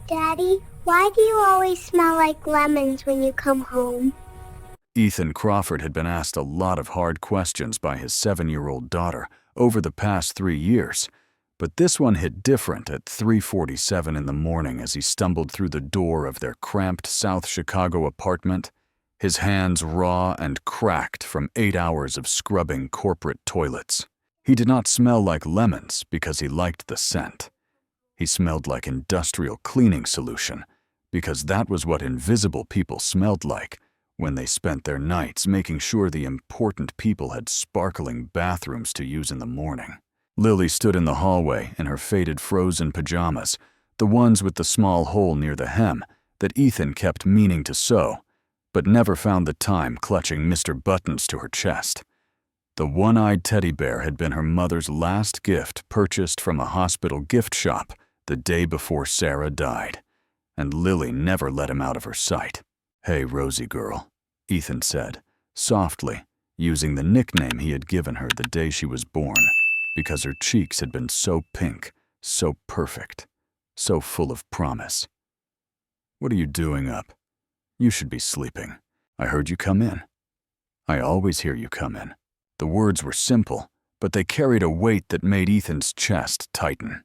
Daddy, why do you always smell like lemons when you come home? Ethan Crawford had been asked a lot of hard questions by his 7-year-old daughter over the past 3 years, but this one hit different at 3:47 in the morning as he stumbled through the door of their cramped South Chicago apartment, his hands raw and cracked from 8 hours of scrubbing corporate toilets. He did not smell like lemons because he liked the scent. He smelled like industrial cleaning solution because that was what invisible people smelled like when they spent their nights making sure the important people had sparkling bathrooms to use in the morning. Lily stood in the hallway in her faded frozen pajamas, the ones with the small hole near the hem that Ethan kept meaning to sew, but never found the time clutching Mr. Buttons to her chest. The one-eyed teddy bear had been her mother's last gift purchased from a hospital gift shop the day before Sarah died, and Lily never let him out of her sight. "Hey, Rosie girl," Ethan said, softly, using the nickname he had given her the day she was born, because her cheeks had been so pink, so perfect, so full of promise. "What are you doing up? You should be sleeping. I heard you come in." "I always hear you come in." The words were simple, but they carried a weight that made Ethan's chest tighten.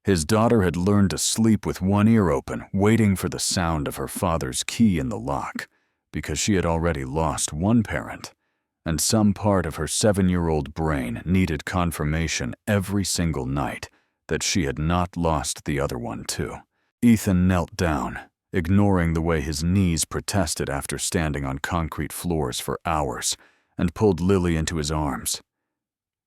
His daughter had learned to sleep with one ear open, waiting for the sound of her father's key in the lock, because she had already lost one parent, and some part of her 7-year-old brain needed confirmation every single night that she had not lost the other one too. Ethan knelt down, ignoring the way his knees protested after standing on concrete floors for hours, and pulled Lily into his arms.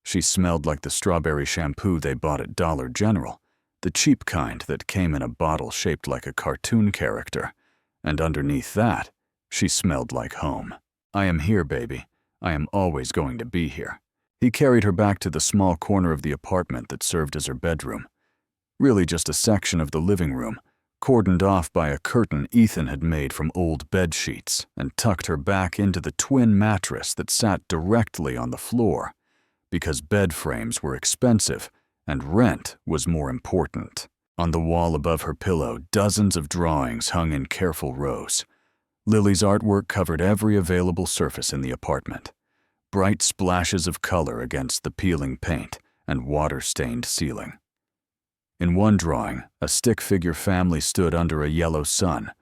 She smelled like the strawberry shampoo they bought at Dollar General, the cheap kind that came in a bottle shaped like a cartoon character, and underneath that, she smelled like home. "I am here, baby. I am always going to be here." He carried her back to the small corner of the apartment that served as her bedroom. Really just a section of the living room, cordoned off by a curtain Ethan had made from old bed sheets, and tucked her back into the twin mattress that sat directly on the floor, because bed frames were expensive and rent was more important. On the wall above her pillow, dozens of drawings hung in careful rows. Lily's artwork covered every available surface in the apartment. Bright splashes of color against the peeling paint and water-stained ceiling. In one drawing, a stick figure family stood under a yellow sun,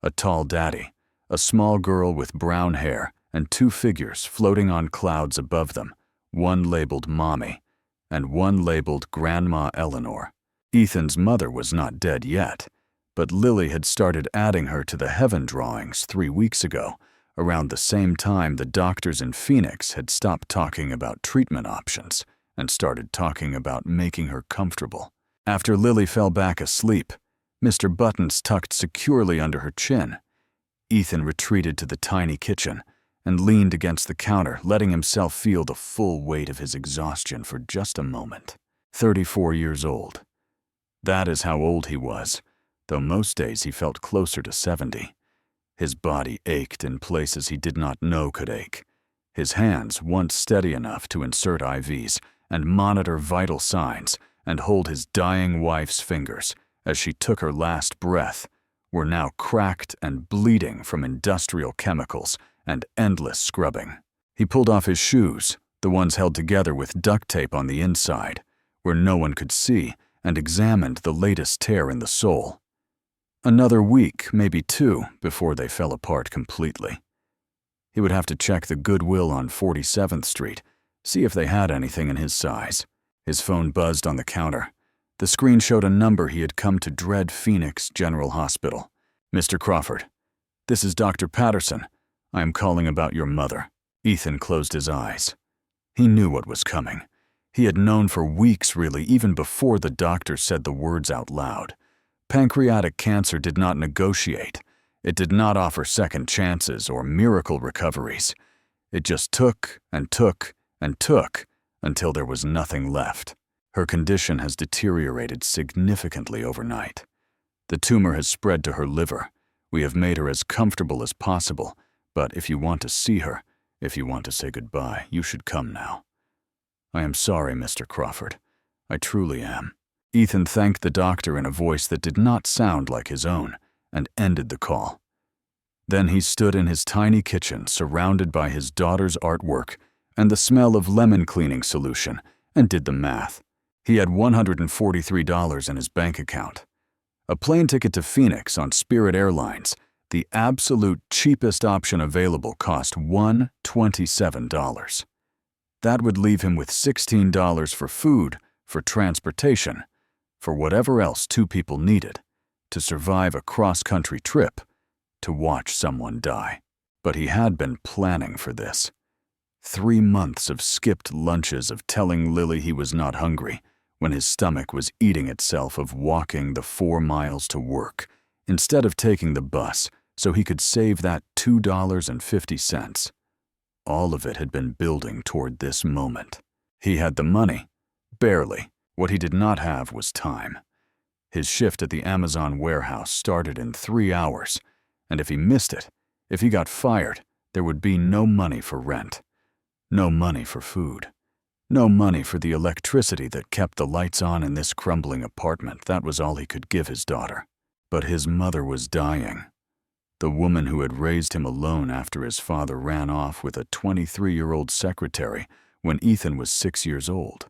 a tall daddy, a small girl with brown hair, and 2 figures floating on clouds above them, one labeled Mommy, and one labeled Grandma Eleanor. Ethan's mother was not dead yet, but Lily had started adding her to the heaven drawings 3 weeks ago, around the same time the doctors in Phoenix had stopped talking about treatment options and started talking about making her comfortable. After Lily fell back asleep, Mr. Buttons tucked securely under her chin, Ethan retreated to the tiny kitchen and leaned against the counter, letting himself feel the full weight of his exhaustion for just a moment. 34 years old. That is how old he was, though most days he felt closer to 70. His body ached in places he did not know could ache. His hands, once steady enough to insert IVs and monitor vital signs and hold his dying wife's fingers as she took her last breath, were now cracked and bleeding from industrial chemicals and endless scrubbing. He pulled off his shoes, the ones held together with duct tape on the inside, where no one could see, and examined the latest tear in the sole. Another week, maybe 2, before they fell apart completely. He would have to check the Goodwill on 47th Street, see if they had anything in his size. His phone buzzed on the counter. The screen showed a number he had come to dread Phoenix General Hospital. "Mr. Crawford, this is Dr. Patterson. I am calling about your mother." Ethan closed his eyes. He knew what was coming. He had known for weeks, really, even before the doctor said the words out loud. Pancreatic cancer did not negotiate. It did not offer second chances or miracle recoveries. It just took and took and took until there was nothing left. Her condition has deteriorated significantly overnight. The tumor has spread to her liver. We have made her as comfortable as possible, but if you want to see her, if you want to say goodbye, you should come now. I am sorry, Mr. Crawford. I truly am. Ethan thanked the doctor in a voice that did not sound like his own and ended the call. Then he stood in his tiny kitchen surrounded by his daughter's artwork and the smell of lemon cleaning solution and did the math. He had $143 in his bank account. A plane ticket to Phoenix on Spirit Airlines, the absolute cheapest option available, cost $127. That would leave him with $16 for food, for transportation, for whatever else two people needed, to survive a cross-country trip, to watch someone die. But he had been planning for this. 3 months of skipped lunches, of telling Lily he was not hungry, when his stomach was eating itself, of walking the 4 miles to work, instead of taking the bus, so he could save that $2.50. All of it had been building toward this moment. He had the money. Barely. What he did not have was time. His shift at the Amazon warehouse started in 3 hours, and if he missed it, if he got fired, there would be no money for rent, no money for food, no money for the electricity that kept the lights on in this crumbling apartment. That was all he could give his daughter. But his mother was dying. The woman who had raised him alone after his father ran off with a 23-year-old secretary when Ethan was 6 years old.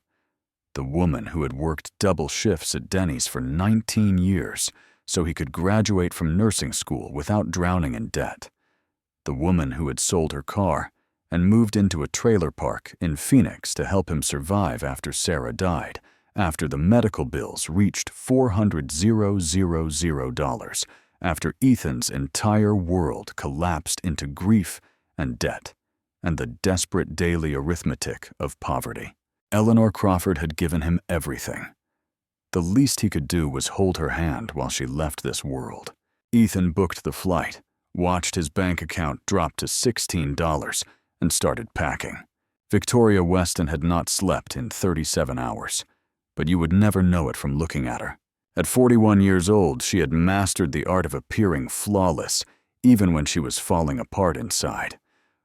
The woman who had worked double shifts at Denny's for 19 years so he could graduate from nursing school without drowning in debt. The woman who had sold her car and moved into a trailer park in Phoenix to help him survive after Sarah died, after the medical bills reached $400,000, after Ethan's entire world collapsed into grief and debt and the desperate daily arithmetic of poverty. Eleanor Crawford had given him everything. The least he could do was hold her hand while she left this world. Ethan booked the flight, watched his bank account drop to $16, and started packing. Victoria Weston had not slept in 37 hours, but you would never know it from looking at her. At 41 years old, she had mastered the art of appearing flawless, even when she was falling apart inside.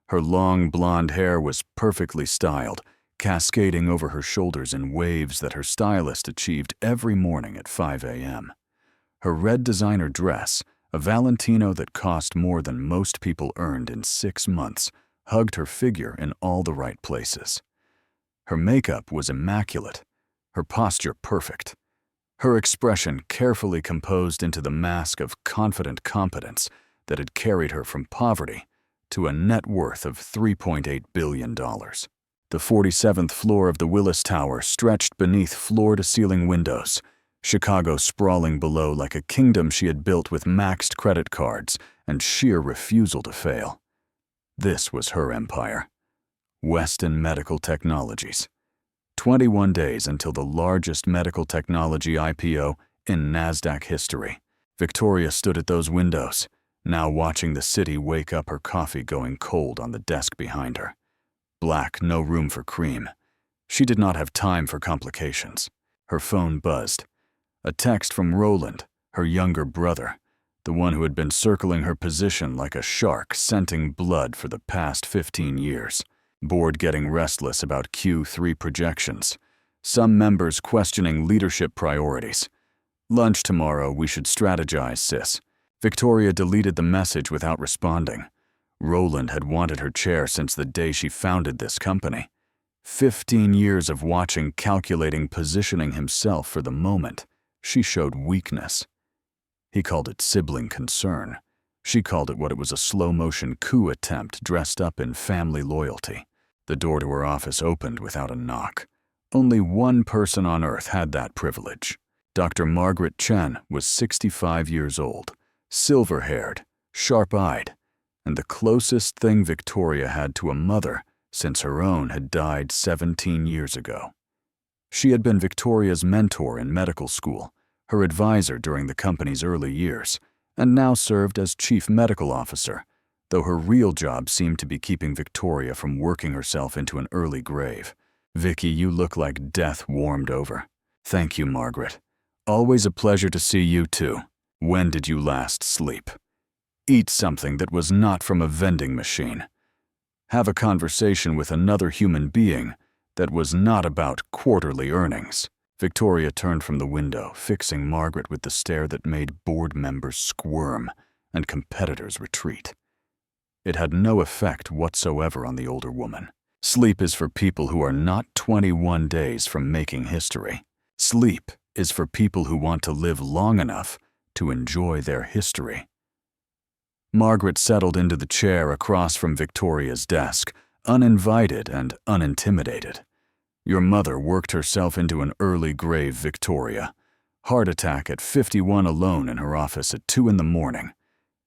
Her long blonde hair was perfectly styled, cascading over her shoulders in waves that her stylist achieved every morning at 5 a.m. Her red designer dress, a Valentino that cost more than most people earned in 6 months, hugged her figure in all the right places. Her makeup was immaculate, her posture perfect, her expression carefully composed into the mask of confident competence that had carried her from poverty to a net worth of $3.8 billion. The 47th floor of the Willis Tower stretched beneath floor-to-ceiling windows, Chicago sprawling below like a kingdom she had built with maxed credit cards and sheer refusal to fail. This was her empire. Weston Medical Technologies. 21 days until the largest medical technology IPO in NASDAQ history. Victoria stood at those windows, now watching the city wake up, her coffee going cold on the desk behind her. Black, no room for cream. She did not have time for complications. Her phone buzzed. A text from Roland, her younger brother, the one who had been circling her position like a shark scenting blood for the past 15 years. Board getting restless about Q3 projections. Some members questioning leadership priorities. Lunch tomorrow, we should strategize, sis. Victoria deleted the message without responding. Roland had wanted her chair since the day she founded this company. 15 years of watching, calculating, positioning himself for the moment. She showed weakness. He called it sibling concern. She called it what it was, a slow-motion coup attempt dressed up in family loyalty. The door to her office opened without a knock. Only one person on earth had that privilege. Dr. Margaret Chen was 65 years old, silver-haired, sharp-eyed, and the closest thing Victoria had to a mother since her own had died 17 years ago. She had been Victoria's mentor in medical school, her advisor during the company's early years, and now served as chief medical officer, though her real job seemed to be keeping Victoria from working herself into an early grave. Vicky, you look like death warmed over. Thank you, Margaret. Always a pleasure to see you too. When did you last sleep? Eat something that was not from a vending machine. Have a conversation with another human being that was not about quarterly earnings. Victoria turned from the window, fixing Margaret with the stare that made board members squirm and competitors retreat. It had no effect whatsoever on the older woman. Sleep is for people who are not 21 days from making history. Sleep is for people who want to live long enough to enjoy their history. Margaret settled into the chair across from Victoria's desk, uninvited and unintimidated. Your mother worked herself into an early grave, Victoria. Heart attack at 51 alone in her office at 2 in the morning.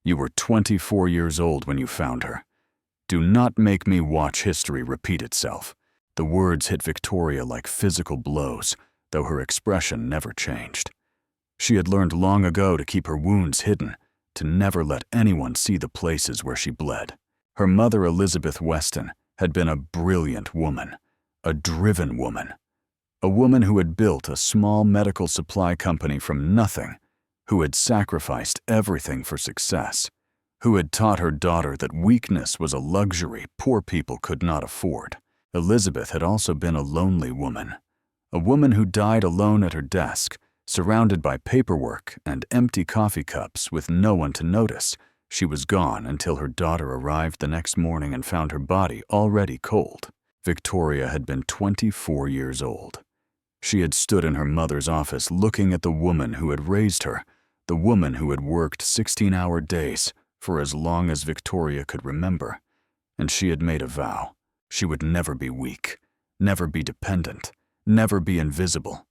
You were 24 years old when you found her. Do not make me watch history repeat itself. The words hit Victoria like physical blows, though her expression never changed. She had learned long ago to keep her wounds hidden, to never let anyone see the places where she bled. Her mother, Elizabeth Weston, had been a brilliant woman, a driven woman, a woman who had built a small medical supply company from nothing, who had sacrificed everything for success, who had taught her daughter that weakness was a luxury poor people could not afford. Elizabeth had also been a lonely woman, a woman who died alone at her desk, surrounded by paperwork and empty coffee cups with no one to notice. She was gone until her daughter arrived the next morning and found her body already cold. Victoria had been 24 years old. She had stood in her mother's office looking at the woman who had raised her, the woman who had worked 16-hour days for as long as Victoria could remember, and she had made a vow. She would never be weak, never be dependent, never be invisible.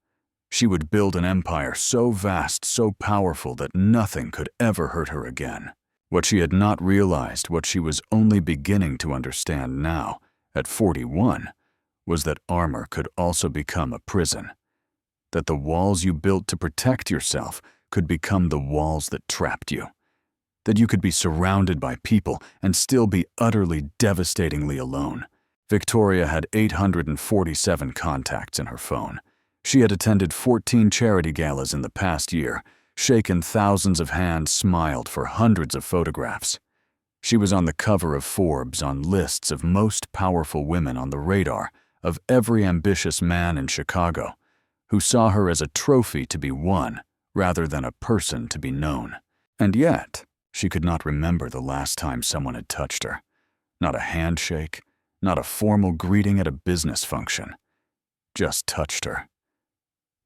She would build an empire so vast, so powerful that nothing could ever hurt her again. What she had not realized, what she was only beginning to understand now, at 41, was that armor could also become a prison. That the walls you built to protect yourself could become the walls that trapped you. That you could be surrounded by people and still be utterly devastatingly alone. Victoria had 847 contacts in her phone. She had attended 14 charity galas in the past year, shaken thousands of hands, smiled for hundreds of photographs. She was on the cover of Forbes on lists of most powerful women on the radar of every ambitious man in Chicago, who saw her as a trophy to be won rather than a person to be known. And yet, she could not remember the last time someone had touched her. Not a handshake, not a formal greeting at a business function. Just touched her.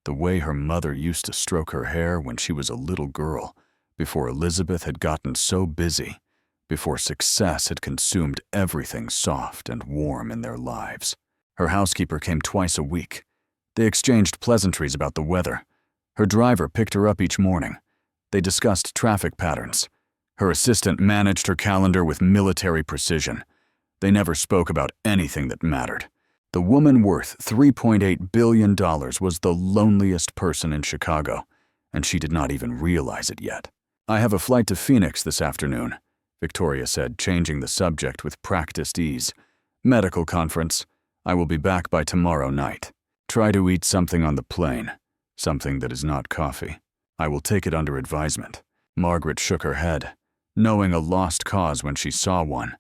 The way her mother used to stroke her hair when she was a little girl, before Elizabeth had gotten so busy, before success had consumed everything soft and warm in their lives. Her housekeeper came twice a week. They exchanged pleasantries about the weather. Her driver picked her up each morning. They discussed traffic patterns. Her assistant managed her calendar with military precision. They never spoke about anything that mattered. The woman worth $3.8 billion was the loneliest person in Chicago, and she did not even realize it yet. "I have a flight to Phoenix this afternoon," Victoria said, changing the subject with practiced ease. "Medical conference. I will be back by tomorrow night. Try to eat something on the plane, something that is not coffee. I will take it under advisement." Margaret shook her head, knowing a lost cause when she saw one,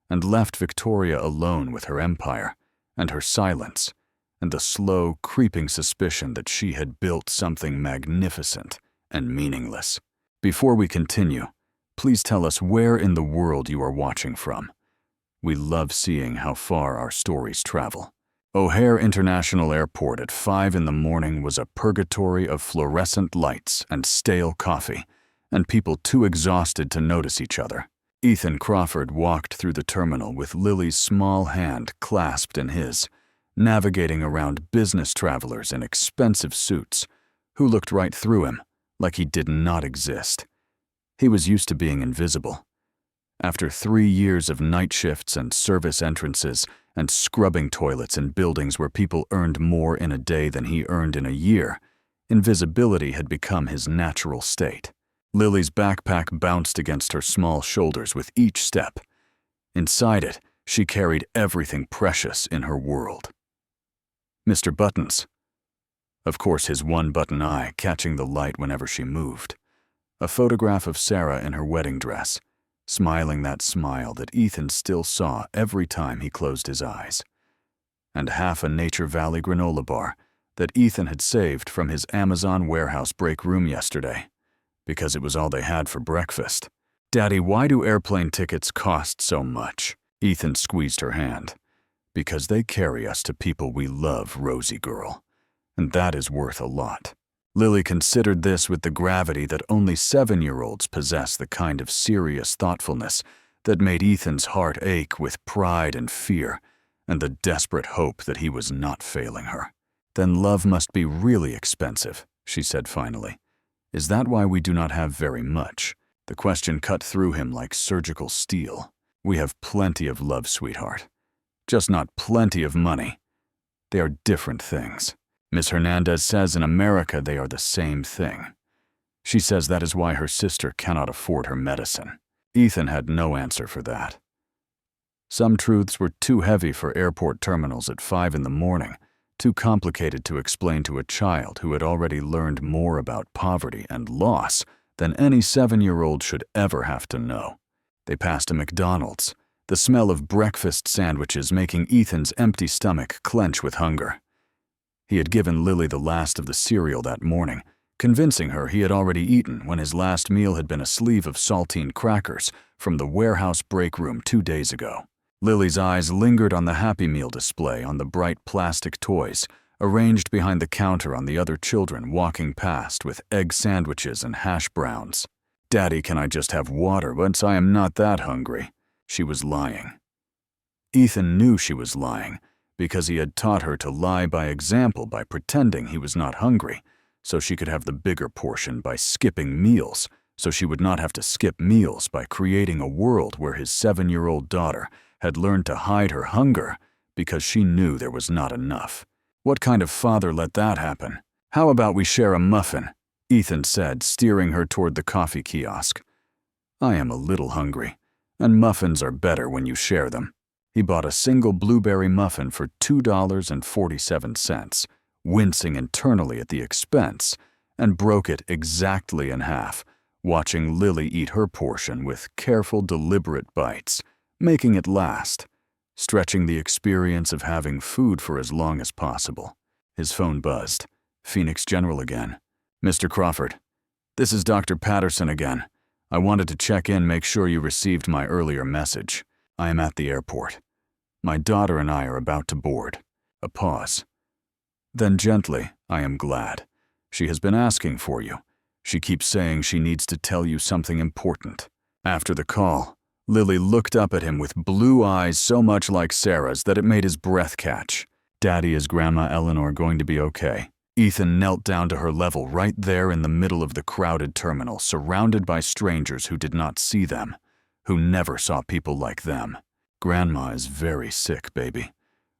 and left Victoria alone with her empire, and her silence, and the slow, creeping suspicion that she had built something magnificent and meaningless. Before we continue, please tell us where in the world you are watching from. We love seeing how far our stories travel. O'Hare International Airport at 5 in the morning was a purgatory of fluorescent lights and stale coffee, and people too exhausted to notice each other. Ethan Crawford walked through the terminal with Lily's small hand clasped in his, navigating around business travelers in expensive suits, who looked right through him, like he did not exist. He was used to being invisible. After 3 years of night shifts and service entrances and scrubbing toilets in buildings where people earned more in a day than he earned in a year, invisibility had become his natural state. Lily's backpack bounced against her small shoulders with each step. Inside it, she carried everything precious in her world. Mr. Buttons. Of course, his one-button eye catching the light whenever she moved. A photograph of Sarah in her wedding dress, smiling that smile that Ethan still saw every time he closed his eyes. And half a Nature Valley granola bar, that Ethan had saved from his Amazon warehouse break room yesterday, because it was all they had for breakfast. "Daddy, why do airplane tickets cost so much?" Ethan squeezed her hand. "Because they carry us to people we love, Rosie girl. And that is worth a lot." Lily considered this with the gravity that only 7-year-olds possess, the kind of serious thoughtfulness that made Ethan's heart ache with pride and fear, and the desperate hope that he was not failing her. "Then love must be really expensive," she said finally. "Is that why we do not have very much?" The question cut through him like surgical steel. "We have plenty of love, sweetheart. Just not plenty of money. They are different things. Miss Hernandez says in America they are the same thing. She says that is why her sister cannot afford her medicine." Ethan had no answer for that. Some truths were too heavy for airport terminals at 5 in the morning, too complicated to explain to a child who had already learned more about poverty and loss than any 7-year-old should ever have to know. They passed a McDonald's, the smell of breakfast sandwiches making Ethan's empty stomach clench with hunger. He had given Lily the last of the cereal that morning, convincing her he had already eaten when his last meal had been a sleeve of saltine crackers from the warehouse break room 2 days ago. Lily's eyes lingered on the Happy Meal display on the bright plastic toys arranged behind the counter on the other children walking past with egg sandwiches and hash browns. "Daddy, can I just have water? But I am not that hungry." She was lying. Ethan knew she was lying because he had taught her to lie by example by pretending he was not hungry, so she could have the bigger portion by skipping meals, so she would not have to skip meals by creating a world where his 7-year-old daughter had learned to hide her hunger because she knew there was not enough. What kind of father let that happen? "How about we share a muffin?" Ethan said, steering her toward the coffee kiosk. "I am a little hungry, and muffins are better when you share them." He bought a single blueberry muffin for $2.47, wincing internally at the expense, and broke it exactly in half, watching Lily eat her portion with careful, deliberate bites, making it last, stretching the experience of having food for as long as possible. His phone buzzed. Phoenix General again. "Mr. Crawford, this is Dr. Patterson again. I wanted to check in, make sure you received my earlier message. I am at the airport. My daughter and I are about to board." A pause. Then gently, "I am glad. She has been asking for you. She keeps saying she needs to tell you something important." After the call, Lily looked up at him with blue eyes so much like Sarah's that it made his breath catch. "Daddy, is Grandma Eleanor going to be okay?" Ethan knelt down to her level right there in the middle of the crowded terminal, surrounded by strangers who did not see them, who never saw people like them. "Grandma is very sick, baby.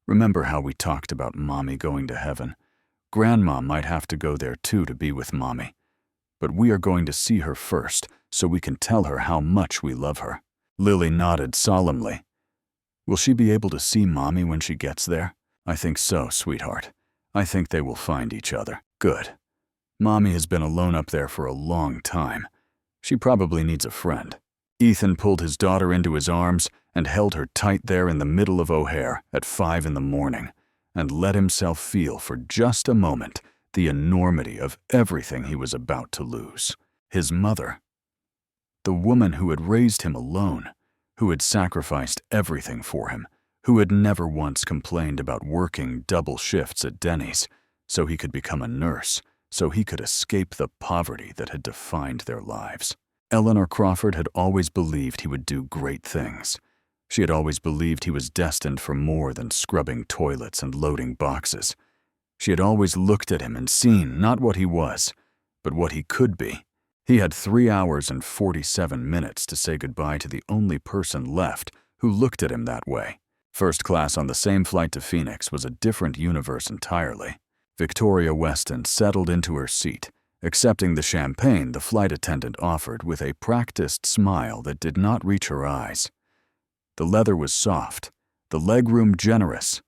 Remember how we talked about Mommy going to heaven? Grandma might have to go there too to be with Mommy. But we are going to see her first so we can tell her how much we love her." Lily nodded solemnly. "Will she be able to see Mommy when she gets there?" "I think so, sweetheart. I think they will find each other." "Good. Mommy has been alone up there for a long time. She probably needs a friend." Ethan pulled his daughter into his arms and held her tight there in the middle of O'Hare at 5 in the morning, and let himself feel for just a moment the enormity of everything he was about to lose. His mother. The woman who had raised him alone, who had sacrificed everything for him, who had never once complained about working double shifts at Denny's so he could become a nurse, so he could escape the poverty that had defined their lives. Eleanor Crawford had always believed he would do great things. She had always believed he was destined for more than scrubbing toilets and loading boxes. She had always looked at him and seen not what he was, but what he could be. He had 3 hours and 47 minutes to say goodbye to the only person left who looked at him that way. First class on the same flight to Phoenix was a different universe entirely. Victoria Weston settled into her seat, accepting the champagne the flight attendant offered with a practiced smile that did not reach her eyes. The leather was soft, the legroom generous,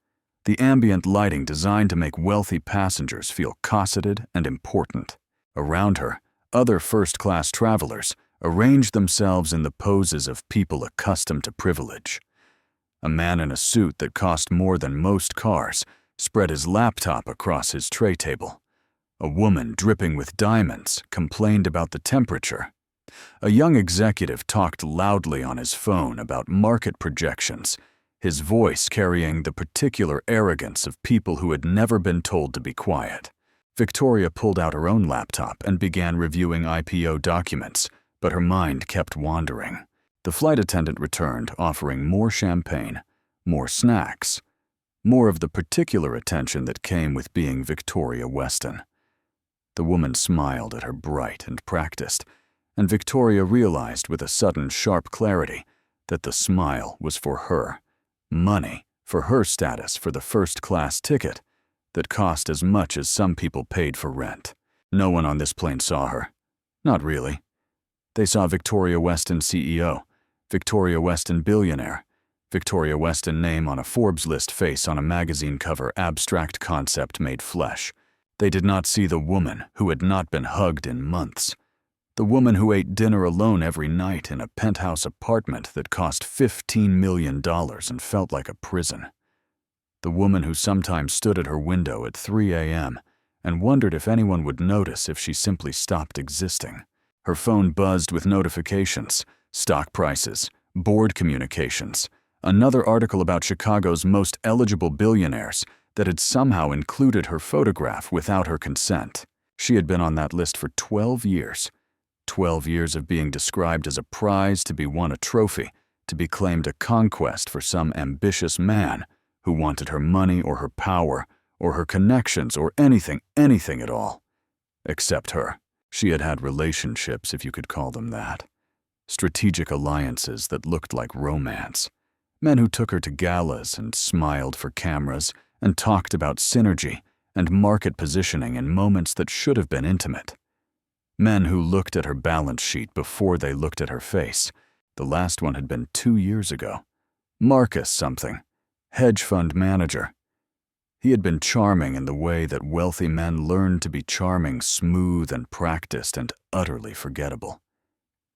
the ambient lighting designed to make wealthy passengers feel cosseted and important. Around her, other first-class travelers arranged themselves in the poses of people accustomed to privilege. A man in a suit that cost more than most cars spread his laptop across his tray table. A woman dripping with diamonds complained about the temperature. A young executive talked loudly on his phone about market projections, his voice carrying the particular arrogance of people who had never been told to be quiet. Victoria pulled out her own laptop and began reviewing IPO documents, but her mind kept wandering. The flight attendant returned, offering more champagne, more snacks, more of the particular attention that came with being Victoria Weston. The woman smiled at her bright and practiced, and Victoria realized with a sudden sharp clarity that the smile was for her. Money for her status for the first-class ticket that cost as much as some people paid for rent. No one on this plane saw her. Not really. They saw Victoria Weston CEO, Victoria Weston Billionaire, Victoria Weston name on a Forbes list, face on a magazine cover, abstract concept made flesh. They did not see the woman who had not been hugged in months. The woman who ate dinner alone every night in a penthouse apartment that cost $15 million and felt like a prison. The woman who sometimes stood at her window at 3 a.m. and wondered if anyone would notice if she simply stopped existing. Her phone buzzed with notifications, stock prices, board communications, another article about Chicago's most eligible billionaires that had somehow included her photograph without her consent. She had been on that list for 12 years. 12 years of being described as a prize to be won, a trophy, to be claimed a conquest for some ambitious man who wanted her money or her power or her connections or anything at all. Except her. She had had relationships, if you could call them that. Strategic alliances that looked like romance. Men who took her to galas and smiled for cameras and talked about synergy and market positioning in moments that should have been intimate. Men who looked at her balance sheet before they looked at her face. The last one had been 2 years ago. Marcus something, hedge fund manager. He had been charming in the way that wealthy men learn to be charming, smooth and practiced and utterly forgettable.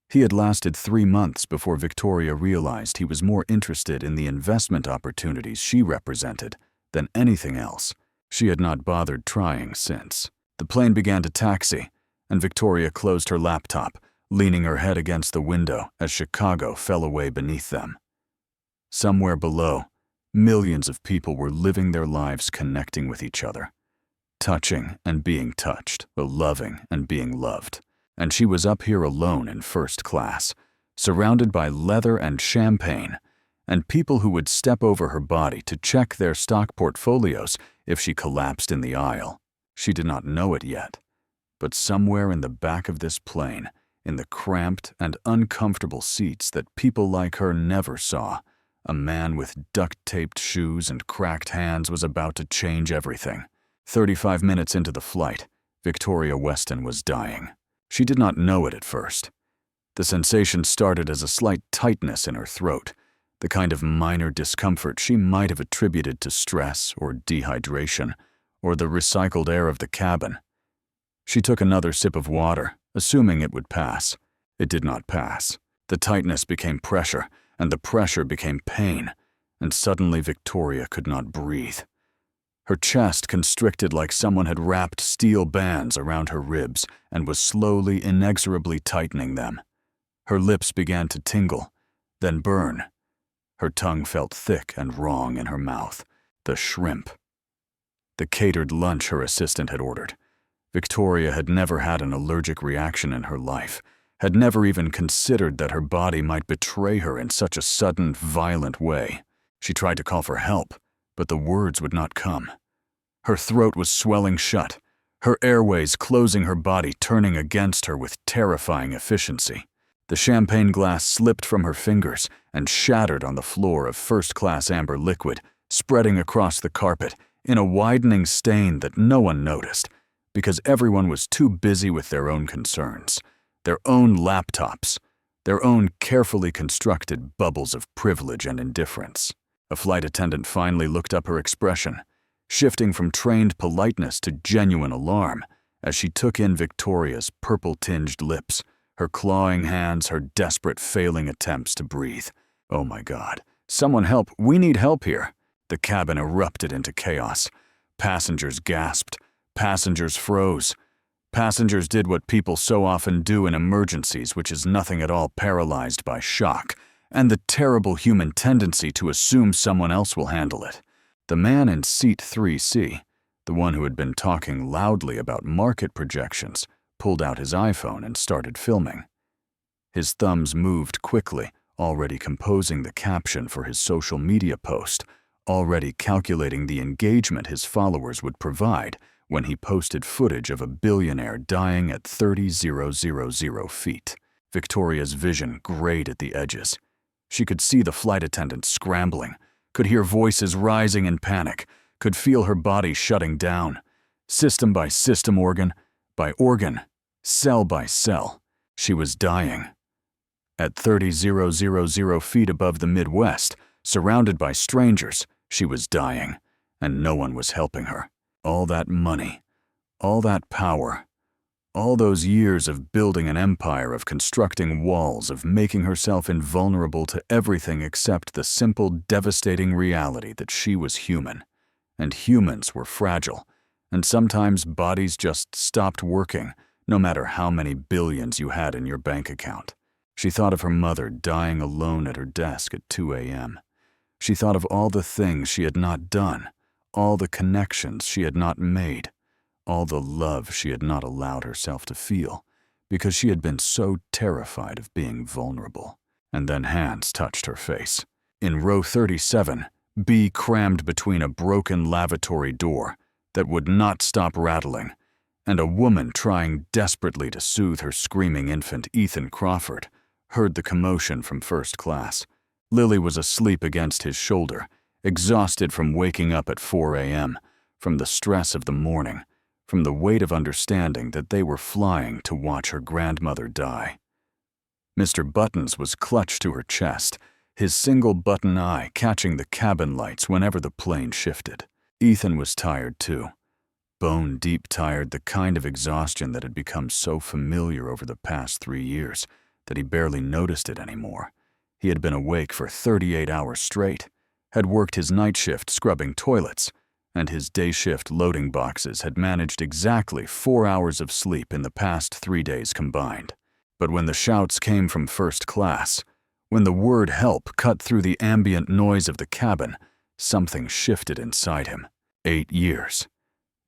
He had lasted 3 months before Victoria realized he was more interested in the investment opportunities she represented than anything else. She had not bothered trying since. The plane began to taxi, and Victoria closed her laptop, leaning her head against the window as Chicago fell away beneath them. Somewhere below, millions of people were living their lives connecting with each other, touching and being touched, loving and being loved. And she was up here alone in first class, surrounded by leather and champagne, and people who would step over her body to check their stock portfolios if she collapsed in the aisle. She did not know it yet. But somewhere in the back of this plane, in the cramped and uncomfortable seats that people like her never saw, a man with duct-taped shoes and cracked hands was about to change everything. 35 minutes into the flight, Victoria Weston was dying. She did not know it at first. The sensation started as a slight tightness in her throat, the kind of minor discomfort she might have attributed to stress or dehydration or the recycled air of the cabin. She took another sip of water, assuming it would pass. It did not pass. The tightness became pressure, and the pressure became pain, and suddenly Victoria could not breathe. Her chest constricted like someone had wrapped steel bands around her ribs and was slowly, inexorably tightening them. Her lips began to tingle, then burn. Her tongue felt thick and wrong in her mouth. The shrimp. The catered lunch her assistant had ordered. Victoria had never had an allergic reaction in her life, had never even considered that her body might betray her in such a sudden, violent way. She tried to call for help, but the words would not come. Her throat was swelling shut, her airways closing her body, turning against her with terrifying efficiency. The champagne glass slipped from her fingers and shattered on the floor of first-class amber liquid, spreading across the carpet in a widening stain that no one noticed, because everyone was too busy with their own concerns, their own laptops, their own carefully constructed bubbles of privilege and indifference. A flight attendant finally looked up her expression, shifting from trained politeness to genuine alarm as she took in Victoria's purple-tinged lips, her clawing hands, her desperate failing attempts to breathe. "Oh my God. Someone help. We need help here." The cabin erupted into chaos. Passengers gasped. Passengers froze. Passengers did what people so often do in emergencies, which is nothing at all paralyzed by shock and the terrible human tendency to assume someone else will handle it. The man in seat 3C, the one who had been talking loudly about market projections, pulled out his iPhone and started filming. His thumbs moved quickly, already composing the caption for his social media post, already calculating the engagement his followers would provide when he posted footage of a billionaire dying at 30,000 feet. Victoria's vision grayed at the edges. She could see the flight attendants scrambling, could hear voices rising in panic, could feel her body shutting down. System by system, organ by organ, cell by cell, she was dying. At 30,000 feet above the Midwest, surrounded by strangers, she was dying, and no one was helping her. All that money, all that power, all those years of building an empire, of constructing walls, of making herself invulnerable to everything except the simple, devastating reality that she was human, and humans were fragile, and sometimes bodies just stopped working, no matter how many billions you had in your bank account. She thought of her mother dying alone at her desk at 2 a.m. She thought of all the things she had not done, all the connections she had not made, all the love she had not allowed herself to feel, because she had been so terrified of being vulnerable. And then hands touched her face. In row 37, B crammed between a broken lavatory door that would not stop rattling, and a woman trying desperately to soothe her screaming infant, Ethan Crawford, heard the commotion from first class. Lily was asleep against his shoulder, exhausted from waking up at 4 a.m., from the stress of the morning, from the weight of understanding that they were flying to watch her grandmother die. Mr. Buttons was clutched to her chest, his single button eye catching the cabin lights whenever the plane shifted. Ethan was tired too. Bone-deep tired, the kind of exhaustion that had become so familiar over the past 3 years that he barely noticed it anymore. He had been awake for 38 hours straight, had worked his night shift scrubbing toilets, and his day shift loading boxes, had managed exactly 4 hours of sleep in the past 3 days combined. But when the shouts came from first class, when the word help cut through the ambient noise of the cabin, something shifted inside him. 8 years.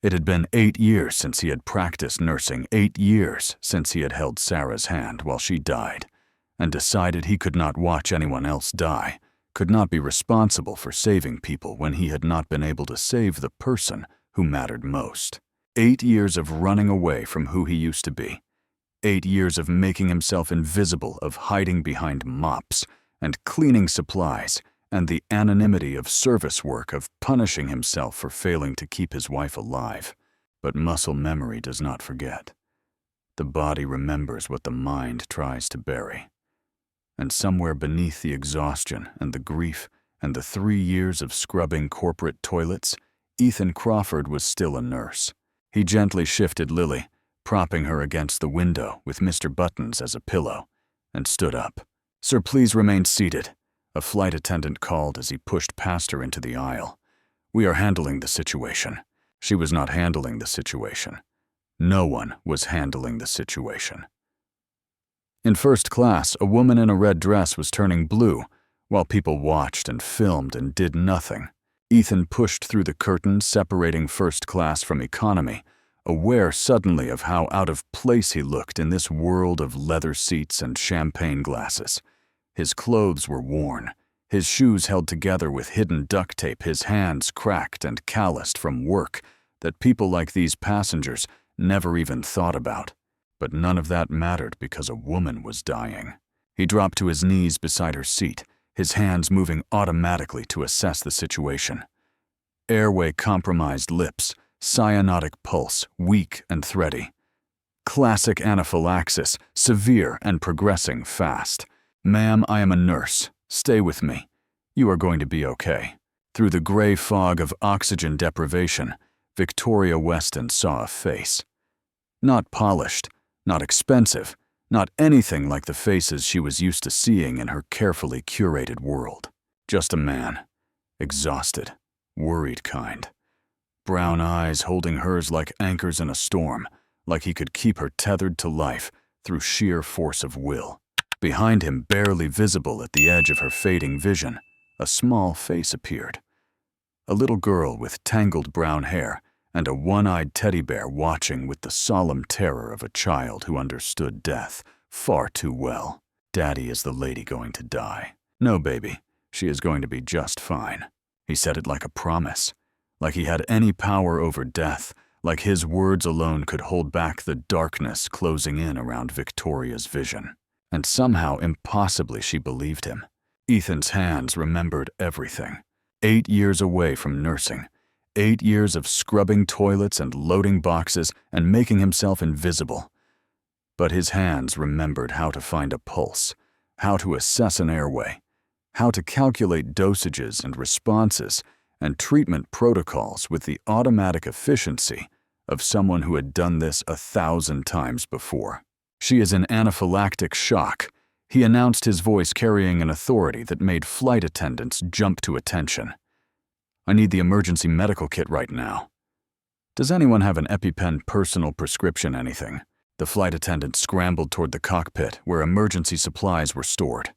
It had been 8 years since he had practiced nursing, 8 years since he had held Sarah's hand while she died, and decided he could not watch anyone else die, could not be responsible for saving people when he had not been able to save the person who mattered most. 8 years of running away from who he used to be. 8 years of making himself invisible, of hiding behind mops and cleaning supplies, and the anonymity of service work, of punishing himself for failing to keep his wife alive. But muscle memory does not forget. The body remembers what the mind tries to bury. And somewhere beneath the exhaustion and the grief and the 3 years of scrubbing corporate toilets, Ethan Crawford was still a nurse. He gently shifted Lily, propping her against the window with Mr. Buttons as a pillow, and stood up. "Sir, please remain seated," a flight attendant called as he pushed past her into the aisle. "We are handling the situation." She was not handling the situation. No one was handling the situation. In first class, a woman in a red dress was turning blue, while people watched and filmed and did nothing. Ethan pushed through the curtain separating first class from economy, aware suddenly of how out of place he looked in this world of leather seats and champagne glasses. His clothes were worn, his shoes held together with hidden duct tape, his hands cracked and calloused from work that people like these passengers never even thought about. But none of that mattered because a woman was dying. He dropped to his knees beside her seat, his hands moving automatically to assess the situation. Airway compromised lips, cyanotic pulse, weak and thready. Classic anaphylaxis, severe and progressing fast. "Ma'am, I am a nurse. Stay with me. You are going to be okay." Through the gray fog of oxygen deprivation, Victoria Weston saw a face. Not polished, not expensive, not anything like the faces she was used to seeing in her carefully curated world. Just a man. Exhausted, worried kind. brown eyes holding hers like anchors in a storm, like he could keep her tethered to life through sheer force of will. Behind him, barely visible at the edge of her fading vision, a small face appeared. A little girl with tangled brown hair and a one-eyed teddy bear watching with the solemn terror of a child who understood death far too well. "Daddy, is the lady going to die?" "No, baby. She is going to be just fine." He said it like a promise, like he had any power over death, like his words alone could hold back the darkness closing in around Victoria's vision. And somehow, impossibly, she believed him. Ethan's hands remembered everything. 8 years away from nursing. 8 years of scrubbing toilets and loading boxes and making himself invisible. But his hands remembered how to find a pulse, how to assess an airway, how to calculate dosages and responses and treatment protocols with the automatic efficiency of someone who had done this 1,000 times before. "She is in anaphylactic shock," he announced, his voice carrying an authority that made flight attendants jump to attention. "I need the emergency medical kit right now. Does anyone have an EpiPen personal prescription, anything?" The flight attendant scrambled toward the cockpit where emergency supplies were stored.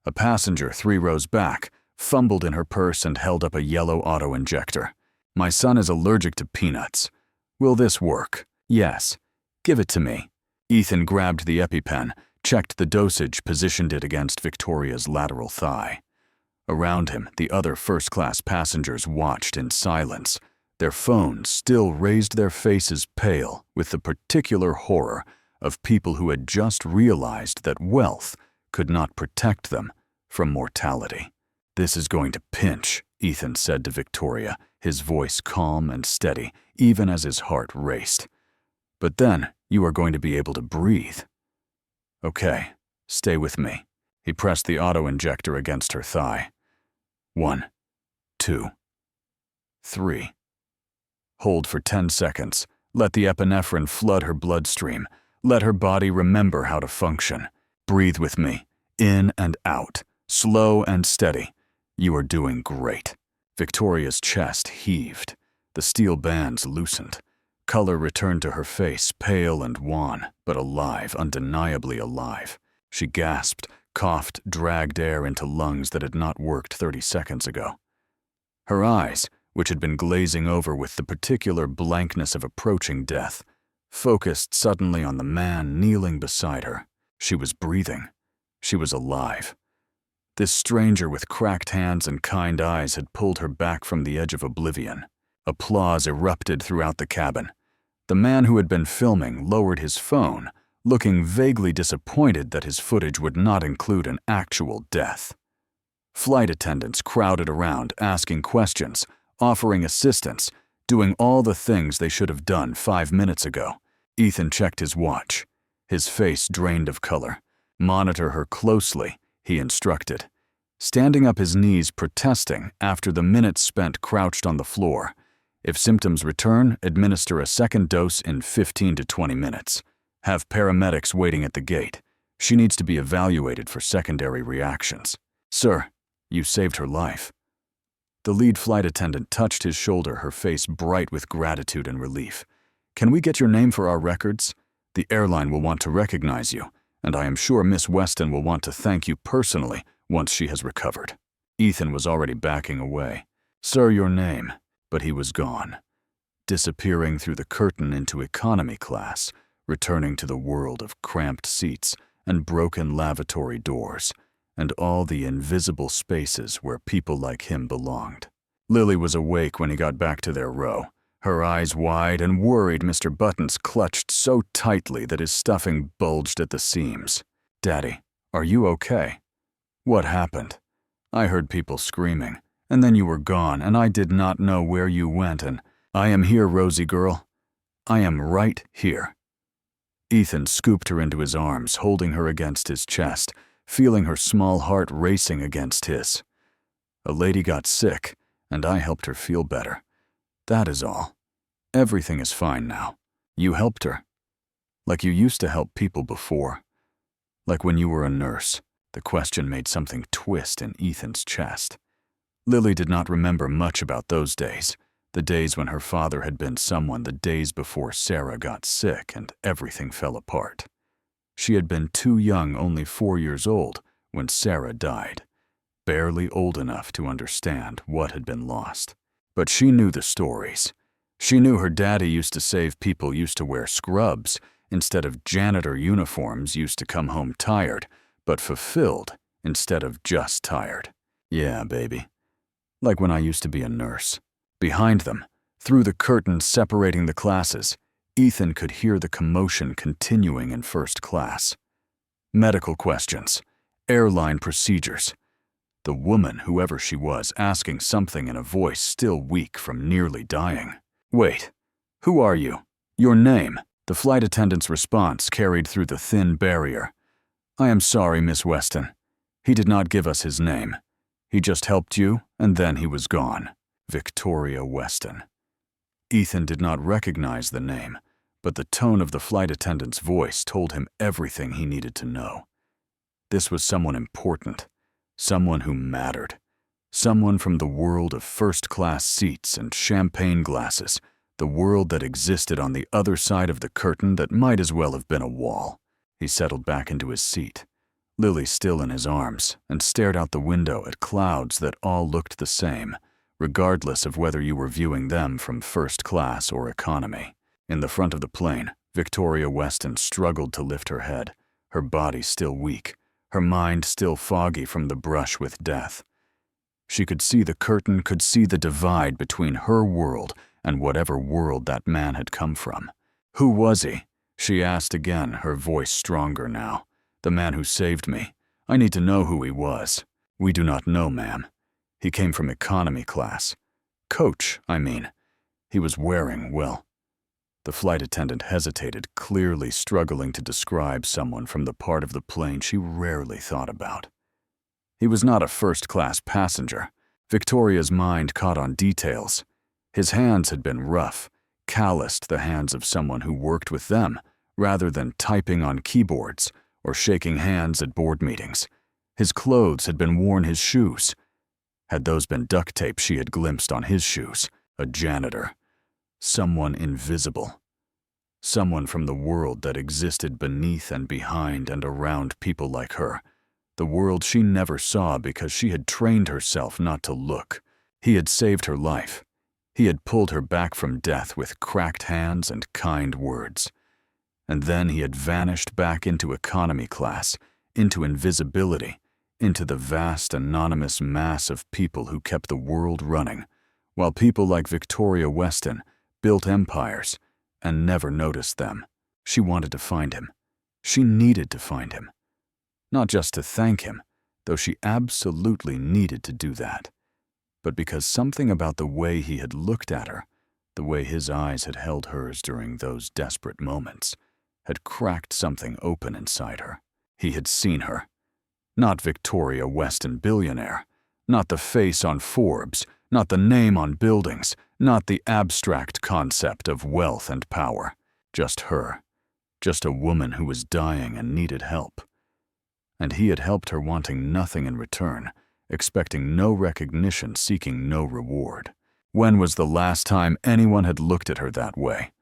A passenger 3 rows back fumbled in her purse and held up a yellow auto-injector. "My son is allergic to peanuts. Will this work?" "Yes. Give it to me." Ethan grabbed the EpiPen, checked the dosage, positioned it against Victoria's lateral thigh. Around him, the other first-class passengers watched in silence. Their phones still raised their faces pale with the particular horror of people who had just realized that wealth could not protect them from mortality. "This is going to pinch," Ethan said to Victoria, his voice calm and steady, even as his heart raced. "But then you are going to be able to breathe." "Okay, stay with me." He pressed the auto-injector against her thigh. 1, 2, 3. Hold for 10 seconds. Let the epinephrine flood her bloodstream. Let her body remember how to function. Breathe with me, in and out, slow and steady. You are doing great. Victoria's chest heaved. The steel bands loosened. Color returned to her face, pale and wan, but alive, undeniably alive. She gasped, coughed, dragged air into lungs that had not worked 30 seconds ago. Her eyes, which had been glazing over with the particular blankness of approaching death, focused suddenly on the man kneeling beside her. She was breathing. She was alive. This stranger with cracked hands and kind eyes had pulled her back from the edge of oblivion. Applause erupted throughout the cabin. The man who had been filming lowered his phone, looking vaguely disappointed that his footage would not include an actual death. Flight attendants crowded around, asking questions, offering assistance, doing all the things they should have done 5 minutes ago. Ethan checked his watch. His face drained of color. "Monitor her closely," he instructed, standing up, his knees protesting after the minutes spent crouched on the floor. "If symptoms return, administer a second dose in 15 to 20 minutes. Have paramedics waiting at the gate. She needs to be evaluated for secondary reactions." "Sir, you saved her life." The lead flight attendant touched his shoulder, her face bright with gratitude and relief. "Can we get your name for our records? The airline will want to recognize you, and I am sure Miss Weston will want to thank you personally once she has recovered." Ethan was already backing away. "Sir, your name." But he was gone, disappearing through the curtain into economy class, returning to the world of cramped seats and broken lavatory doors, and all the invisible spaces where people like him belonged. Lily was awake when he got back to their row, her eyes wide and worried. Mr. Buttons clutched so tightly that his stuffing bulged at the seams. "Daddy, are you okay?" "What happened?" "I heard people screaming, and then you were gone, and I did not know where you went, and I am here, Rosie girl. I am right here." Ethan scooped her into his arms, holding her against his chest, feeling her small heart racing against his. "A lady got sick, and I helped her feel better. That is all. Everything is fine now. You helped her. Like you used to help people before. Like when you were a nurse." The question made something twist in Ethan's chest. Lily did not remember much about those days, The days when her father had been someone the days before Sarah got sick and everything fell apart. She had been too young, only 4 years old, when Sarah died, barely old enough to understand what had been lost. But she knew the stories. She knew her daddy used to save people used to wear scrubs instead of janitor uniforms, used to come home tired, but fulfilled instead of just tired. Yeah, baby. Like when I used to be a nurse. Behind them, through the curtains separating the classes, Ethan could hear the commotion continuing in first class. Medical questions, airline procedures. The woman, whoever she was, asking something in a voice still weak from nearly dying. Wait, who are you? Your name? The flight attendant's response carried through the thin barrier. I am sorry, Miss Weston. He did not give us his name. He just helped you, and then he was gone. Victoria Weston. Ethan did not recognize the name, but the tone of the flight attendant's voice told him everything he needed to know. This was someone important, someone who mattered, someone from the world of first-class seats and champagne glasses, the world that existed on the other side of the curtain that might as well have been a wall. He settled back into his seat, Lily still in his arms, and stared out the window at clouds that all looked the same, regardless of whether you were viewing them from first class or economy. In the front of the plane, Victoria Weston struggled to lift her head, her body still weak, her mind still foggy from the brush with death. She could see the curtain, could see the divide between her world and whatever world that man had come from. Who was he? She asked again, her voice stronger now. The man who saved me. I need to know who he was. We do not know, ma'am. He came from economy class. Coach, I mean. He was wearing, well. The flight attendant hesitated, clearly struggling to describe someone from the part of the plane she rarely thought about. He was not a first-class passenger. Victoria's mind caught on details. His hands had been rough, calloused, the hands of someone who worked with them, rather than typing on keyboards or shaking hands at board meetings. His clothes had been worn, his shoes. Had those been duct tape she had glimpsed on his shoes? A janitor. Someone invisible. Someone from the world that existed beneath and behind and around people like her. The world she never saw because she had trained herself not to look. He had saved her life. He had pulled her back from death with cracked hands and kind words. And then he had vanished back into economy class, into invisibility, into the vast anonymous mass of people who kept the world running, while people like Victoria Weston built empires and never noticed them. She wanted to find him. She needed to find him. Not just to thank him, though she absolutely needed to do that, but because something about the way he had looked at her, the way his eyes had held hers during those desperate moments, had cracked something open inside her. He had seen her. Not Victoria Weston, billionaire. Not the face on Forbes. Not the name on buildings. Not the abstract concept of wealth and power. Just her. Just a woman who was dying and needed help. And he had helped her, wanting nothing in return, expecting no recognition, seeking no reward. When was the last time anyone had looked at her that way?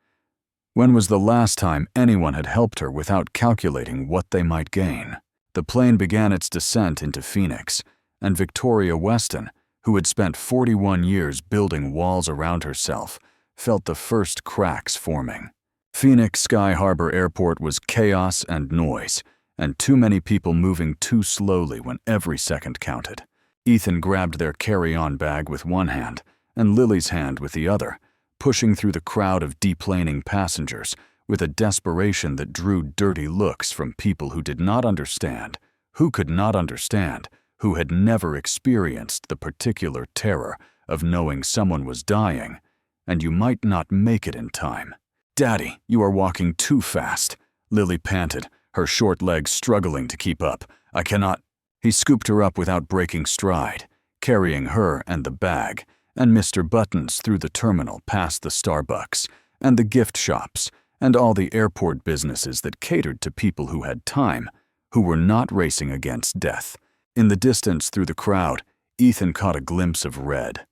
When was the last time anyone had helped her without calculating what they might gain? The plane began its descent into Phoenix, and Victoria Weston, who had spent 41 years building walls around herself, felt the first cracks forming. Phoenix Sky Harbor Airport was chaos and noise, and too many people moving too slowly when every second counted. Ethan grabbed their carry-on bag with one hand and Lily's hand with the other, pushing through the crowd of deplaning passengers with a desperation that drew dirty looks from people who did not understand, who could not understand, who had never experienced the particular terror of knowing someone was dying, and you might not make it in time. "Daddy, you are walking too fast," Lily panted, her short legs struggling to keep up. "I cannot." He scooped her up without breaking stride, carrying her and the bag, and Mr. Buttons through the terminal past the Starbucks, and the gift shops, and all the airport businesses that catered to people who had time, who were not racing against death. In the distance through the crowd, Ethan caught a glimpse of red.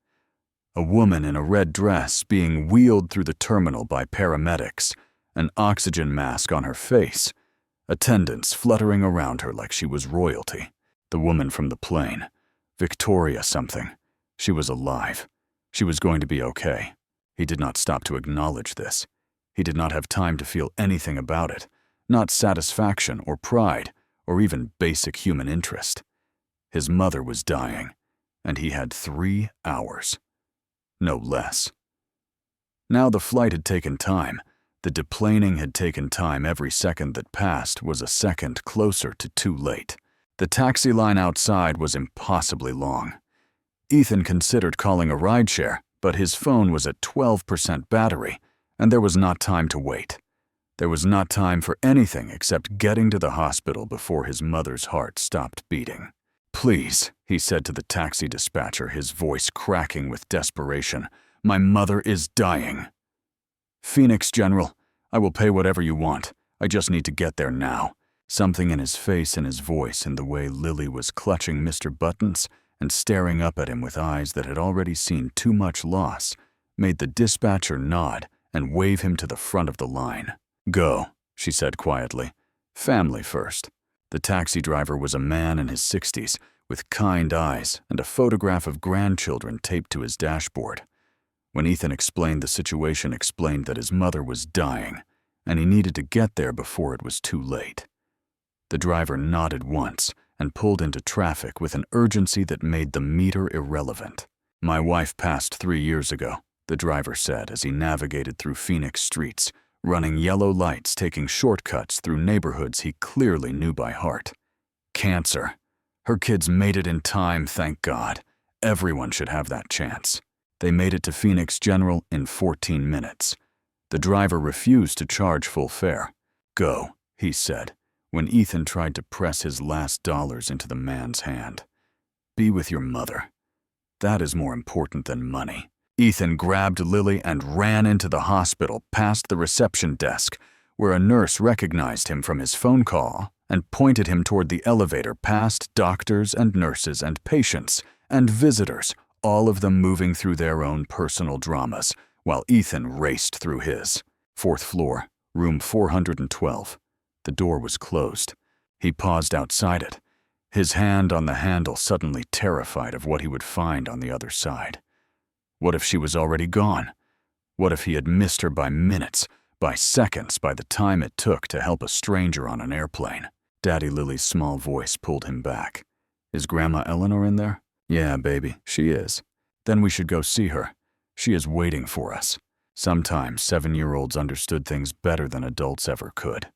A woman in a red dress being wheeled through the terminal by paramedics, an oxygen mask on her face, attendants fluttering around her like she was royalty. The woman from the plane, Victoria something. She was alive. She was going to be okay. He did not stop to acknowledge this. He did not have time to feel anything about it, not satisfaction or pride or even basic human interest. His mother was dying, and he had 3 hours. No less. Now the flight had taken time. The deplaning had taken time. Every second that passed was a second closer to too late. The taxi line outside was impossibly long. Ethan considered calling a rideshare, but his phone was at 12% battery, and there was not time to wait. There was not time for anything except getting to the hospital before his mother's heart stopped beating. "Please," he said to the taxi dispatcher, his voice cracking with desperation, "my mother is dying." "Phoenix, General, I will pay whatever you want. I just need to get there now." Something in his face and his voice, in the way Lily was clutching Mr. Buttons and staring up at him with eyes that had already seen too much loss, made the dispatcher nod and wave him to the front of the line. "Go," she said quietly. "Family first." The taxi driver was a man in his 60s, with kind eyes and a photograph of grandchildren taped to his dashboard. When Ethan explained the situation, explained that his mother was dying, and he needed to get there before it was too late. The driver nodded once and pulled into traffic with an urgency that made the meter irrelevant. "My wife passed 3 years ago," the driver said as he navigated through Phoenix streets, running yellow lights, taking shortcuts through neighborhoods he clearly knew by heart. "Cancer. Her kids made it in time, thank God. Everyone should have that chance." They made it to Phoenix General in 14 minutes. The driver refused to charge full fare. "Go," he said, when Ethan tried to press his last dollars into the man's hand. "Be with your mother. That is more important than money." Ethan grabbed Lily and ran into the hospital, past the reception desk, where a nurse recognized him from his phone call and pointed him toward the elevator, past doctors and nurses and patients and visitors, all of them moving through their own personal dramas, while Ethan raced through his. 4th floor, room 412. The door was closed. He paused outside it, his hand on the handle, suddenly terrified of what he would find on the other side. What if she was already gone? What if he had missed her by minutes, by seconds, by the time it took to help a stranger on an airplane? Daddy Lily's small voice pulled him back. "Is Grandma Eleanor in there?" "Yeah, baby, she is." "Then we should go see her. She is waiting for us." Sometimes 7-year-olds understood things better than adults ever could.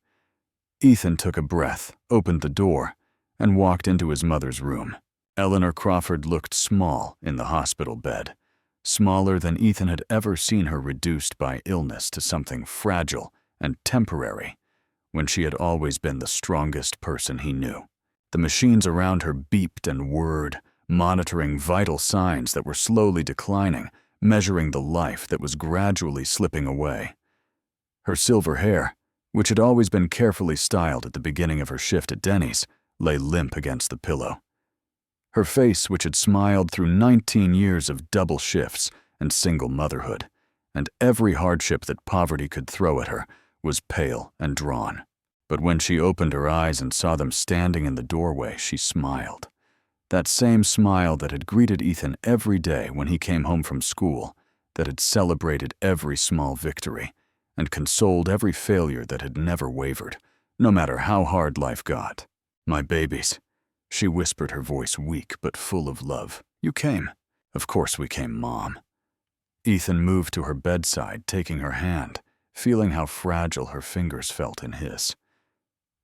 Ethan took a breath, opened the door, and walked into his mother's room. Eleanor Crawford looked small in the hospital bed, smaller than Ethan had ever seen her, reduced by illness to something fragile and temporary, when she had always been the strongest person he knew. The machines around her beeped and whirred, monitoring vital signs that were slowly declining, measuring the life that was gradually slipping away. Her silver hair, which had always been carefully styled at the beginning of her shift at Denny's, lay limp against the pillow. Her face, which had smiled through 19 years of double shifts and single motherhood, and every hardship that poverty could throw at her, was pale and drawn. But when she opened her eyes and saw them standing in the doorway, she smiled. That same smile that had greeted Ethan every day when he came home from school, that had celebrated every small victory, and consoled every failure that had never wavered, no matter how hard life got. "My babies," she whispered, her voice weak but full of love. "You came." "Of course we came, Mom." Ethan moved to her bedside, taking her hand, feeling how fragile her fingers felt in his.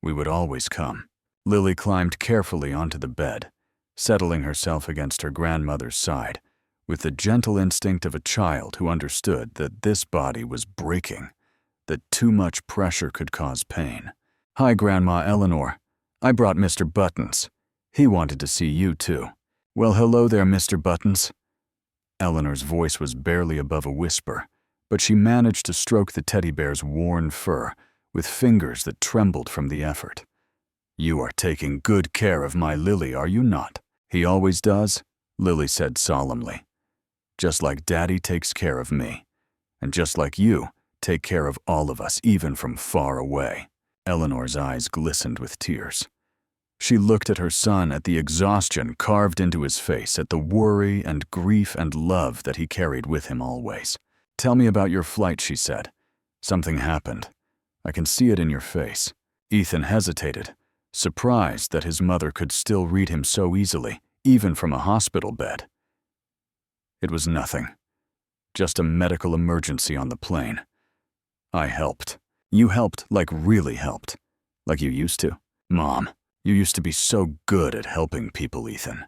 "We would always come." Lily climbed carefully onto the bed, settling herself against her grandmother's side, with the gentle instinct of a child who understood that this body was breaking, that too much pressure could cause pain. "Hi, Grandma Eleanor. I brought Mr. Buttons. He wanted to see you, too." "Well, hello there, Mr. Buttons." Eleanor's voice was barely above a whisper, but she managed to stroke the teddy bear's worn fur with fingers that trembled from the effort. "You are taking good care of my Lily, are you not?" "He always does," Lily said solemnly. Just like Daddy takes care of me. And just like you take care of all of us, even from far away." Eleanor's eyes glistened with tears. She looked at her son, at the exhaustion carved into his face, at the worry and grief and love that he carried with him always. "Tell me about your flight," she said. "Something happened. I can see it in your face." Ethan hesitated, surprised that his mother could still read him so easily, even from a hospital bed. "It was nothing. Just a medical emergency on the plane. I helped. You helped, like really helped. Like you used to. Mom, you used to be so good at helping people, Ethan."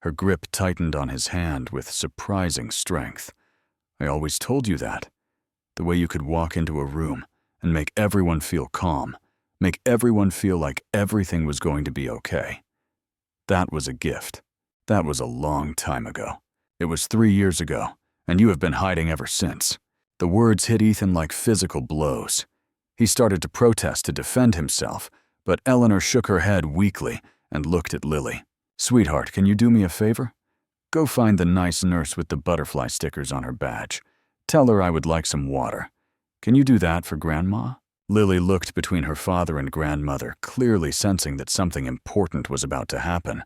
Her grip tightened on his hand with surprising strength. "I always told you that. The way you could walk into a room and make everyone feel calm, make everyone feel like everything was going to be okay. That was a gift. That was a long time ago. It was 3 years ago, and you have been hiding ever since." The words hit Ethan like physical blows. He started to protest to defend himself, but Eleanor shook her head weakly and looked at Lily. "Sweetheart, can you do me a favor? Go find the nice nurse with the butterfly stickers on her badge. Tell her I would like some water. Can you do that for Grandma?" Lily looked between her father and grandmother, clearly sensing that something important was about to happen,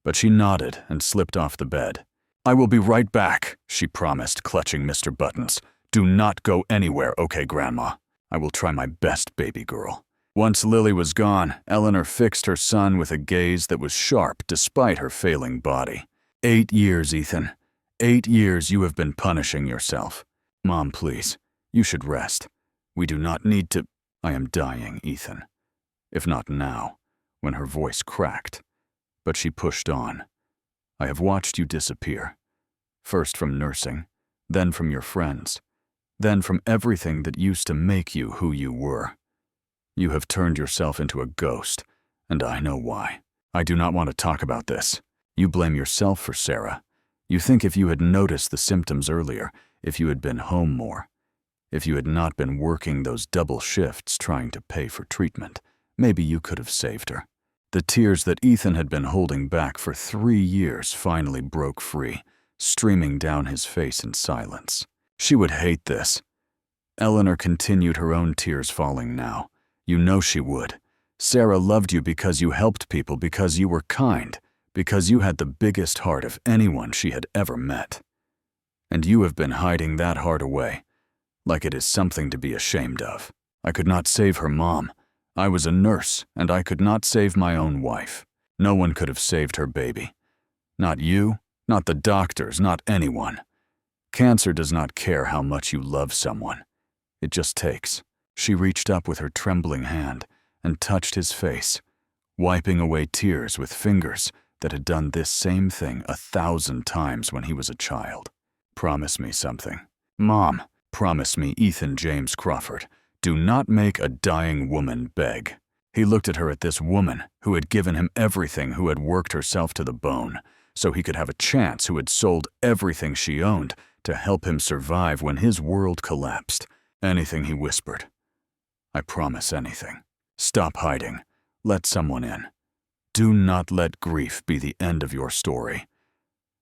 but she nodded and slipped off the bed. "I will be right back," she promised, clutching Mr. Buttons. "Do not go anywhere, okay, Grandma? I will try my best, baby girl." Once Lily was gone, Eleanor fixed her son with a gaze that was sharp despite her failing body. 8 years, Ethan. 8 years you have been punishing yourself. Mom, please, you should rest. We do not need to— I am dying, Ethan. If not now, when her voice cracked. But she pushed on. "I have watched you disappear. First from nursing, then from your friends, then from everything that used to make you who you were. You have turned yourself into a ghost, and I know why. I do not want to talk about this. You blame yourself for Sarah. You think if you had noticed the symptoms earlier, if you had been home more, if you had not been working those double shifts trying to pay for treatment, maybe you could have saved her." The tears that Ethan had been holding back for 3 years finally broke free, streaming down his face in silence. She would hate this. Eleanor continued, her own tears falling now. "You know she would. Sarah loved you because you helped people, because you were kind, because you had the biggest heart of anyone she had ever met. And you have been hiding that heart away, like it is something to be ashamed of. I could not save her, Mom. I was a nurse, and I could not save my own wife. No one could have saved her baby. Not you, not the doctors, not anyone. Cancer does not care how much you love someone. It just takes." She reached up with her trembling hand and touched his face, wiping away tears with fingers that had done this same thing 1,000 times when he was a child. "Promise me something. Mom, promise me, Ethan James Crawford. Do not make a dying woman beg." He looked at her, at this woman who had given him everything, who had worked herself to the bone, so he could have a chance, who had sold everything she owned to help him survive when his world collapsed. "Anything," he whispered. "I promise anything. Stop hiding. Let someone in. Do not let grief be the end of your story."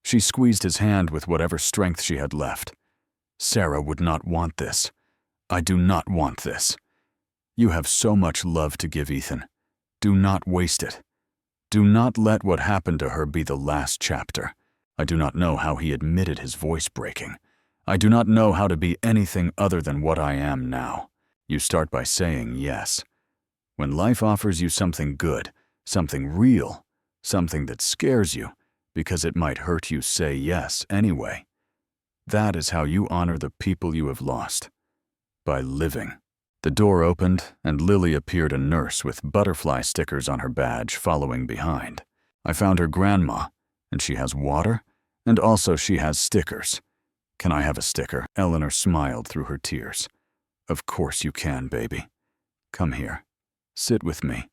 She squeezed his hand with whatever strength she had left. "Sarah would not want this. I do not want this. You have so much love to give, Ethan. Do not waste it. Do not let what happened to her be the last chapter." I do not know how he admitted, his voice breaking. "I do not know how to be anything other than what I am now. You start by saying yes. When life offers you something good, something real, something that scares you, because it might hurt you, say yes anyway. That is how you honor the people you have lost. By living." The door opened, and Lily appeared, a nurse with butterfly stickers on her badge, following behind. "I found her grandma, and she has water, and also she has stickers. Can I have a sticker?" Eleanor smiled through her tears. "Of course you can, baby. Come here. Sit with me.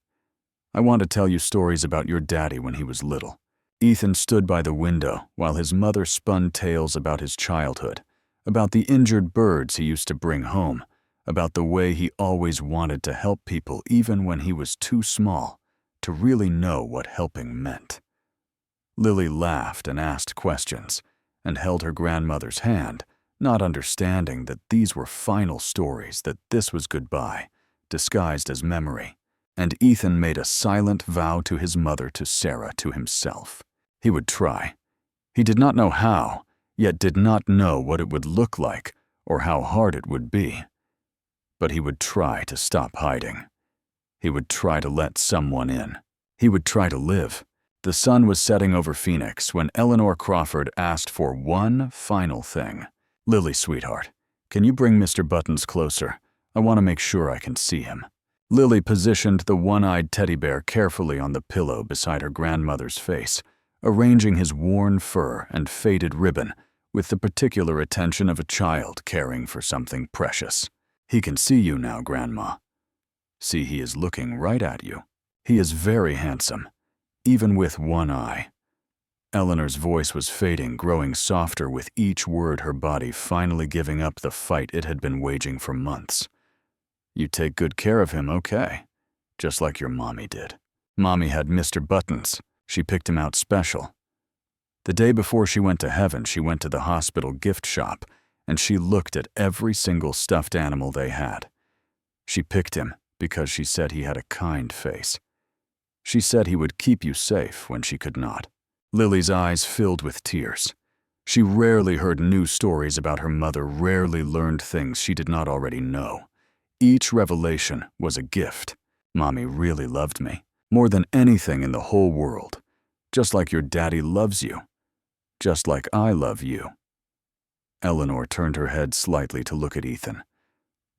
I want to tell you stories about your daddy when he was little." Ethan stood by the window while his mother spun tales about his childhood, about the injured birds he used to bring home, about the way he always wanted to help people even when he was too small to really know what helping meant. Lily laughed and asked questions, and held her grandmother's hand, not understanding that these were final stories, that this was goodbye, disguised as memory. And Ethan made a silent vow to his mother, to Sarah, to himself. He would try. He did not know how, yet did not know what it would look like or how hard it would be. But he would try to stop hiding. He would try to let someone in. He would try to live. The sun was setting over Phoenix when Eleanor Crawford asked for one final thing. "Lily, sweetheart, can you bring Mr. Buttons closer? I want to make sure I can see him." Lily positioned the one-eyed teddy bear carefully on the pillow beside her grandmother's face, arranging his worn fur and faded ribbon with the particular attention of a child caring for something precious. "He can see you now, Grandma. See, he is looking right at you. He is very handsome, even with one eye." Eleanor's voice was fading, growing softer with each word, her body finally giving up the fight it had been waging for months. "You take good care of him, okay? Just like your mommy did. Mommy had Mr. Buttons. She picked him out special. The day before she went to heaven, she went to the hospital gift shop, and she looked at every single stuffed animal they had. She picked him because she said he had a kind face. She said he would keep you safe when she could not." Lily's eyes filled with tears. She rarely heard new stories about her mother, rarely learned things she did not already know. Each revelation was a gift. "Mommy really loved me, more than anything in the whole world. Just like your daddy loves you. Just like I love you." Eleanor turned her head slightly to look at Ethan.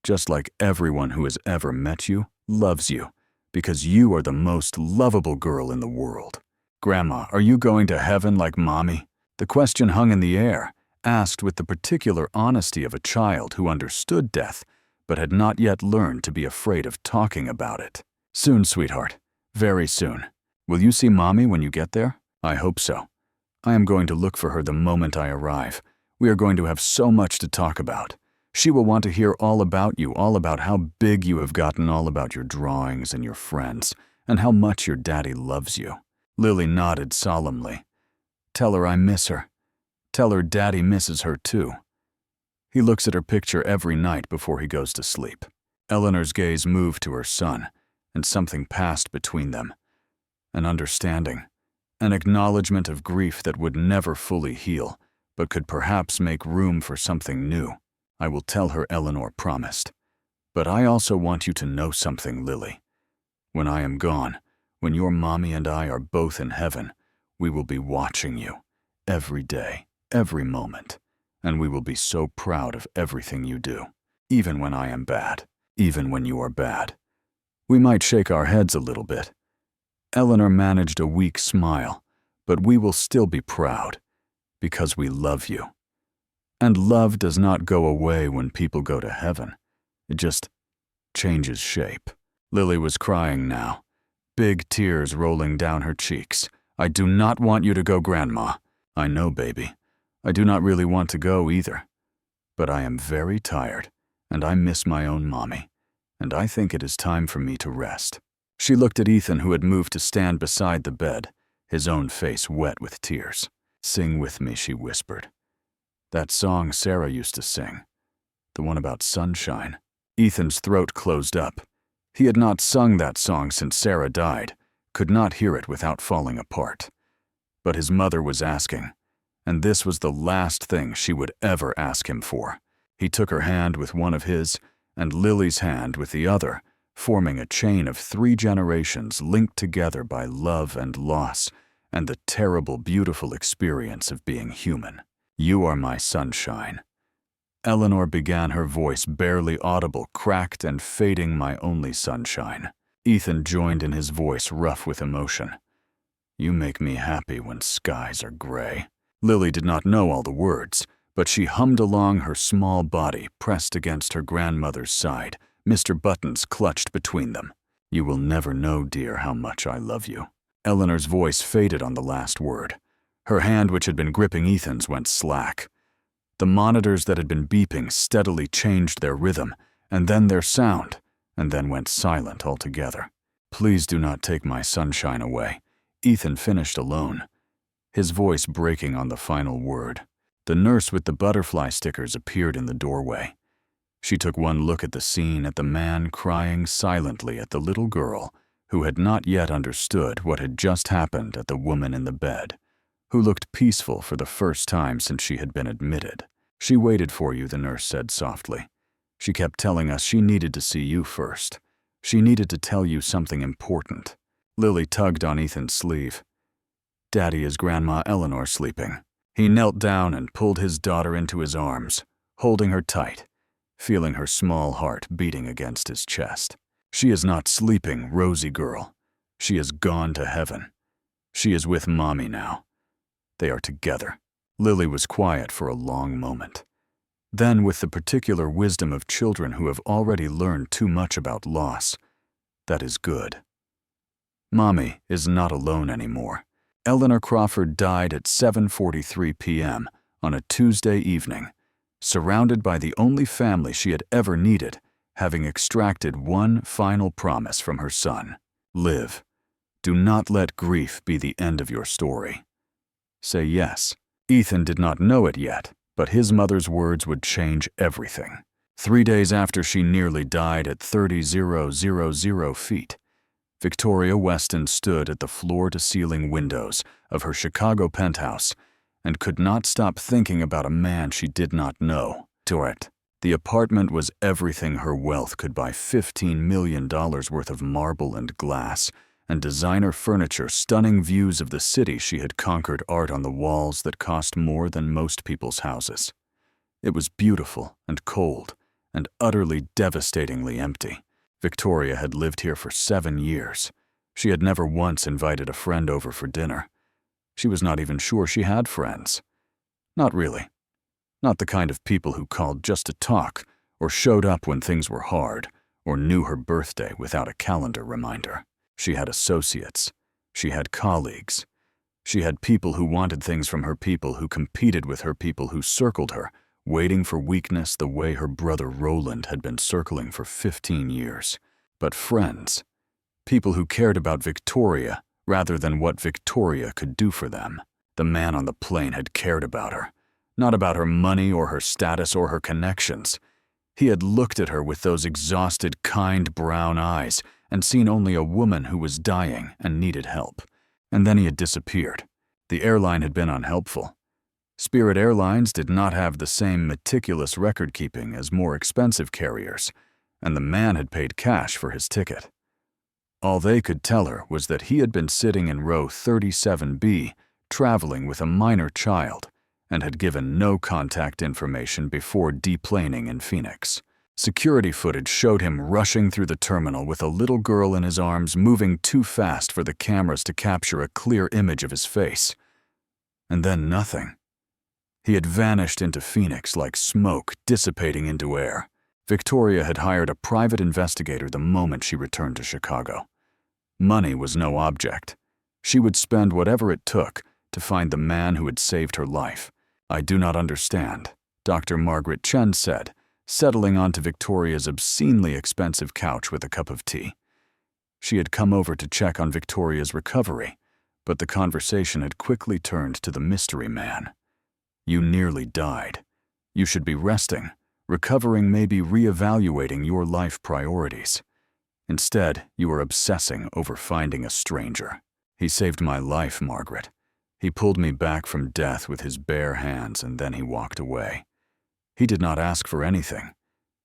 "Just like everyone who has ever met you loves you, because you are the most lovable girl in the world. Grandma, are you going to heaven like Mommy?" The question hung in the air, asked with the particular honesty of a child who understood death, but had not yet learned to be afraid of talking about it. "Soon, sweetheart. Very soon. Will you see Mommy when you get there?" "I hope so. I am going to look for her the moment I arrive. We are going to have so much to talk about. She will want to hear all about you, all about how big you have gotten, all about your drawings and your friends, and how much your daddy loves you." Lily nodded solemnly. "Tell her I miss her. Tell her Daddy misses her too. He looks at her picture every night before he goes to sleep." Eleanor's gaze moved to her son, and something passed between them. An understanding, an acknowledgement of grief that would never fully heal, but could perhaps make room for something new. "I will tell her," Eleanor promised. "But I also want you to know something, Lily. When I am gone, when your mommy and I are both in heaven, we will be watching you, every day, every moment. And we will be so proud of everything you do, even when I am bad, even when you are bad." We might shake our heads a little bit. Eleanor managed a weak smile, but we will still be proud, because we love you. And love does not go away when people go to heaven. It just changes shape. Lily was crying now, big tears rolling down her cheeks. "I do not want you to go, Grandma." "I know, baby. I do not really want to go either. But I am very tired, and I miss my own mommy, and I think it is time for me to rest." She looked at Ethan, who had moved to stand beside the bed, his own face wet with tears. "Sing with me," she whispered. "That song Sarah used to sing. The one about sunshine." Ethan's throat closed up. He had not sung that song since Sarah died, could not hear it without falling apart. But his mother was asking, and this was the last thing she would ever ask him for. He took her hand with one of his, and Lily's hand with the other, forming a chain of 3 generations linked together by love and loss, and the terrible, beautiful experience of being human. "You are my sunshine." Eleanor began, her voice barely audible, cracked and fading. "My only sunshine." Ethan joined in, his voice rough with emotion. "You make me happy when skies are gray." Lily did not know all the words, but she hummed along, her small body pressed against her grandmother's side, Mr. Buttons clutched between them. "You will never know, dear, how much I love you." Eleanor's voice faded on the last word. Her hand, which had been gripping Ethan's, went slack. The monitors that had been beeping steadily changed their rhythm, and then their sound, and then went silent altogether. "Please do not take my sunshine away," Ethan finished alone, his voice breaking on the final word. The nurse with the butterfly stickers appeared in the doorway. She took one look at the scene, at the man crying silently at the little girl who had not yet understood what had just happened, at the woman in the bed, who looked peaceful for the first time since she had been admitted. "She waited for you," the nurse said softly. "She kept telling us she needed to see you first. She needed to tell you something important." Lily tugged on Ethan's sleeve. "Daddy, is Grandma Eleanor sleeping?" He knelt down and pulled his daughter into his arms, holding her tight, feeling her small heart beating against his chest. "She is not sleeping, Rosie girl. She has gone to heaven. She is with Mommy now. They are together." Lily was quiet for a long moment. Then, with the particular wisdom of children who have already learned too much about loss, "That is good. Mommy is not alone anymore." Eleanor Crawford died at 7:43 p.m. on a Tuesday evening, surrounded by the only family she had ever needed, having extracted one final promise from her son: "Live. Do not let grief be the end of your story. Say yes." Ethan did not know it yet, but his mother's words would change everything. 3 days after she nearly died at 30,000 feet, Victoria Weston stood at the floor-to-ceiling windows of her Chicago penthouse and could not stop thinking about a man she did not know. The apartment was everything her wealth could buy: $15 million worth of marble and glass, and designer furniture, stunning views of the city she had conquered, art on the walls that cost more than most people's houses. It was beautiful and cold and utterly devastatingly empty. Victoria had lived here for 7 years. She had never once invited a friend over for dinner. She was not even sure she had friends. Not really. Not the kind of people who called just to talk, or showed up when things were hard, or knew her birthday without a calendar reminder. She had associates. She had colleagues. She had people who wanted things from her, people who competed with her, people who circled her, waiting for weakness the way her brother Roland had been circling for 15 years. But friends. People who cared about Victoria rather than what Victoria could do for them. The man on the plane had cared about her. Not about her money or her status or her connections. He had looked at her with those exhausted, kind brown eyes and seen only a woman who was dying and needed help. And then he had disappeared. The airline had been unhelpful. Spirit Airlines did not have the same meticulous record-keeping as more expensive carriers, and the man had paid cash for his ticket. All they could tell her was that he had been sitting in row 37B, traveling with a minor child, and had given no contact information before deplaning in Phoenix. Security footage showed him rushing through the terminal with a little girl in his arms, moving too fast for the cameras to capture a clear image of his face. And then nothing. He had vanished into Phoenix like smoke dissipating into air. Victoria had hired a private investigator the moment she returned to Chicago. Money was no object. She would spend whatever it took to find the man who had saved her life. "I do not understand," Dr. Margaret Chen said, settling onto Victoria's obscenely expensive couch with a cup of tea. She had come over to check on Victoria's recovery, but the conversation had quickly turned to the mystery man. "You nearly died. You should be resting, recovering, maybe reevaluating your life priorities. Instead, you are obsessing over finding a stranger." "He saved my life, Margaret. He pulled me back from death with his bare hands, and then he walked away. He did not ask for anything.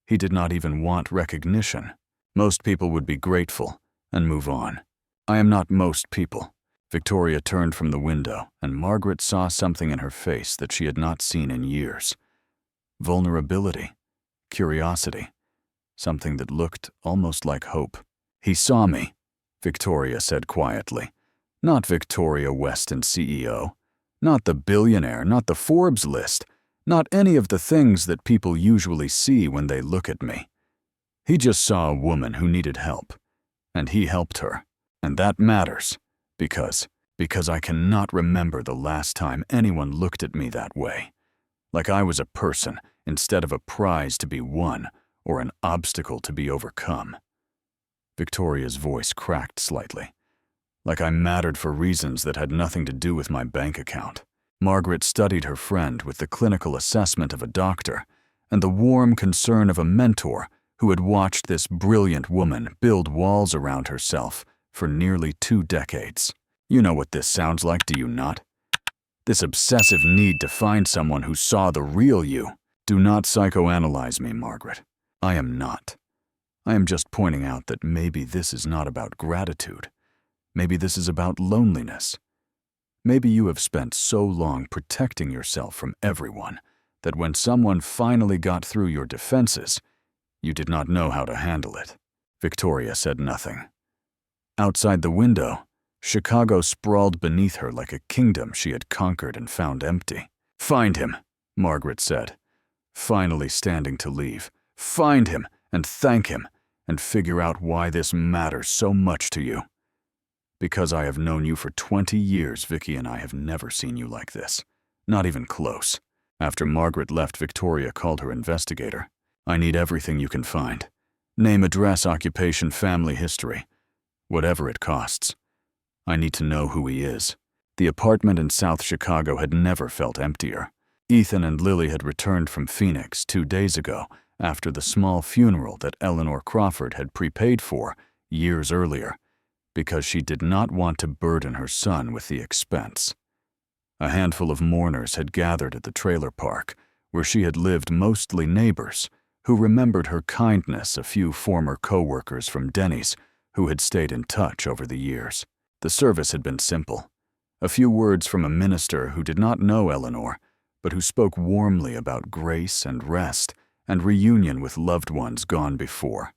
He did not even want recognition. Most people would be grateful and move on. I am not most people." Victoria turned from the window, and Margaret saw something in her face that she had not seen in years. Vulnerability, curiosity, something that looked almost like hope. "He saw me," Victoria said quietly. "Not Victoria Weston, CEO. Not the billionaire, not the Forbes list. Not any of the things that people usually see when they look at me. He just saw a woman who needed help, and he helped her. And that matters, because I cannot remember the last time anyone looked at me that way. Like I was a person instead of a prize to be won or an obstacle to be overcome." Victoria's voice cracked slightly. "Like I mattered for reasons that had nothing to do with my bank account." Margaret studied her friend with the clinical assessment of a doctor and the warm concern of a mentor who had watched this brilliant woman build walls around herself for nearly 2 decades. You know what this sounds like, do you not? This obsessive need to find someone who saw the real you. Do not psychoanalyze me, Margaret. I am not. I am just pointing out that maybe this is not about gratitude. Maybe this is about loneliness. Maybe you have spent so long protecting yourself from everyone that when someone finally got through your defenses, you did not know how to handle it. Victoria said nothing. Outside the window, Chicago sprawled beneath her like a kingdom she had conquered and found empty. "Find him," Margaret said, finally standing to leave. "Find him and thank him and figure out why this matters so much to you. Because I have known you for 20 years, Vicky and I have never seen you like this. Not even close." After Margaret left, Victoria called her investigator. "I need everything you can find. Name, address, occupation, family history. Whatever it costs. I need to know who he is." The apartment in South Chicago had never felt emptier. Ethan and Lily had returned from Phoenix 2 days ago after the small funeral that Eleanor Crawford had prepaid for years earlier, because she did not want to burden her son with the expense. A handful of mourners had gathered at the trailer park, where she had lived, mostly neighbors, who remembered her kindness, a few former co-workers from Denny's who had stayed in touch over the years. The service had been simple. A few words from a minister who did not know Eleanor, but who spoke warmly about grace and rest and reunion with loved ones gone before.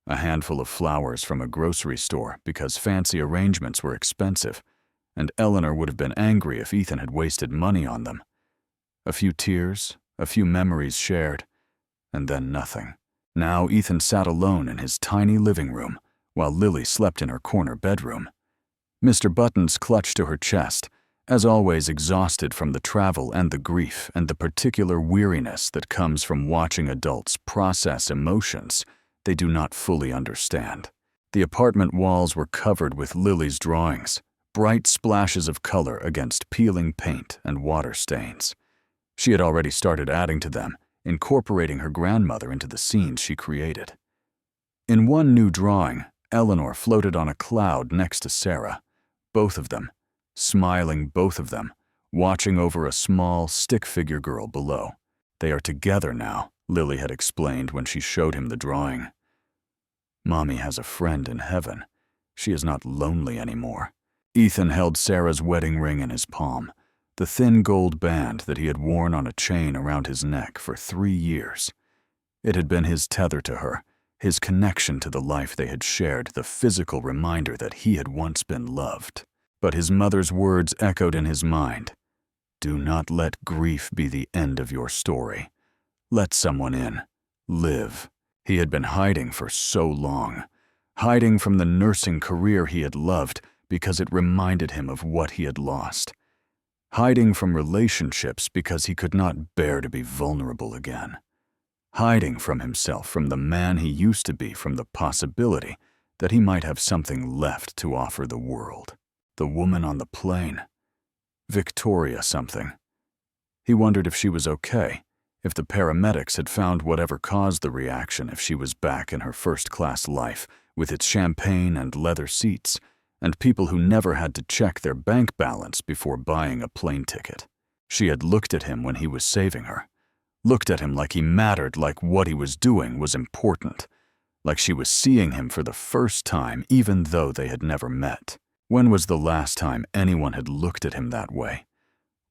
A handful of flowers from a grocery store because fancy arrangements were expensive, and Eleanor would have been angry if Ethan had wasted money on them. A few tears, a few memories shared, and then nothing. Now Ethan sat alone in his tiny living room, while Lily slept in her corner bedroom. Mr. Buttons clutched to her chest, as always exhausted from the travel and the grief and the particular weariness that comes from watching adults process emotions they do not fully understand. The apartment walls were covered with Lily's drawings, bright splashes of color against peeling paint and water stains. She had already started adding to them, incorporating her grandmother into the scenes she created. In one new drawing, Eleanor floated on a cloud next to Sarah, both of them, smiling, both of them, watching over a small stick-figure girl below. "They are together now," Lily had explained when she showed him the drawing. "Mommy has a friend in heaven. She is not lonely anymore." Ethan held Sarah's wedding ring in his palm, the thin gold band that he had worn on a chain around his neck for 3 years. It had been his tether to her, his connection to the life they had shared, the physical reminder that he had once been loved. But his mother's words echoed in his mind. "Do not let grief be the end of your story. Let someone in. Live." He had been hiding for so long, hiding from the nursing career he had loved because it reminded him of what he had lost, hiding from relationships because he could not bear to be vulnerable again, hiding from himself, from the man he used to be, from the possibility that he might have something left to offer the world. The woman on the plane. Victoria something. He wondered if she was okay, if the paramedics had found whatever caused the reaction, if she was back in her first-class life with its champagne and leather seats, and people who never had to check their bank balance before buying a plane ticket. She had looked at him when he was saving her, looked at him like he mattered, like what he was doing was important, like she was seeing him for the first time even though they had never met. When was the last time anyone had looked at him that way?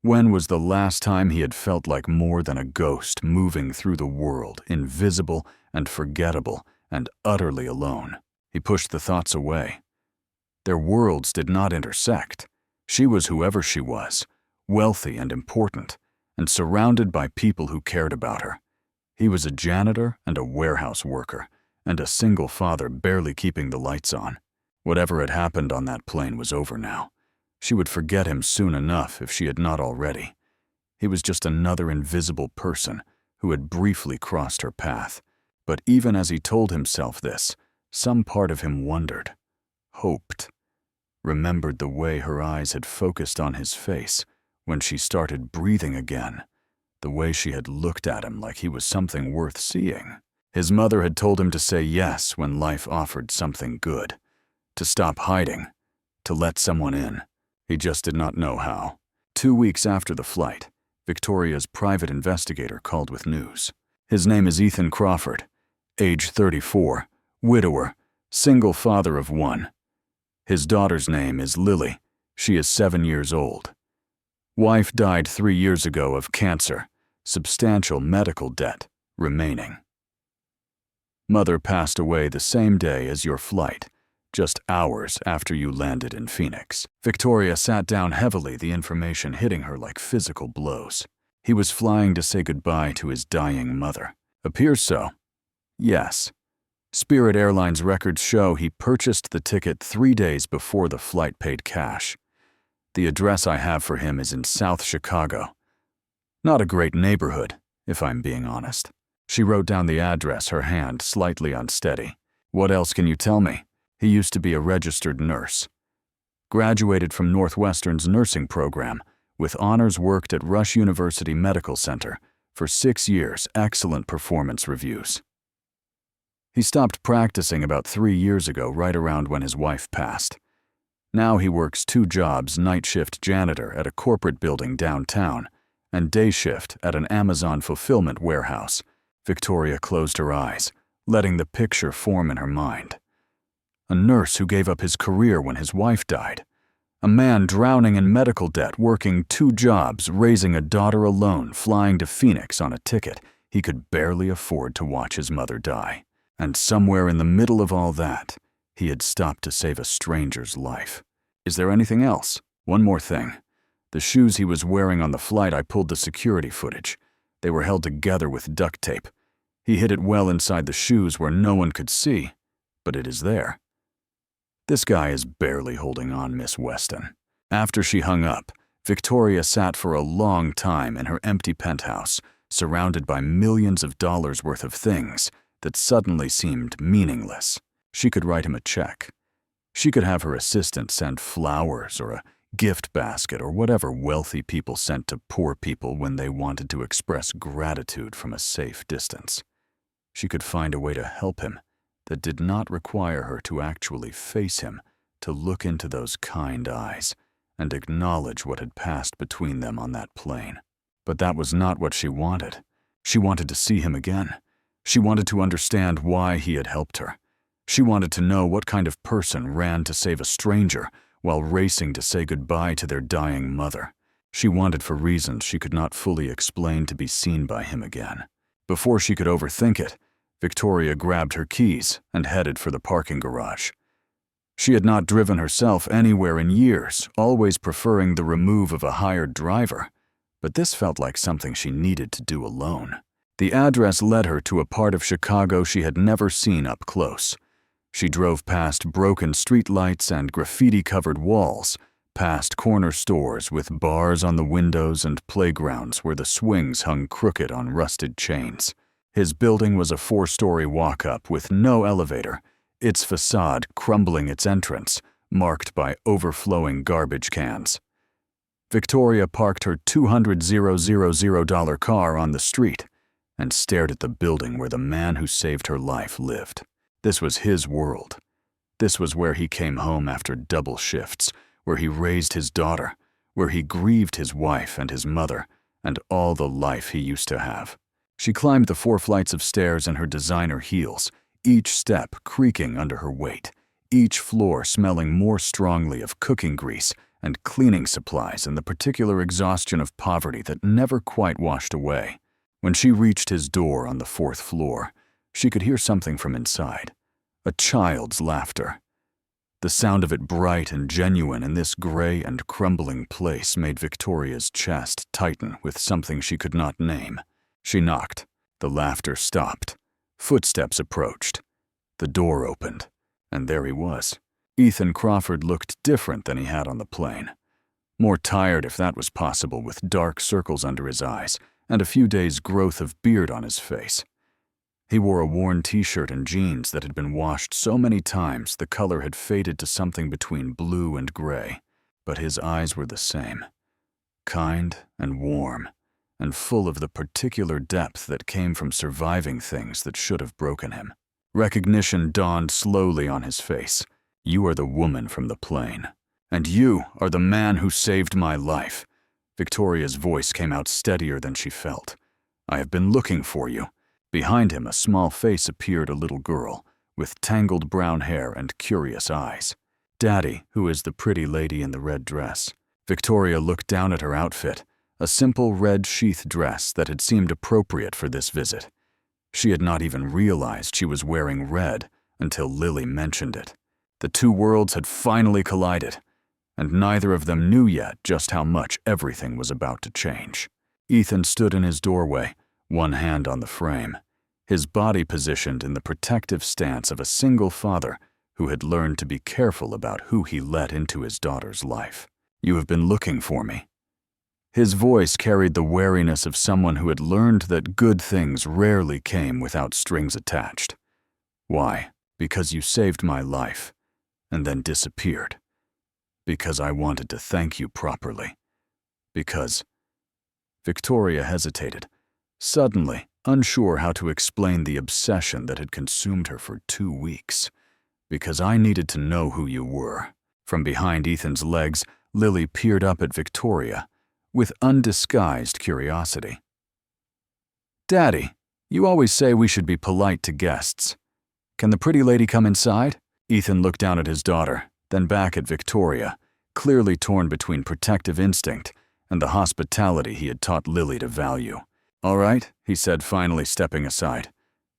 When was the last time he had felt like more than a ghost moving through the world, invisible and forgettable and utterly alone? He pushed the thoughts away. Their worlds did not intersect. She was whoever she was, wealthy and important, and surrounded by people who cared about her. He was a janitor and a warehouse worker, and a single father barely keeping the lights on. Whatever had happened on that plane was over now. She would forget him soon enough if she had not already. He was just another invisible person who had briefly crossed her path. But even as he told himself this, some part of him wondered, hoped, remembered the way her eyes had focused on his face when she started breathing again, the way she had looked at him like he was something worth seeing. His mother had told him to say yes when life offered something good, to stop hiding, to let someone in. He just did not know how. 2 weeks after the flight, Victoria's private investigator called with news. His name is Ethan Crawford, age 34, widower, single father of 1. His daughter's name is Lily. She is 7 years old. Wife died 3 years ago of cancer, substantial medical debt remaining. Mother passed away the same day as your flight, just hours after you landed in Phoenix. Victoria sat down heavily, the information hitting her like physical blows. He was flying to say goodbye to his dying mother. Appears so. Yes. Spirit Airlines records show he purchased the ticket 3 days before the flight paid cash. The address I have for him is in South Chicago. Not a great neighborhood, if I'm being honest. She wrote down the address, her hand slightly unsteady. What else can you tell me? He used to be a registered nurse. Graduated from Northwestern's nursing program, with honors worked at Rush University Medical Center for 6 years, excellent performance reviews. He stopped practicing about 3 years ago, right around when his wife passed. Now he works 2 jobs, night shift janitor at a corporate building downtown, and day shift at an Amazon fulfillment warehouse. Victoria closed her eyes, letting the picture form in her mind. A nurse who gave up his career when his wife died. A man drowning in medical debt, working 2 jobs, raising a daughter alone, flying to Phoenix on a ticket he could barely afford to watch his mother die. And somewhere in the middle of all that, he had stopped to save a stranger's life. Is there anything else? One more thing. The shoes he was wearing on the flight, I pulled the security footage. They were held together with duct tape. He hid it well inside the shoes where no one could see, but it is there. This guy is barely holding on, Miss Weston. After she hung up, Victoria sat for a long time in her empty penthouse, surrounded by millions of dollars worth of things that suddenly seemed meaningless. She could write him a check. She could have her assistant send flowers or a gift basket or whatever wealthy people sent to poor people when they wanted to express gratitude from a safe distance. She could find a way to help him that did not require her to actually face him, to look into those kind eyes and acknowledge what had passed between them on that plane. But that was not what she wanted. She wanted to see him again. She wanted to understand why he had helped her. She wanted to know what kind of person ran to save a stranger while racing to say goodbye to their dying mother. She wanted, for reasons she could not fully explain, to be seen by him again. Before she could overthink it, Victoria grabbed her keys and headed for the parking garage. She had not driven herself anywhere in years, always preferring the remove of a hired driver, but this felt like something she needed to do alone. The address led her to a part of Chicago she had never seen up close. She drove past broken streetlights and graffiti-covered walls, past corner stores with bars on the windows and playgrounds where the swings hung crooked on rusted chains. His building was a 4-story walk-up with no elevator, its facade crumbling its entrance, marked by overflowing garbage cans. Victoria parked her $200,000 car on the street and stared at the building where the man who saved her life lived. This was his world. This was where he came home after double shifts, where he raised his daughter, where he grieved his wife and his mother, and all the life he used to have. She climbed the 4 flights of stairs in her designer heels, each step creaking under her weight, each floor smelling more strongly of cooking grease and cleaning supplies and the particular exhaustion of poverty that never quite washed away. When she reached his door on the 4th floor, she could hear something from inside, a child's laughter. The sound of it, bright and genuine in this gray and crumbling place, made Victoria's chest tighten with something she could not name. She knocked. The laughter stopped. Footsteps approached. The door opened, and there he was. Ethan Crawford looked different than he had on the plane. More tired, if that was possible, with dark circles under his eyes and a few days' growth of beard on his face. He wore a worn t-shirt and jeans that had been washed so many times the color had faded to something between blue and gray, but his eyes were the same. kind and warm, and full of the particular depth that came from surviving things that should have broken him. Recognition dawned slowly on his face. You are the woman from the plane. And you are the man who saved my life. Victoria's voice came out steadier than she felt. I have been looking for you. Behind him, a small face appeared, a little girl, with tangled brown hair and curious eyes. Daddy, who is the pretty lady in the red dress. Victoria looked down at her outfit, a simple red sheath dress that had seemed appropriate for this visit. She had not even realized she was wearing red until Lily mentioned it. The two worlds had finally collided, and neither of them knew yet just how much everything was about to change. Ethan stood in his doorway, one hand on the frame, his body positioned in the protective stance of a single father who had learned to be careful about who he let into his daughter's life. You have been looking for me. His voice carried the wariness of someone who had learned that good things rarely came without strings attached. Why? Because you saved my life, and then disappeared. Because I wanted to thank you properly. Because... Victoria hesitated, suddenly unsure how to explain the obsession that had consumed her for 2 weeks. Because I needed to know who you were. From behind Ethan's legs, Lily peered up at Victoria with undisguised curiosity. Daddy, you always say we should be polite to guests. Can the pretty lady come inside? Ethan looked down at his daughter, then back at Victoria, clearly torn between protective instinct and the hospitality he had taught Lily to value. All right, he said, finally stepping aside.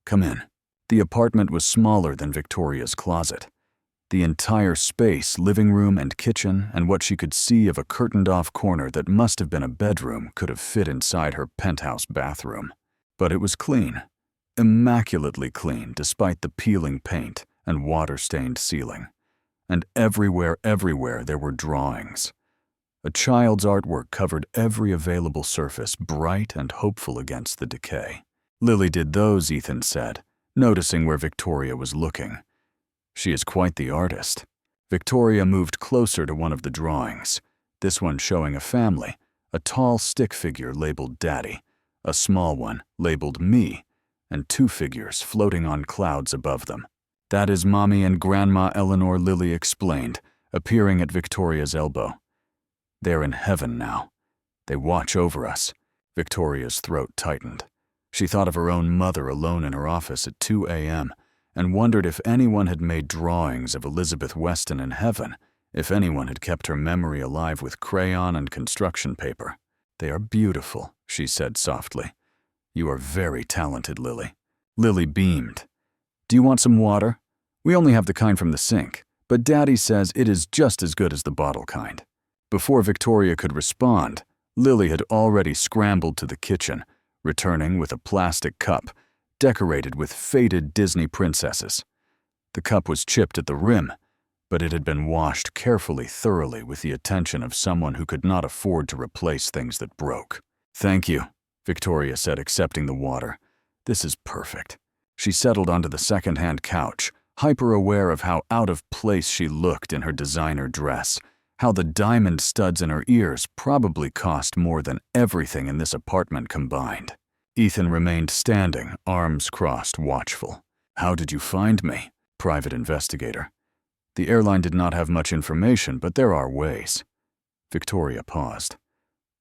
Come in. The apartment was smaller than Victoria's closet. The entire space, living room and kitchen, and what she could see of a curtained-off corner that must have been a bedroom could have fit inside her penthouse bathroom. But it was clean, immaculately clean despite the peeling paint and water-stained ceiling. And everywhere there were drawings. A child's artwork covered every available surface, bright and hopeful against the decay. Lily did those, Ethan said, noticing where Victoria was looking. She is quite the artist. Victoria moved closer to one of the drawings, this one showing a family, a tall stick figure labeled Daddy, a small one labeled Me, and 2 figures floating on clouds above them. That is Mommy and Grandma Eleanor, Lily explained, appearing at Victoria's elbow. They're in heaven now. They watch over us. Victoria's throat tightened. She thought of her own mother alone in her office at 2 a.m., and wondered if anyone had made drawings of Elizabeth Weston in heaven, if anyone had kept her memory alive with crayon and construction paper. They are beautiful, she said softly. You are very talented, Lily. Lily beamed. Do you want some water? We only have the kind from the sink, but Daddy says it is just as good as the bottle kind. Before Victoria could respond, Lily had already scrambled to the kitchen, returning with a plastic cup, decorated with faded Disney princesses. The cup was chipped at the rim, but it had been washed carefully, thoroughly, with the attention of someone who could not afford to replace things that broke. Thank you, Victoria said, accepting the water. This is perfect. She settled onto the second-hand couch, hyper-aware of how out of place she looked in her designer dress, how the diamond studs in her ears probably cost more than everything in this apartment combined. Ethan remained standing, arms crossed, watchful. How did you find me? Private investigator. The airline did not have much information, but there are ways. Victoria paused.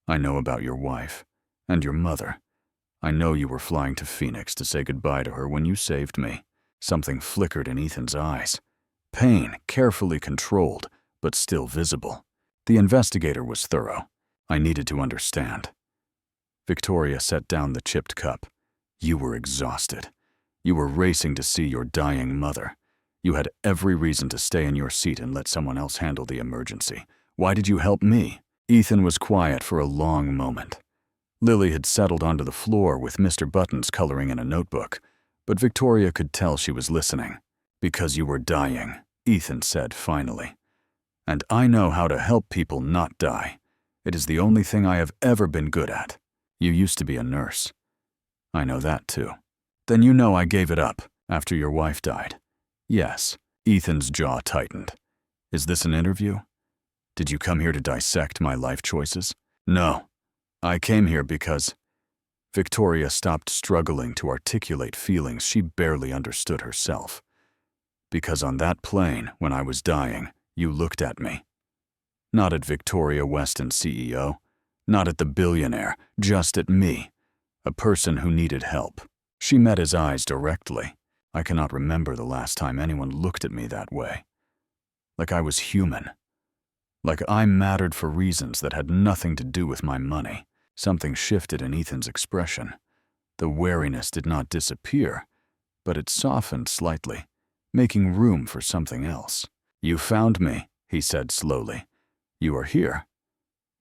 I know about your wife and your mother. I know you were flying to Phoenix to say goodbye to her when you saved me. Something flickered in Ethan's eyes. Pain, carefully controlled, but still visible. The investigator was thorough. I needed to understand. Victoria set down the chipped cup. You were exhausted. You were racing to see your dying mother. You had every reason to stay in your seat and let someone else handle the emergency. Why did you help me? Ethan was quiet for a long moment. Lily had settled onto the floor with Mr. Buttons coloring in a notebook, but Victoria could tell she was listening. Because you were dying, Ethan said finally. And I know how to help people not die. It is the only thing I have ever been good at. You used to be a nurse. I know that too. Then you know I gave it up after your wife died. Yes, Ethan's jaw tightened. Is this an interview? Did you come here to dissect my life choices? No, I came here because… Victoria stopped struggling to articulate feelings she barely understood herself. Because on that plane, when I was dying, you looked at me. Not at Victoria Weston, CEO. Not at the billionaire, just at me, a person who needed help. She met his eyes directly. I cannot remember the last time anyone looked at me that way. Like I was human. Like I mattered for reasons that had nothing to do with my money. Something shifted in Ethan's expression. The wariness did not disappear, but it softened slightly, making room for something else. You found me, he said slowly. You are here.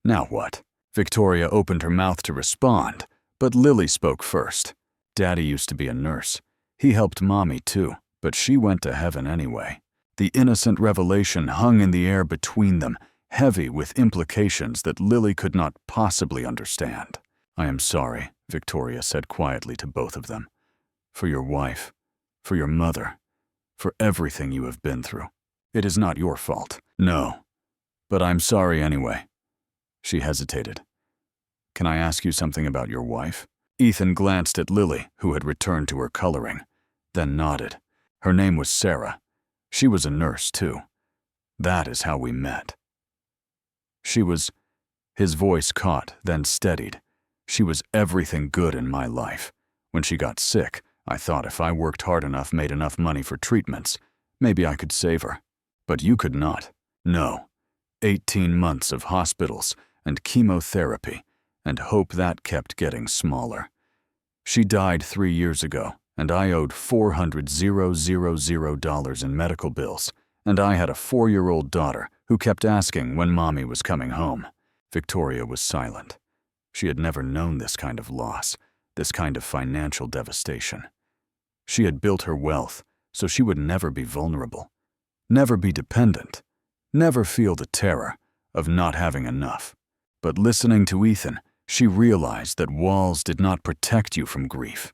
Now what? Victoria opened her mouth to respond, but Lily spoke first. Daddy used to be a nurse. He helped Mommy too, but she went to heaven anyway. The innocent revelation hung in the air between them, heavy with implications that Lily could not possibly understand. I am sorry, Victoria said quietly to both of them. For your wife, for your mother, for everything you have been through. It is not your fault. No. But I'm sorry anyway. She hesitated. Can I ask you something about your wife? Ethan glanced at Lily, who had returned to her coloring, then nodded. Her name was Sarah. She was a nurse too. That is how we met. She was… His voice caught, then steadied. She was everything good in my life. When she got sick, I thought if I worked hard enough, made enough money for treatments, maybe I could save her. But you could not. No. 18 months of hospitals and chemotherapy, and hope that kept getting smaller. She died 3 years ago, and I owed $400,000 in medical bills, and I had a 4-year-old daughter who kept asking when Mommy was coming home. Victoria was silent. She had never known this kind of loss, this kind of financial devastation. She had built her wealth, so she would never be vulnerable, never be dependent, never feel the terror of not having enough. But listening to Ethan, she realized that walls did not protect you from grief.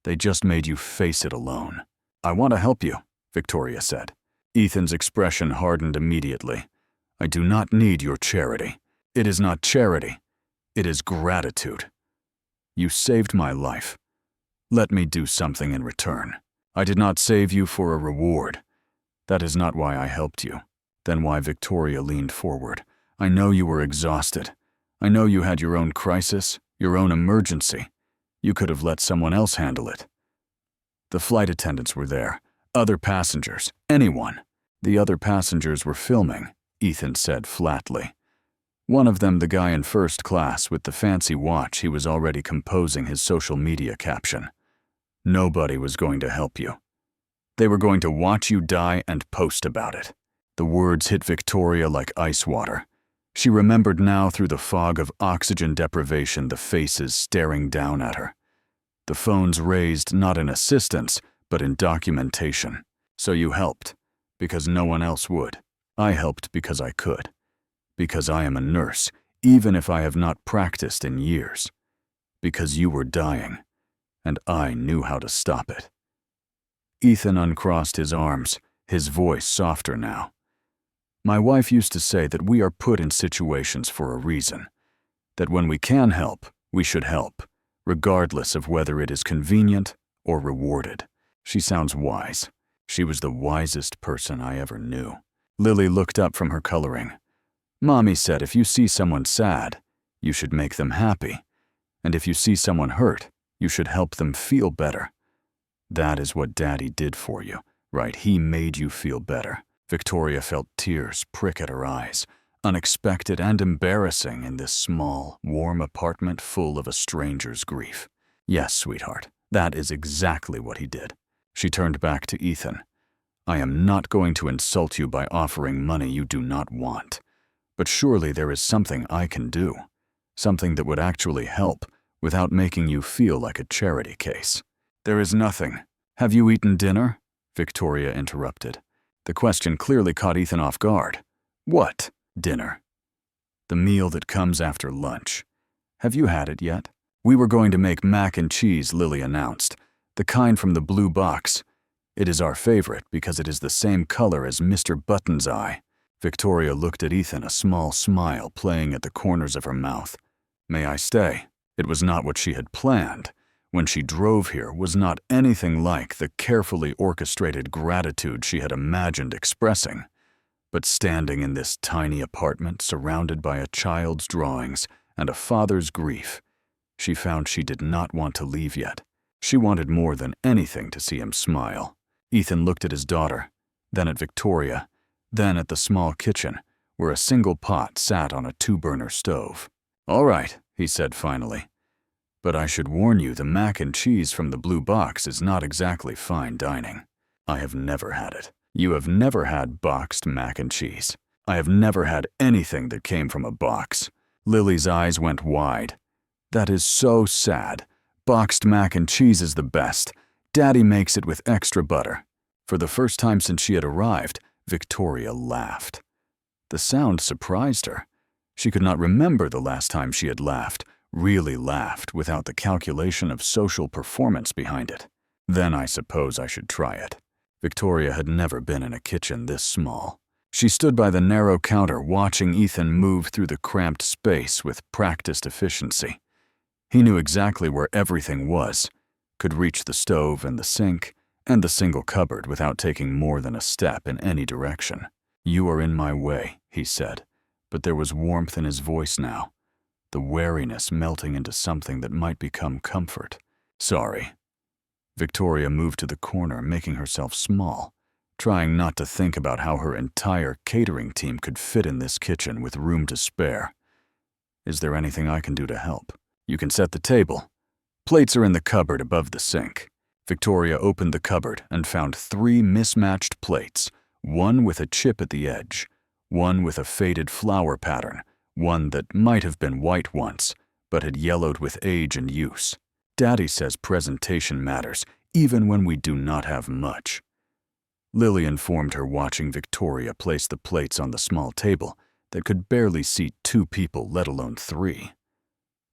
They just made you face it alone. I want to help you, Victoria said. Ethan's expression hardened immediately. I do not need your charity. It is not charity. It is gratitude. You saved my life. Let me do something in return. I did not save you for a reward. That is not why I helped you. Then why Victoria leaned forward. I know you were exhausted. I know you had your own crisis, your own emergency. You could have let someone else handle it. The flight attendants were there. Other passengers. Anyone. The other passengers were filming, Ethan said flatly. One of them, the guy in first class with the fancy watch, he was already composing his social media caption. Nobody was going to help you. They were going to watch you die and post about it. The words hit Victoria like ice water. She remembered now through the fog of oxygen deprivation the faces staring down at her. The phones raised not in assistance, but in documentation. So you helped, because no one else would. I helped because I could. Because I am a nurse, even if I have not practiced in years. Because you were dying, and I knew how to stop it. Ethan uncrossed his arms, his voice softer now. My wife used to say that we are put in situations for a reason. That when we can help, we should help, regardless of whether it is convenient or rewarded. She sounds wise. She was the wisest person I ever knew. Lily looked up from her coloring. Mommy said if you see someone sad, you should make them happy. And if you see someone hurt, you should help them feel better. That is what Daddy did for you, right? He made you feel better. Victoria felt tears prick at her eyes, unexpected and embarrassing in this small, warm apartment full of a stranger's grief. Yes, sweetheart, that is exactly what he did. She turned back to Ethan. I am not going to insult you by offering money you do not want. But surely there is something I can do. Something that would actually help without making you feel like a charity case. There is nothing. Have you eaten dinner? Victoria interrupted. The question clearly caught Ethan off guard. What dinner? The meal that comes after lunch. Have you had it yet? We were going to make mac and cheese, Lily announced. The kind from the blue box. It is our favorite because it is the same color as Mr. Button's eye. Victoria looked at Ethan, a small smile playing at the corners of her mouth. May I stay? It was not what she had planned. When she drove here was not anything like the carefully orchestrated gratitude she had imagined expressing. But standing in this tiny apartment surrounded by a child's drawings and a father's grief, she found she did not want to leave yet. She wanted more than anything to see him smile. Ethan looked at his daughter, then at Victoria, then at the small kitchen, where a single pot sat on a 2-burner stove. "All right," he said finally. "But I should warn you, the mac and cheese from the blue box is not exactly fine dining. I have never had it. You have never had boxed mac and cheese. I have never had anything that came from a box." Lily's eyes went wide. "That is so sad. Boxed mac and cheese is the best. Daddy makes it with extra butter." For the first time since she had arrived, Victoria laughed. The sound surprised her. She could not remember the last time she had laughed, really laughed, without the calculation of social performance behind it. "Then I suppose I should try it." Victoria had never been in a kitchen this small. She stood by the narrow counter watching Ethan move through the cramped space with practiced efficiency. He knew exactly where everything was, could reach the stove and the sink, and the single cupboard without taking more than a step in any direction. "You are in my way," he said, but there was warmth in his voice now, the wariness melting into something that might become comfort. "Sorry." Victoria moved to the corner, making herself small, trying not to think about how her entire catering team could fit in this kitchen with room to spare. "Is there anything I can do to help? You can set the table. Plates are in the cupboard above the sink." Victoria opened the cupboard and found 3 mismatched plates, one with a chip at the edge, one with a faded flower pattern, one that might have been white once, but had yellowed with age and use. "Daddy says presentation matters, even when we do not have much." Lily informed her, watching Victoria place the plates on the small table that could barely seat 2 people, let alone 3.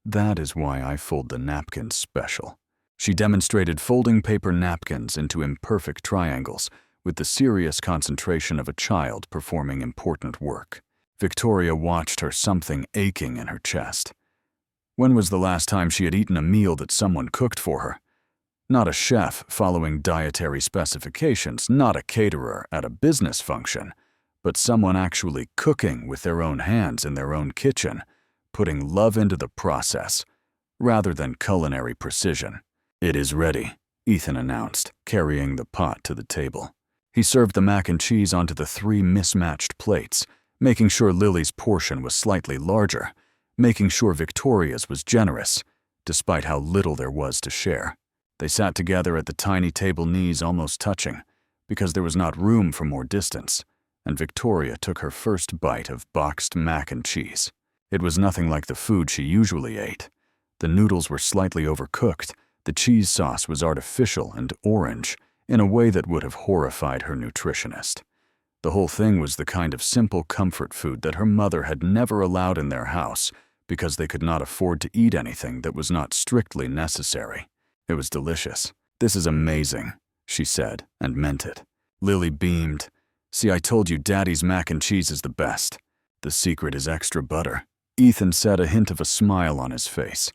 "That is why I fold the napkins special." She demonstrated folding paper napkins into imperfect triangles with the serious concentration of a child performing important work. Victoria watched her, something aching in her chest. When was the last time she had eaten a meal that someone cooked for her? Not a chef following dietary specifications, not a caterer at a business function, but someone actually cooking with their own hands in their own kitchen, putting love into the process, rather than culinary precision. "It is ready," Ethan announced, carrying the pot to the table. He served the mac and cheese onto the 3 mismatched plates, making sure Lily's portion was slightly larger, making sure Victoria's was generous, despite how little there was to share. They sat together at the tiny table, knees almost touching, because there was not room for more distance, and Victoria took her first bite of boxed mac and cheese. It was nothing like the food she usually ate. The noodles were slightly overcooked, the cheese sauce was artificial and orange in a way that would have horrified her nutritionist. The whole thing was the kind of simple comfort food that her mother had never allowed in their house because they could not afford to eat anything that was not strictly necessary. It was delicious. "This is amazing," she said, and meant it. Lily beamed. "See, I told you Daddy's mac and cheese is the best. The secret is extra butter." Ethan said, a hint of a smile on his face.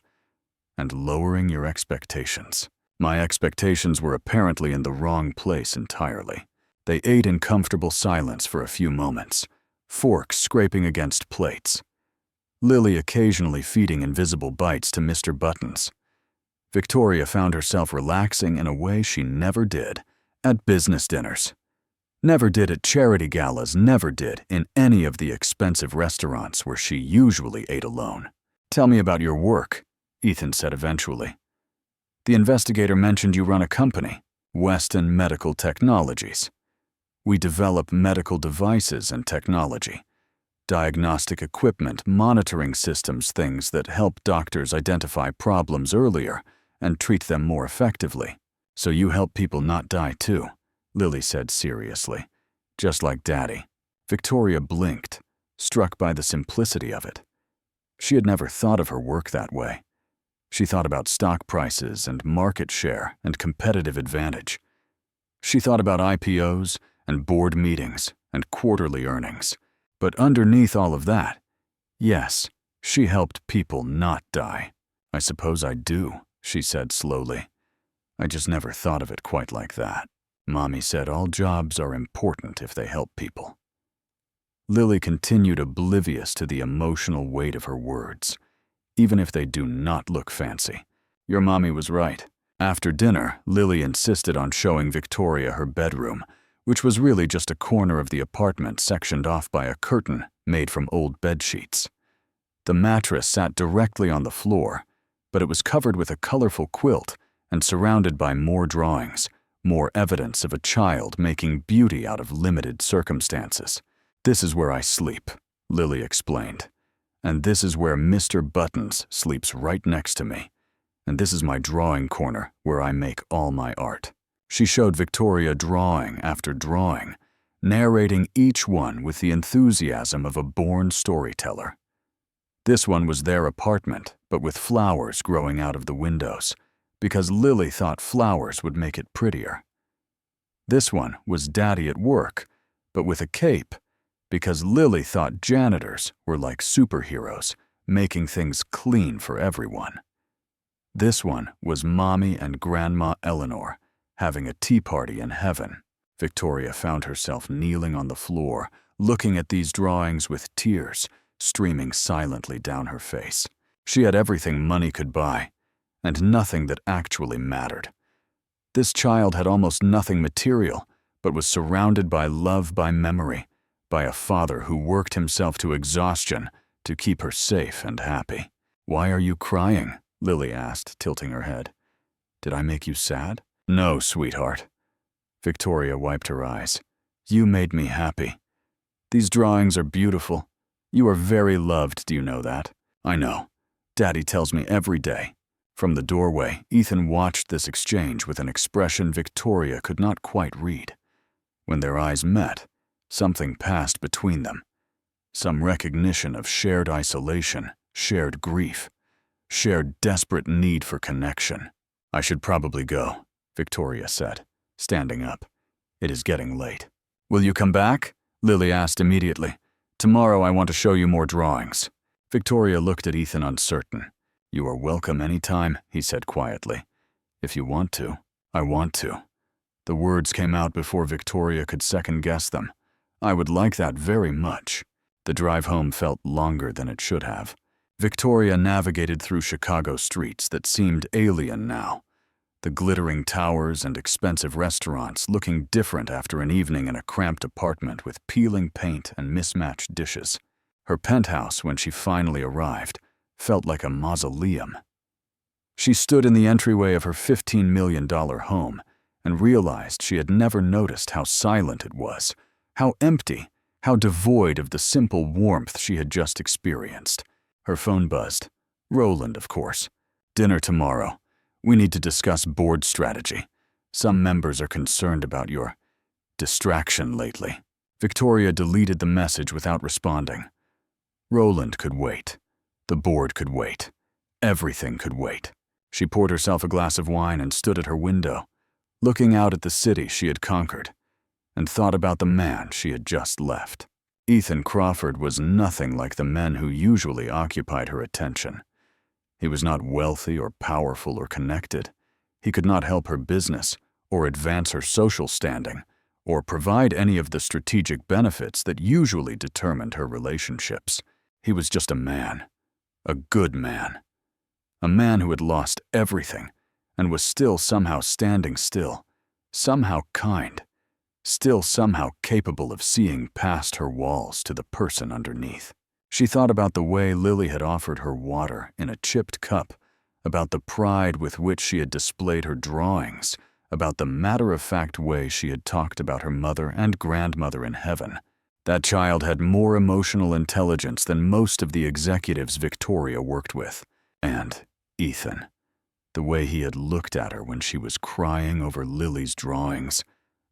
"And lowering your expectations." My expectations were apparently in the wrong place entirely. They ate in comfortable silence for a few moments, forks scraping against plates. Lily occasionally feeding invisible bites to Mr. Buttons. Victoria found herself relaxing in a way she never did at business dinners. Never did at charity galas, never did in any of the expensive restaurants where she usually ate alone. "Tell me about your work," Ethan said eventually. "The investigator mentioned you run a company, Weston Medical Technologies. We develop medical devices and technology, diagnostic equipment, monitoring systems, things that help doctors identify problems earlier and treat them more effectively. So you help people not die too," Lily said seriously. "Just like Daddy." Victoria blinked, struck by the simplicity of it. She had never thought of her work that way. She thought about stock prices and market share and competitive advantage. She thought about IPOs and board meetings and quarterly earnings. But underneath all of that, yes, she helped people not die. I suppose I do, she said slowly. I just never thought of it quite like that. Mommy said all jobs are important if they help people. Lily continued oblivious to the emotional weight of her words, even if they do not look fancy. Your mommy was right. After dinner, Lily insisted on showing Victoria her bedroom, which was really just a corner of the apartment sectioned off by a curtain made from old bedsheets. The mattress sat directly on the floor, but it was covered with a colorful quilt and surrounded by more drawings, more evidence of a child making beauty out of limited circumstances. This is where I sleep, Lily explained. And this is where Mr. Buttons sleeps right next to me. And this is my drawing corner where I make all my art. She showed Victoria drawing after drawing, narrating each one with the enthusiasm of a born storyteller. This one was their apartment, but with flowers growing out of the windows, because Lily thought flowers would make it prettier. This one was Daddy at work, but with a cape, because Lily thought janitors were like superheroes, making things clean for everyone. This one was Mommy and Grandma Eleanor, having a tea party in heaven. Victoria found herself kneeling on the floor, looking at these drawings with tears streaming silently down her face. She had everything money could buy, and nothing that actually mattered. This child had almost nothing material, but was surrounded by love by memory, by a father who worked himself to exhaustion to keep her safe and happy. Why are you crying? Lily asked, tilting her head. Did I make you sad? No, sweetheart. Victoria wiped her eyes. You made me happy. These drawings are beautiful. You are very loved, do you know that? I know. Daddy tells me every day. From the doorway, Ethan watched this exchange with an expression Victoria could not quite read. When their eyes met, something passed between them. Some recognition of shared isolation, shared grief, shared desperate need for connection. I should probably go, Victoria said, standing up. It is getting late. Will you come back? Lily asked immediately. Tomorrow I want to show you more drawings. Victoria looked at Ethan uncertain. You are welcome any time, he said quietly. If you want to, I want to. The words came out before Victoria could second-guess them. I would like that very much. The drive home felt longer than it should have. Victoria navigated through Chicago streets that seemed alien now. The glittering towers and expensive restaurants looking different after an evening in a cramped apartment with peeling paint and mismatched dishes. Her penthouse, when she finally arrived, felt like a mausoleum. She stood in the entryway of her $15 million home and realized she had never noticed how silent it was, how empty, how devoid of the simple warmth she had just experienced. Her phone buzzed. Roland, of course. Dinner tomorrow. We need to discuss board strategy. Some members are concerned about your distraction lately. Victoria deleted the message without responding. Roland could wait. The board could wait. Everything could wait. She poured herself a glass of wine and stood at her window, looking out at the city she had conquered, and thought about the man she had just left. Ethan Crawford was nothing like the men who usually occupied her attention. He was not wealthy or powerful or connected. He could not help her business or advance her social standing or provide any of the strategic benefits that usually determined her relationships. He was just a man, a good man, a man who had lost everything and was still somehow standing still, somehow kind, still somehow capable of seeing past her walls to the person underneath. She thought about the way Lily had offered her water in a chipped cup, about the pride with which she had displayed her drawings, about the matter-of-fact way she had talked about her mother and grandmother in heaven. That child had more emotional intelligence than most of the executives Victoria worked with. And Ethan, the way he had looked at her when she was crying over Lily's drawings,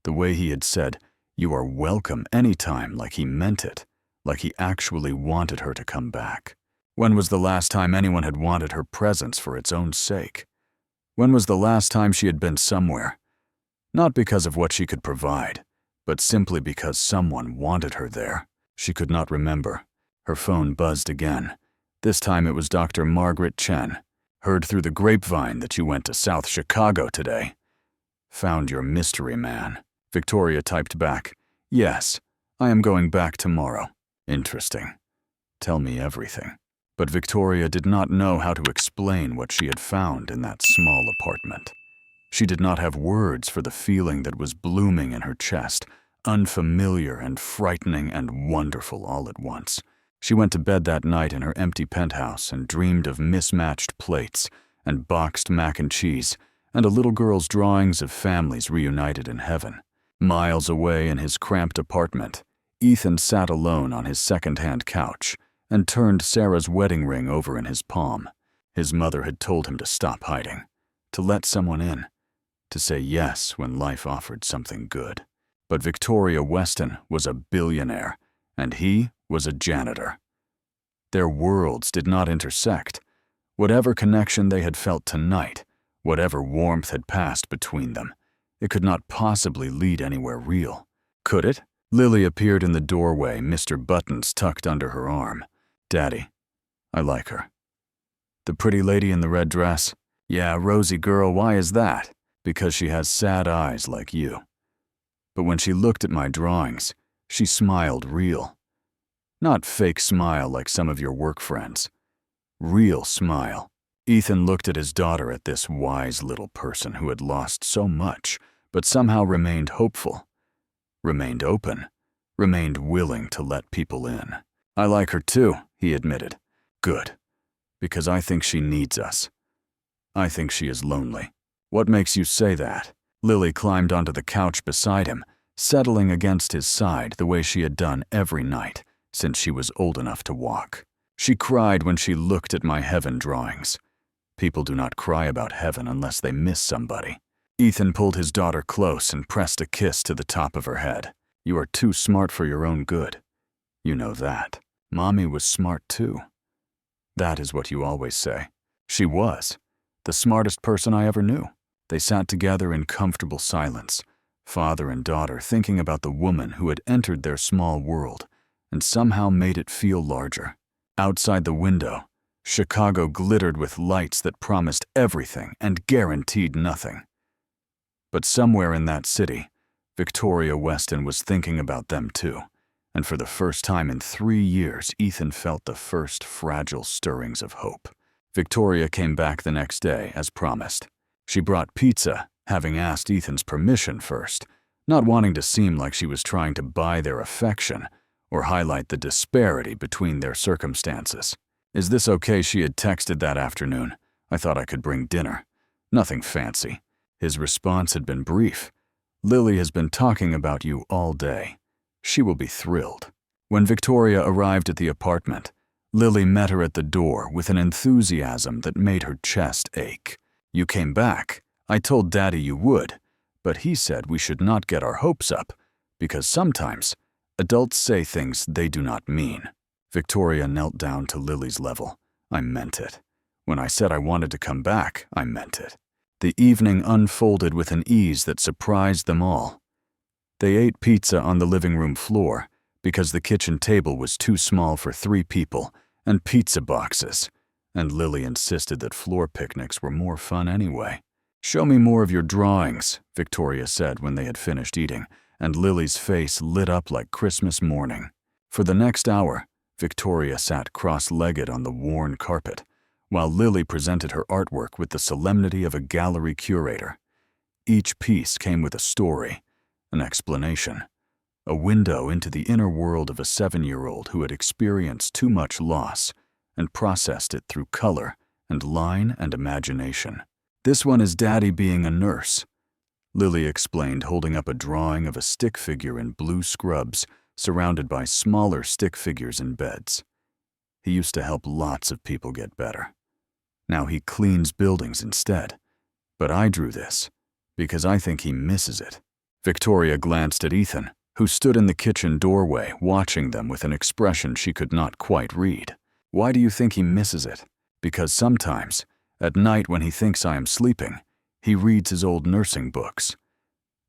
the way he had said, "You are welcome anytime," like he meant it, like he actually wanted her to come back. When was the last time anyone had wanted her presence for its own sake? When was the last time she had been somewhere? Not because of what she could provide, but simply because someone wanted her there. She could not remember. Her phone buzzed again. This time it was Dr. Margaret Chen. Heard through the grapevine that you went to South Chicago today. Found your mystery man. Victoria typed back, yes, I am going back tomorrow. Interesting. Tell me everything. But Victoria did not know how to explain what she had found in that small apartment. She did not have words for the feeling that was blooming in her chest, unfamiliar and frightening and wonderful all at once. She went to bed that night in her empty penthouse and dreamed of mismatched plates and boxed mac and cheese and a little girl's drawings of families reunited in heaven. Miles away in his cramped apartment, Ethan sat alone on his second-hand couch and turned Sarah's wedding ring over in his palm. His mother had told him to stop hiding, to let someone in, to say yes when life offered something good. But Victoria Weston was a billionaire, and he was a janitor. Their worlds did not intersect. Whatever connection they had felt tonight, whatever warmth had passed between them, it could not possibly lead anywhere real. Could it? Lily appeared in the doorway, Mr. Buttons tucked under her arm. Daddy, I like her. The pretty lady in the red dress? Yeah, rosy girl, why is that? Because she has sad eyes like you. But when she looked at my drawings, she smiled real. Not fake smile like some of your work friends. Real smile. Ethan looked at his daughter, at this wise little person who had lost so much, but somehow remained hopeful, remained open, remained willing to let people in. I like her too, he admitted. Good, because I think she needs us. I think she is lonely. What makes you say that? Lily climbed onto the couch beside him, settling against his side the way she had done every night since she was old enough to walk. She cried when she looked at my heaven drawings. People do not cry about heaven unless they miss somebody. Ethan pulled his daughter close and pressed a kiss to the top of her head. You are too smart for your own good. You know that. Mommy was smart too. That is what you always say. She was. The smartest person I ever knew. They sat together in comfortable silence, father and daughter thinking about the woman who had entered their small world and somehow made it feel larger. Outside the window, Chicago glittered with lights that promised everything and guaranteed nothing. But somewhere in that city, Victoria Weston was thinking about them too, and for the first time in 3 years, Ethan felt the first fragile stirrings of hope. Victoria came back the next day, as promised. She brought pizza, having asked Ethan's permission first, not wanting to seem like she was trying to buy their affection or highlight the disparity between their circumstances. Is this okay? She had texted that afternoon. I thought I could bring dinner. Nothing fancy. His response had been brief. Lily has been talking about you all day. She will be thrilled. When Victoria arrived at the apartment, Lily met her at the door with an enthusiasm that made her chest ache. You came back. I told Daddy you would, but he said we should not get our hopes up, because sometimes adults say things they do not mean. Victoria knelt down to Lily's level. I meant it. When I said I wanted to come back, I meant it. The evening unfolded with an ease that surprised them all. They ate pizza on the living room floor because the kitchen table was too small for 3 people and pizza boxes, and Lily insisted that floor picnics were more fun anyway. Show me more of your drawings, Victoria said when they had finished eating, and Lily's face lit up like Christmas morning. For the next hour, Victoria sat cross-legged on the worn carpet, while Lily presented her artwork with the solemnity of a gallery curator. Each piece came with a story, an explanation, a window into the inner world of a 7-year-old who had experienced too much loss and processed it through color and line and imagination. This one is Daddy being a nurse, Lily explained, holding up a drawing of a stick figure in blue scrubs surrounded by smaller stick figures in beds. He used to help lots of people get better. Now he cleans buildings instead. But I drew this because I think he misses it. Victoria glanced at Ethan, who stood in the kitchen doorway watching them with an expression she could not quite read. Why do you think he misses it? Because sometimes, at night when he thinks I am sleeping, he reads his old nursing books,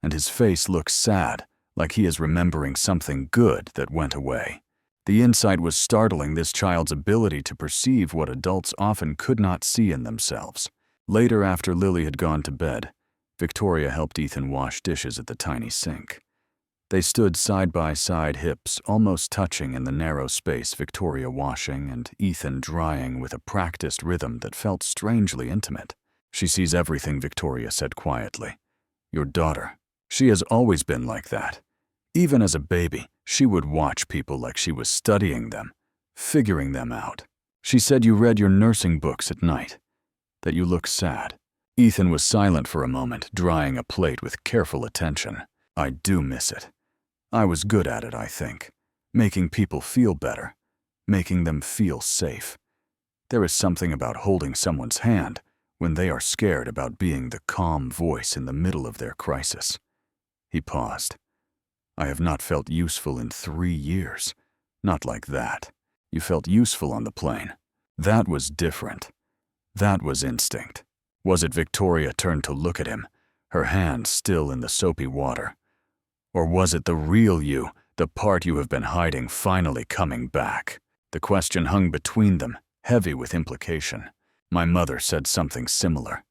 and his face looks sad, like he is remembering something good that went away. The insight was startling, this child's ability to perceive what adults often could not see in themselves. Later, after Lily had gone to bed, Victoria helped Ethan wash dishes at the tiny sink. They stood side by side, hips almost touching in the narrow space, Victoria washing and Ethan drying with a practiced rhythm that felt strangely intimate. "She sees everything," Victoria said quietly. "Your daughter. She has always been like that. Even as a baby, she would watch people like she was studying them, figuring them out. She said you read your nursing books at night, that you look sad." Ethan was silent for a moment, drying a plate with careful attention. "I do miss it. I was good at it, I think. Making people feel better. Making them feel safe. There is something about holding someone's hand when they are scared, about being the calm voice in the middle of their crisis." He paused. "I have not felt useful in 3 years. Not like that. You felt useful on the plane. That was different. That was instinct." Was it? Victoria turned to look at him, her hands still in the soapy water. "Or was it the real you, the part you have been hiding, finally coming back?" The question hung between them, heavy with implication. "My mother said something similar.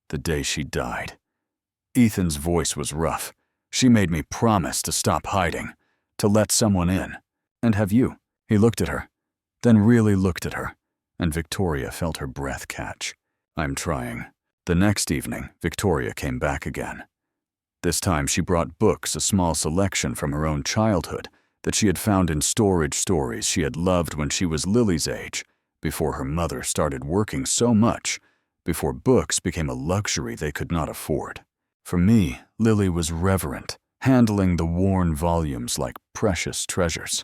The day she died." Ethan's voice was rough. "She made me promise to stop hiding, to let someone in. And have you?" He looked at her, then really looked at her, and Victoria felt her breath catch. "I'm trying." The next evening, Victoria came back again. This time she brought books, a small selection from her own childhood that she had found in storage, stories she had loved when she was Lily's age, before her mother started working so much, before books became a luxury they could not afford. For me, Lily was reverent, handling the worn volumes like precious treasures.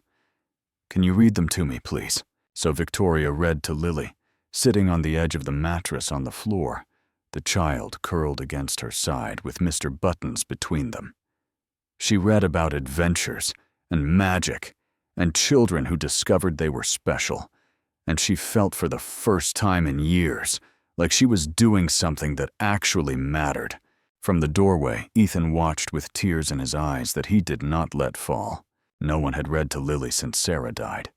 "Can you read them to me, please?" So Victoria read to Lily, sitting on the edge of the mattress on the floor, the child curled against her side with Mr. Buttons between them. She read about adventures and magic and children who discovered they were special, and she felt for the first time in years like she was doing something that actually mattered. From the doorway, Ethan watched with tears in his eyes that he did not let fall. No one had read to Lily since Sarah died.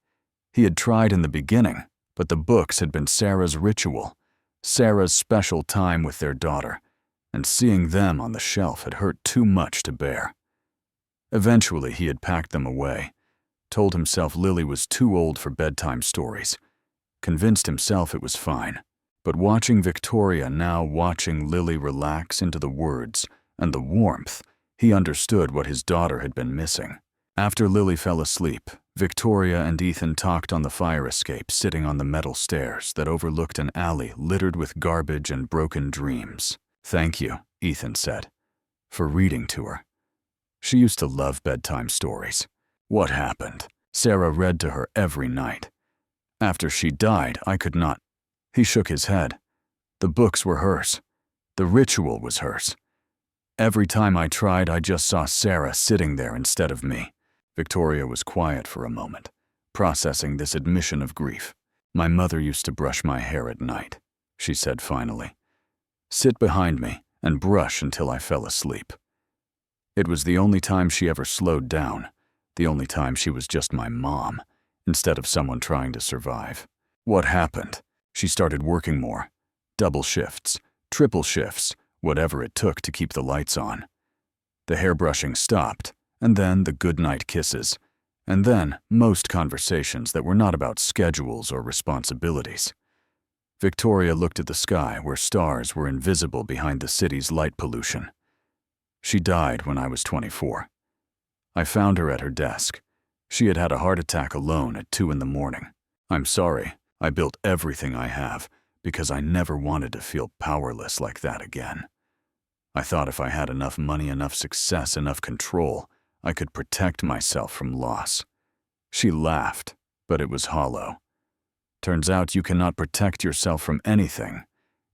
He had tried in the beginning, but the books had been Sarah's ritual, Sarah's special time with their daughter, and seeing them on the shelf had hurt too much to bear. Eventually, he had packed them away, told himself Lily was too old for bedtime stories, convinced himself it was fine. But watching Victoria now, watching Lily relax into the words and the warmth, he understood what his daughter had been missing. After Lily fell asleep, Victoria and Ethan talked on the fire escape, sitting on the metal stairs that overlooked an alley littered with garbage and broken dreams. "Thank you," Ethan said, "for reading to her. She used to love bedtime stories." "What happened?" "Sarah read to her every night. After she died, I could not." He shook his head. "The books were hers. The ritual was hers. Every time I tried, I just saw Sarah sitting there instead of me." Victoria was quiet for a moment, processing this admission of grief. "My mother used to brush my hair at night," she said finally. "Sit behind me and brush until I fell asleep. It was the only time she ever slowed down, the only time she was just my mom, instead of someone trying to survive." "What happened?" "She started working more. Double shifts, triple shifts, whatever it took to keep the lights on. The hairbrushing stopped, and then the goodnight kisses, and then most conversations that were not about schedules or responsibilities." Victoria looked at the sky where stars were invisible behind the city's light pollution. "She died when I was 24. I found her at her desk. She had had a heart attack alone at 2 in the morning. I'm sorry, I built everything I have because I never wanted to feel powerless like that again. I thought if I had enough money, enough success, enough control, I could protect myself from loss." She laughed, but it was hollow. "Turns out you cannot protect yourself from anything.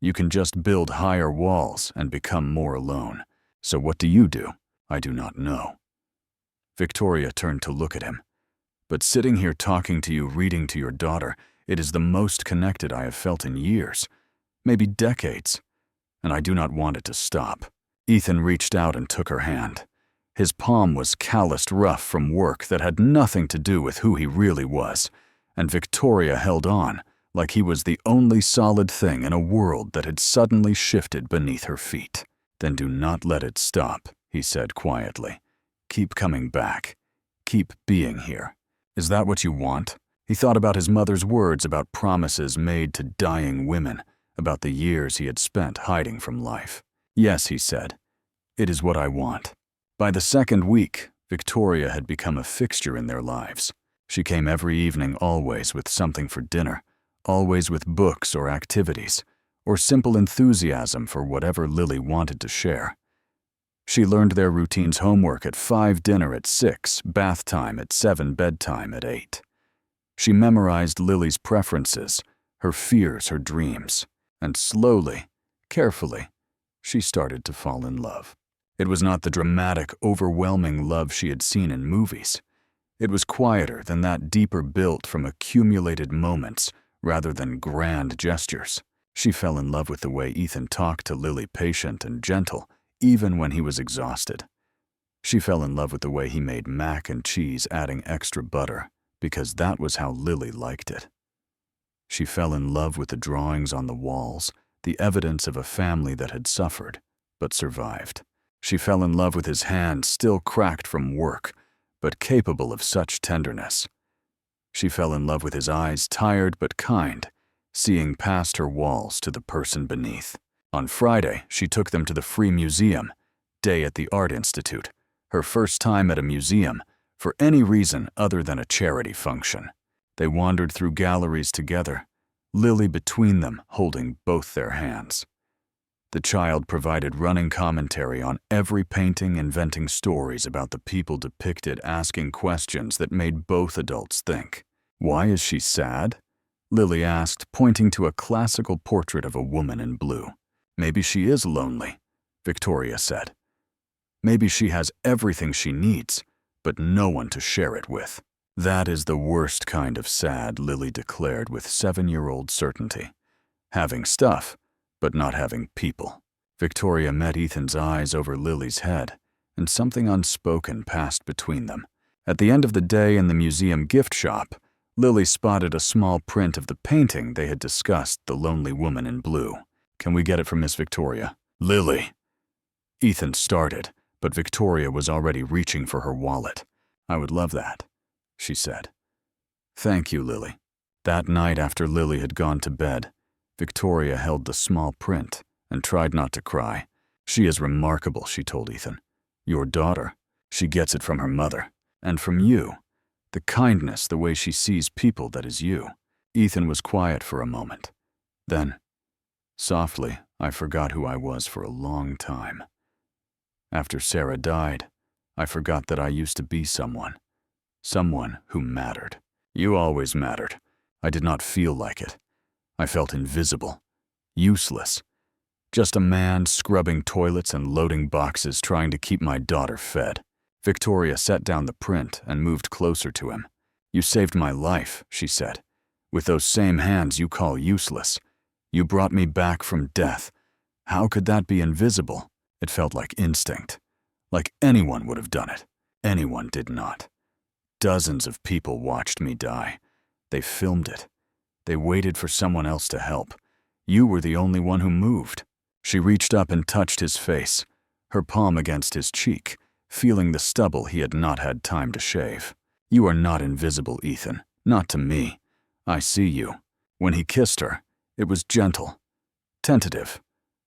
You can just build higher walls and become more alone. So what do you do?" "I do not know." Victoria turned to look at him. "But sitting here talking to you, reading to your daughter, it is the most connected I have felt in years, maybe decades, and I do not want it to stop." Ethan reached out and took her hand. His palm was calloused rough from work that had nothing to do with who he really was, and Victoria held on like he was the only solid thing in a world that had suddenly shifted beneath her feet. "Then do not let it stop," he said quietly. "Keep coming back. Keep being here. Is that what you want?" He thought about his mother's words about promises made to dying women, about the years he had spent hiding from life. "Yes," he said. "It is what I want." By the second week, Victoria had become a fixture in their lives. She came every evening, always with something for dinner, always with books or activities, or simple enthusiasm for whatever Lily wanted to share. She learned their routine's homework at 5, dinner at 6, bath time at 7, bedtime at 8. She memorized Lily's preferences, her fears, her dreams, and slowly, carefully, she started to fall in love. It was not the dramatic, overwhelming love she had seen in movies. It was quieter than that, deeper, built from accumulated moments rather than grand gestures. She fell in love with the way Ethan talked to Lily, patient and gentle, even when he was exhausted. She fell in love with the way he made mac and cheese, adding extra butter, because that was how Lily liked it. She fell in love with the drawings on the walls, the evidence of a family that had suffered, but survived. She fell in love with his hands, still cracked from work, but capable of such tenderness. She fell in love with his eyes, tired but kind, seeing past her walls to the person beneath. On Friday, she took them to the free museum, day at the Art Institute, her first time at a museum, for any reason other than a charity function. They wandered through galleries together, Lily between them, holding both their hands. The child provided running commentary on every painting, inventing stories about the people depicted, asking questions that made both adults think. "Why is she sad?" Lily asked, pointing to a classical portrait of a woman in blue. "Maybe she is lonely," Victoria said. "Maybe she has everything she needs, but no one to share it with." "That is the worst kind of sad," Lily declared with 7-year-old certainty. "Having stuff, but not having people." Victoria met Ethan's eyes over Lily's head, and something unspoken passed between them. At the end of the day in the museum gift shop, Lily spotted a small print of the painting they had discussed, the lonely woman in blue. "Can we get it from Miss Victoria?" "Lily!" Ethan started, but Victoria was already reaching for her wallet. "I would love that," she said. "Thank you, Lily." That night after Lily had gone to bed, Victoria held the small print and tried not to cry. "She is remarkable," she told Ethan. "Your daughter. She gets it from her mother. And from you. The kindness, the way she sees people, that is you." Ethan was quiet for a moment. Then, softly, "I forgot who I was for a long time. After Sarah died, I forgot that I used to be someone who mattered. You always mattered. I did not feel like it. I felt invisible, useless. Just a man scrubbing toilets and loading boxes, trying to keep my daughter fed." Victoria set down the print and moved closer to him. "You saved my life," she said. "With those same hands you call useless. You brought me back from death. How could that be invisible?" It felt like instinct. Like anyone would have done it. Anyone did not. Dozens of people watched me die. They filmed it. They waited for someone else to help. You were the only one who moved." She reached up and touched his face, her palm against his cheek, feeling the stubble he had not had time to shave. "You are not invisible, Ethan. Not to me. I see you." When he kissed her, it was gentle, tentative,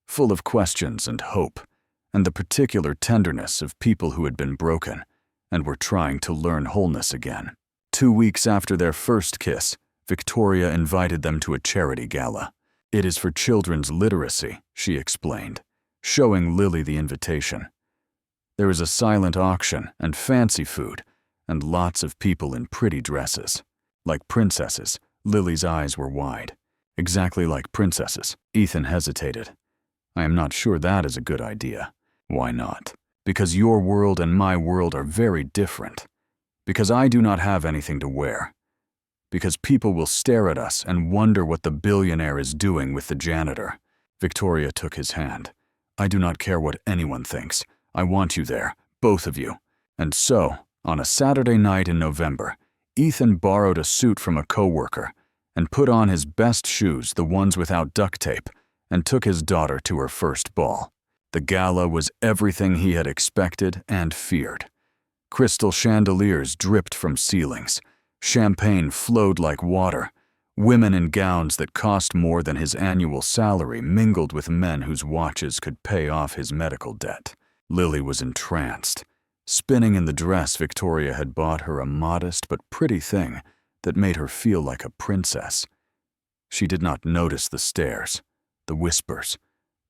full of questions and hope, and the particular tenderness of people who had been broken and were trying to learn wholeness again. 2 weeks after their first kiss, Victoria invited them to a charity gala. "It is for children's literacy," she explained, showing Lily the invitation. "There is a silent auction and fancy food, and lots of people in pretty dresses. Like princesses." Lily's eyes were wide. "Exactly like princesses." Ethan hesitated. "I am not sure that is a good idea." "Why not?" "Because your world and my world are very different. Because I do not have anything to wear. Because people will stare at us and wonder what the billionaire is doing with the janitor." Victoria took his hand. "I do not care what anyone thinks. I want you there, both of you. And so, on a Saturday night in November, Ethan borrowed a suit from a coworker and put on his best shoes, the ones without duct tape, and took his daughter to her first ball. The gala was everything he had expected and feared. Crystal chandeliers dripped from ceilings. Champagne flowed like water. Women in gowns that cost more than his annual salary mingled with men whose watches could pay off his medical debt. Lily was entranced, spinning in the dress Victoria had bought her, a modest but pretty thing that made her feel like a princess. She did not notice the stares, the whispers,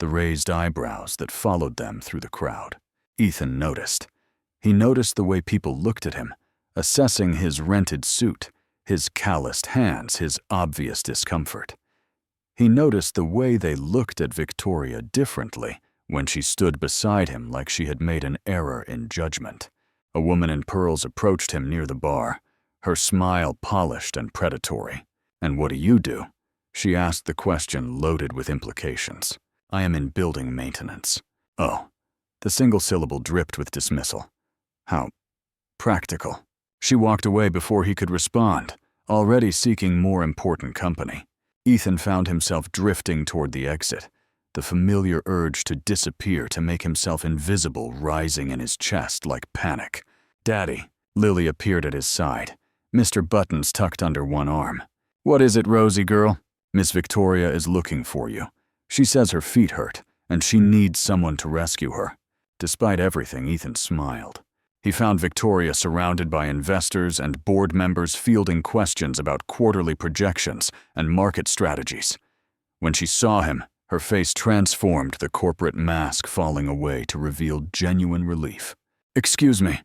the raised eyebrows that followed them through the crowd. Ethan noticed. He noticed the way people looked at him, assessing his rented suit, his calloused hands, his obvious discomfort. He noticed the way they looked at Victoria differently when she stood beside him like she had made an error in judgment. A woman in pearls approached him near the bar, her smile polished and predatory. "And what do you do?" She asked, the question loaded with implications. "I am in building maintenance." "Oh." The single syllable dripped with dismissal. "How practical." She walked away before he could respond, already seeking more important company. Ethan found himself drifting toward the exit, the familiar urge to disappear, to make himself invisible, rising in his chest like panic. "Daddy." Lily appeared at his side, Mr. Buttons tucked under one arm. "What is it, Rosie girl?" "Miss Victoria is looking for you. She says her feet hurt, and she needs someone to rescue her." Despite everything, Ethan smiled. He found Victoria surrounded by investors and board members fielding questions about quarterly projections and market strategies. When she saw him, her face transformed, the corporate mask falling away to reveal genuine relief. "Excuse me,"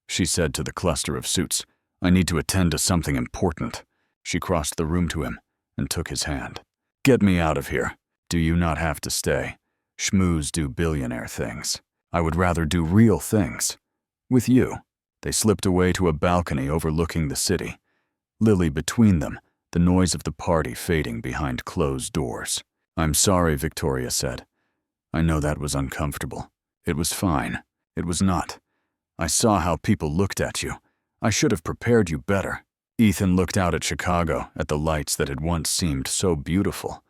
she said to the cluster of suits. "I need to attend to something important." She crossed the room to him and took his hand. "Get me out of here." "Do you not have to stay? Schmooze do billionaire things. I would rather do real things. With you." They slipped away to a balcony overlooking the city, Lily between them, the noise of the party fading behind closed doors. "I'm sorry," Victoria said. "I know that was uncomfortable. It was fine. It was not. I saw how people looked at you. I should have prepared you better." Ethan looked out at Chicago, at the lights that had once seemed so beautiful,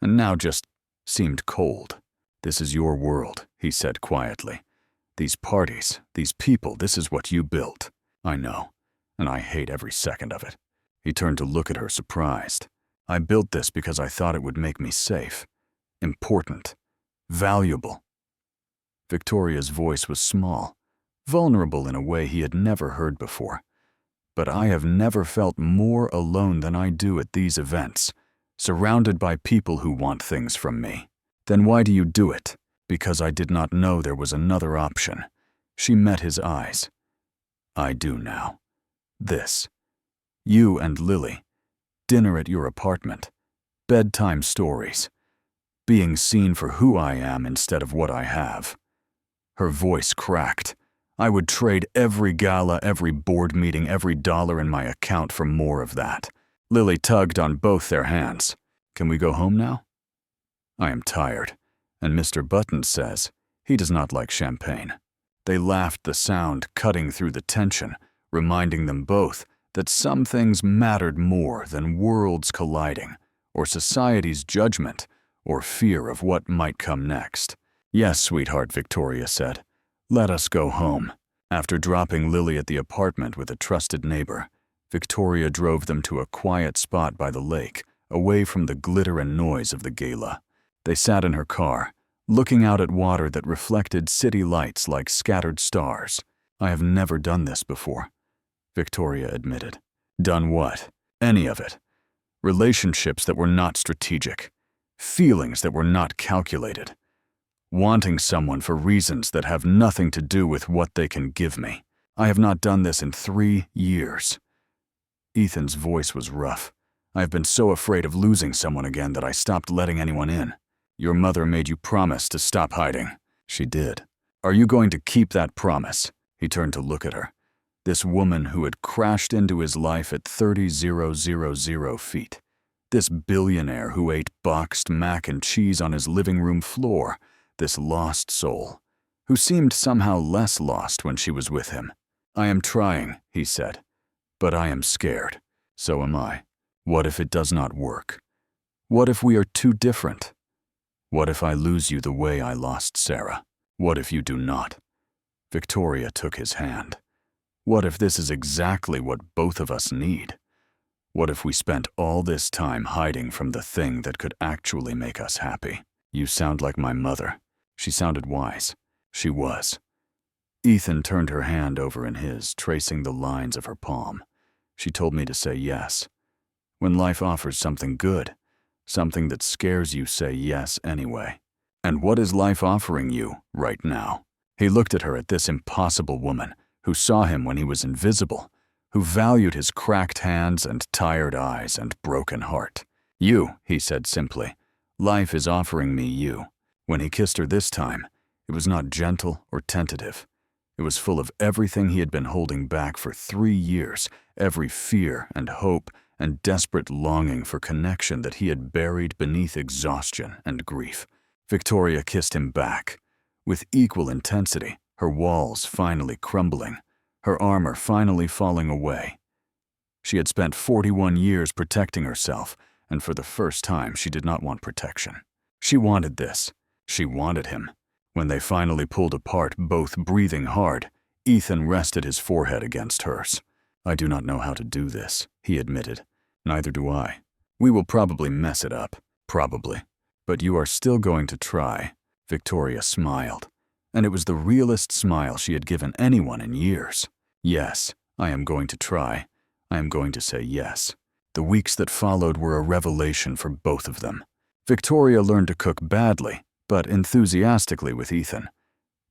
and now just seemed cold. "This is your world," he said quietly. "These parties, these people, this is what you built. I know, and I hate every second of it." He turned to look at her, surprised. "I built this because I thought it would make me safe, important, valuable." Victoria's voice was small, vulnerable in a way he had never heard before. "But I have never felt more alone than I do at these events, surrounded by people who want things from me." "Then why do you do it?" "Because I did not know there was another option." She met his eyes. "I do now. This. You and Lily. Dinner at your apartment. Bedtime stories. Being seen for who I am instead of what I have." Her voice cracked. "I would trade every gala, every board meeting, every dollar in my account for more of that." Lily tugged on both their hands. "Can we go home now?" "I am tired. And Mr. Buttons says he does not like champagne." They laughed, the sound cutting through the tension, reminding them both that some things mattered more than worlds colliding, or society's judgment, or fear of what might come next. "Yes, sweetheart," Victoria said. "Let us go home." After dropping Lily at the apartment with a trusted neighbor, Victoria drove them to a quiet spot by the lake, away from the glitter and noise of the gala. They sat in her car, looking out at water that reflected city lights like scattered stars. "I have never done this before," Victoria admitted. "Done what?" "Any of it. Relationships that were not strategic. Feelings that were not calculated. Wanting someone for reasons that have nothing to do with what they can give me. I have not done this in 3 years." Ethan's voice was rough. "I have been so afraid of losing someone again that I stopped letting anyone in." "Your mother made you promise to stop hiding." "She did." "Are you going to keep that promise?" He turned to look at her. This woman who had crashed into his life at 30,000 feet. This billionaire who ate boxed mac and cheese on his living room floor. This lost soul, who seemed somehow less lost when she was with him. "I am trying," he said, "but I am scared. So am I. What if it does not work? What if we are too different? What if I lose you the way I lost Sarah? What if you do not?" Victoria took his hand. "What if this is exactly what both of us need? What if we spent all this time hiding from the thing that could actually make us happy?" "You sound like my mother." She sounded wise. She was. Ethan turned her hand over in his, tracing the lines of her palm. "She told me to say yes. When life offers something good, something that scares you, say yes anyway. And what is life offering you right now?" He looked at her, at this impossible woman who saw him when he was invisible, who valued his cracked hands and tired eyes and broken heart. "You," he said simply. "Life is offering me you." When he kissed her this time, it was not gentle or tentative. It was full of everything he had been holding back for 3 years, every fear and hope and desperate longing for connection that he had buried beneath exhaustion and grief. Victoria kissed him back, with equal intensity, her walls finally crumbling, her armor finally falling away. She had spent 41 years protecting herself, and for the first time she did not want protection. She wanted this. She wanted him. When they finally pulled apart, both breathing hard, Ethan rested his forehead against hers. "I do not know how to do this," he admitted. "Neither do I. We will probably mess it up. Probably. But you are still going to try." Victoria smiled, and it was the realest smile she had given anyone in years. "Yes, I am going to try. I am going to say yes." The weeks that followed were a revelation for both of them. Victoria learned to cook badly, but enthusiastically with Ethan,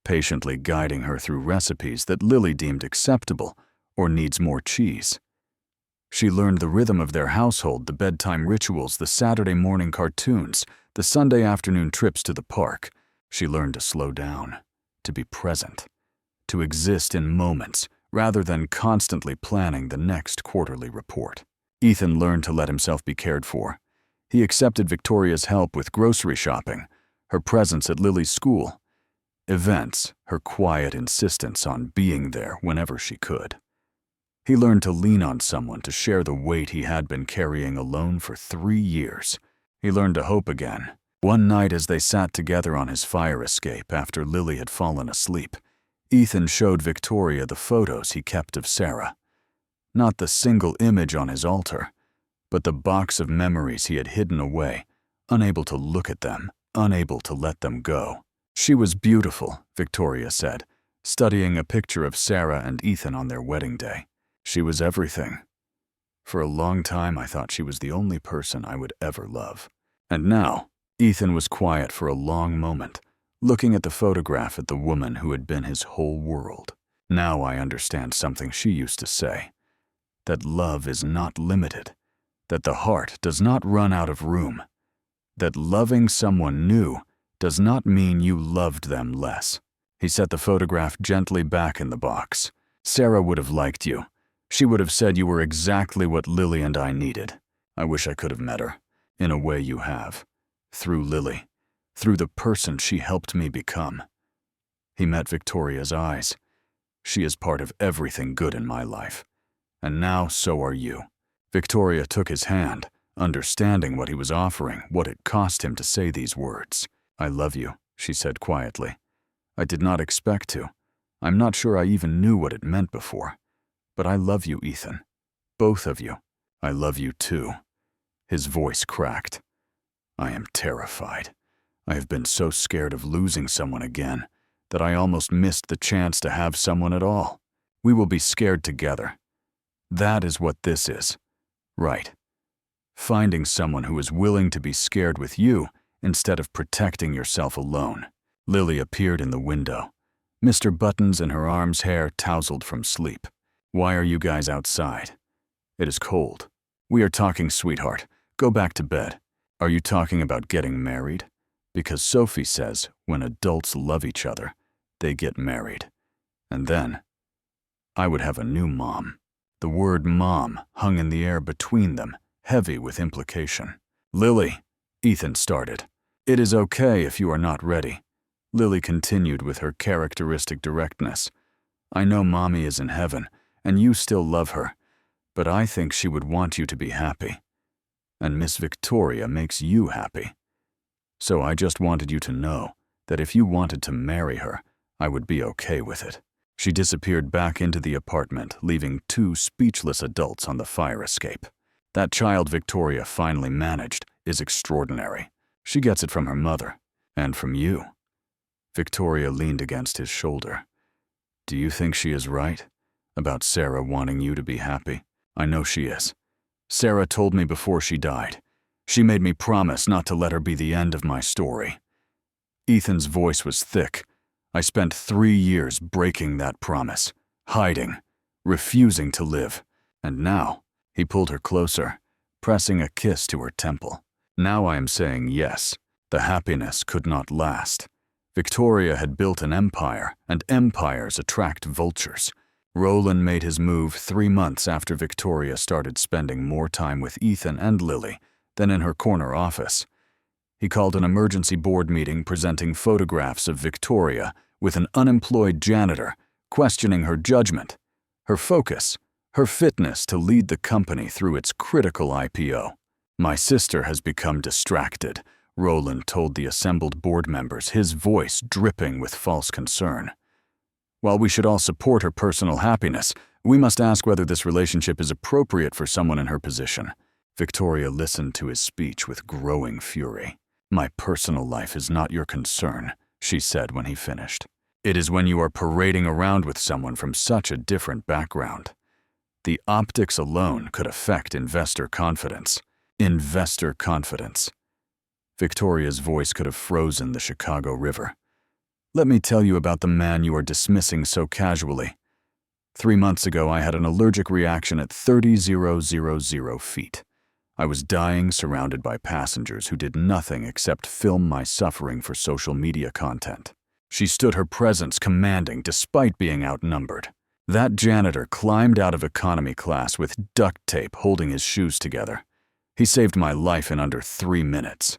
patiently guiding her through recipes that Lily deemed acceptable or needs more cheese. She learned the rhythm of their household, the bedtime rituals, the Saturday morning cartoons, the Sunday afternoon trips to the park. She learned to slow down, to be present, to exist in moments rather than constantly planning the next quarterly report. Ethan learned to let himself be cared for. He accepted Victoria's help with grocery shopping, her presence at Lily's school, events, her quiet insistence on being there whenever she could. He learned to lean on someone to share the weight he had been carrying alone for 3 years. He learned to hope again. One night as they sat together on his fire escape after Lily had fallen asleep, Ethan showed Victoria the photos he kept of Sarah. Not the single image on his altar, but the box of memories he had hidden away, unable to look at them, unable to let them go. "She was beautiful," Victoria said, studying a picture of Sarah and Ethan on their wedding day. "She was everything. For a long time I thought she was the only person I would ever love." And now, Ethan was quiet for a long moment, looking at the photograph at the woman who had been his whole world. "Now I understand something she used to say, that love is not limited, that the heart does not run out of room, that loving someone new does not mean you loved them less." He set the photograph gently back in the box. "Sarah would have liked you. She would have said you were exactly what Lily and I needed. I wish I could have met her. In a way you have. Through Lily. Through the person she helped me become." He met Victoria's eyes. "She is part of everything good in my life. And now so are you." Victoria took his hand, understanding what he was offering, what it cost him to say these words. "I love you," she said quietly. "I did not expect to. I'm not sure I even knew what it meant before. But I love you, Ethan. Both of you. I love you too." His voice cracked. "I am terrified. I have been so scared of losing someone again that I almost missed the chance to have someone at all. We will be scared together. That is what this is. Right. Finding someone who is willing to be scared with you instead of protecting yourself alone." Lily appeared in the window. Mr. Buttons in her arms, hair tousled from sleep. "Why are you guys outside?" "It is cold." "We are talking, sweetheart. Go back to bed." "Are you talking about getting married?" "Because Sophie says when adults love each other, they get married. And then I would have a new mom." The word mom hung in the air between them, heavy with implication. "Lily," Ethan started. "It is okay if you are not ready." Lily continued with her characteristic directness. I know Mommy is in heaven, and you still love her, but I think she would want you to be happy. And Miss Victoria makes you happy. So I just wanted you to know that if you wanted to marry her, I would be okay with it." She disappeared back into the apartment, leaving 2 speechless adults on the fire escape. That child Victoria finally managed is extraordinary. She gets it from her mother, and from you. Victoria leaned against his shoulder. "Do you think she is right about Sarah wanting you to be happy?" "I know she is. Sarah told me before she died. She made me promise not to let her be the end of my story." Ethan's voice was thick. "I spent 3 years breaking that promise, hiding, refusing to live. And now," he pulled her closer, pressing a kiss to her temple. "Now I am saying yes. The happiness could not last." Victoria had built an empire, and empires attract vultures. Roland made his move 3 months after Victoria started spending more time with Ethan and Lily than in her corner office. He called an emergency board meeting presenting photographs of Victoria with an unemployed janitor, questioning her judgment, her focus, her fitness to lead the company through its critical IPO. "My sister has become distracted," Roland told the assembled board members, his voice dripping with false concern. "While we should all support her personal happiness, we must ask whether this relationship is appropriate for someone in her position." Victoria listened to his speech with growing fury. "My personal life is not your concern," she said when he finished. "It is when you are parading around with someone from such a different background. The optics alone could affect investor confidence." Investor confidence. Victoria's voice could have frozen the Chicago River. "Let me tell you about the man you are dismissing so casually. 3 months ago, I had an allergic reaction at 30,000 feet. I was dying, surrounded by passengers who did nothing except film my suffering for social media content. She stood her presence commanding despite being outnumbered. That janitor climbed out of economy class with duct tape holding his shoes together. He saved my life in under 3 minutes.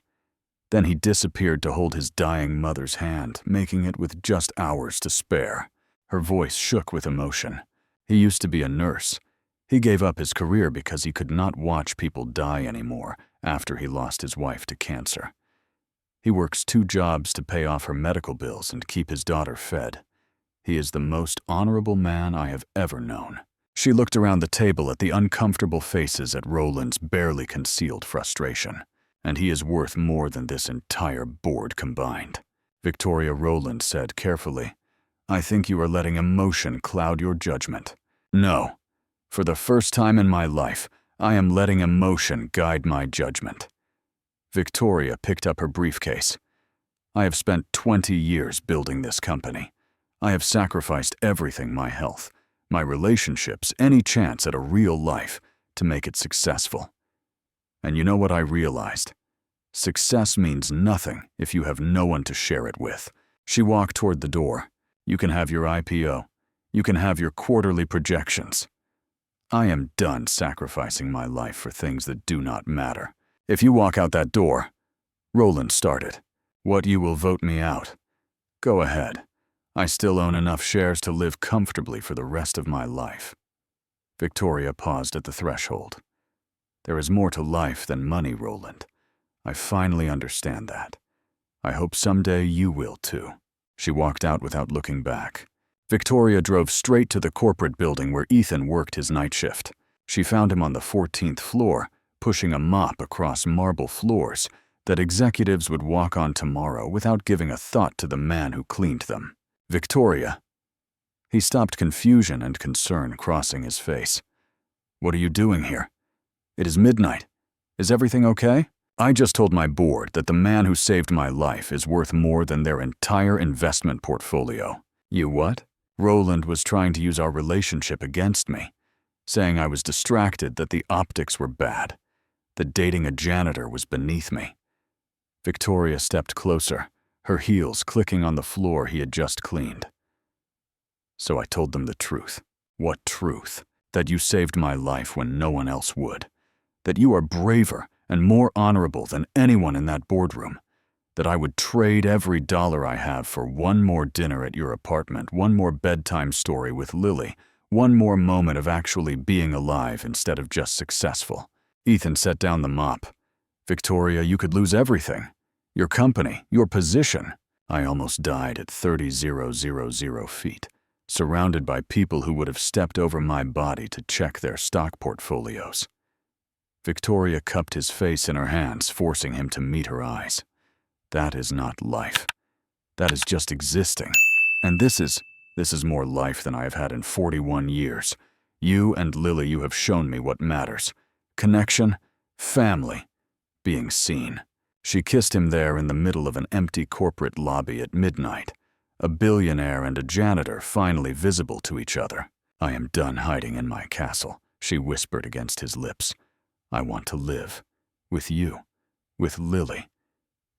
Then he disappeared to hold his dying mother's hand, making it with just hours to spare." Her voice shook with emotion. "He used to be a nurse. He gave up his career because he could not watch people die anymore after he lost his wife to cancer. He works 2 jobs to pay off her medical bills and keep his daughter fed. He is the most honorable man I have ever known." She looked around the table at the uncomfortable faces at Roland's barely concealed frustration. "And he is worth more than this entire board combined." Victoria Roland said carefully, "I think you are letting emotion cloud your judgment." "No. For the first time in my life, I am letting emotion guide my judgment." Victoria picked up her briefcase. "I have spent 20 years building this company. I have sacrificed everything, my health, my relationships, any chance at a real life to make it successful. And you know what I realized? Success means nothing if you have no one to share it with." She walked toward the door. "You can have your IPO. You can have your quarterly projections. I am done sacrificing my life for things that do not matter. If you walk out that door," Roland started, "what you will vote me out. Go ahead. I still own enough shares to live comfortably for the rest of my life." Victoria paused at the threshold. "There is more to life than money, Roland. I finally understand that. I hope someday you will too." She walked out without looking back. Victoria drove straight to the corporate building where Ethan worked his night shift. She found him on the 14th floor, pushing a mop across marble floors that executives would walk on tomorrow without giving a thought to the man who cleaned them. "Victoria." He stopped, confusion and concern crossing his face. "What are you doing here? It is midnight. Is everything okay?" "I just told my board that the man who saved my life is worth more than their entire investment portfolio." "You what?" "Roland was trying to use our relationship against me, saying I was distracted, that the optics were bad, that dating a janitor was beneath me." Victoria stepped closer, her heels clicking on the floor he had just cleaned. "So I told them the truth." "What truth?" "That you saved my life when no one else would. That you are braver and more honorable than anyone in that boardroom. that I would trade every dollar I have for one more dinner at your apartment, one more bedtime story with Lily, one more moment of actually being alive instead of just successful. Ethan set down the mop. Victoria, you could lose everything. Your company, your position. I almost died at 30,000 feet, surrounded by people who would have stepped over my body to check their stock portfolios. Victoria cupped his face in her hands, forcing him to meet her eyes. That is not life. That is just existing. And this is more life than I have had in 41 years. You and Lily, you have shown me what matters. Connection, family, being seen. She kissed him there in the middle of an empty corporate lobby at midnight, a billionaire and a janitor finally visible to each other. I am done hiding in my castle, she whispered against his lips. I want to live. With you. With Lily.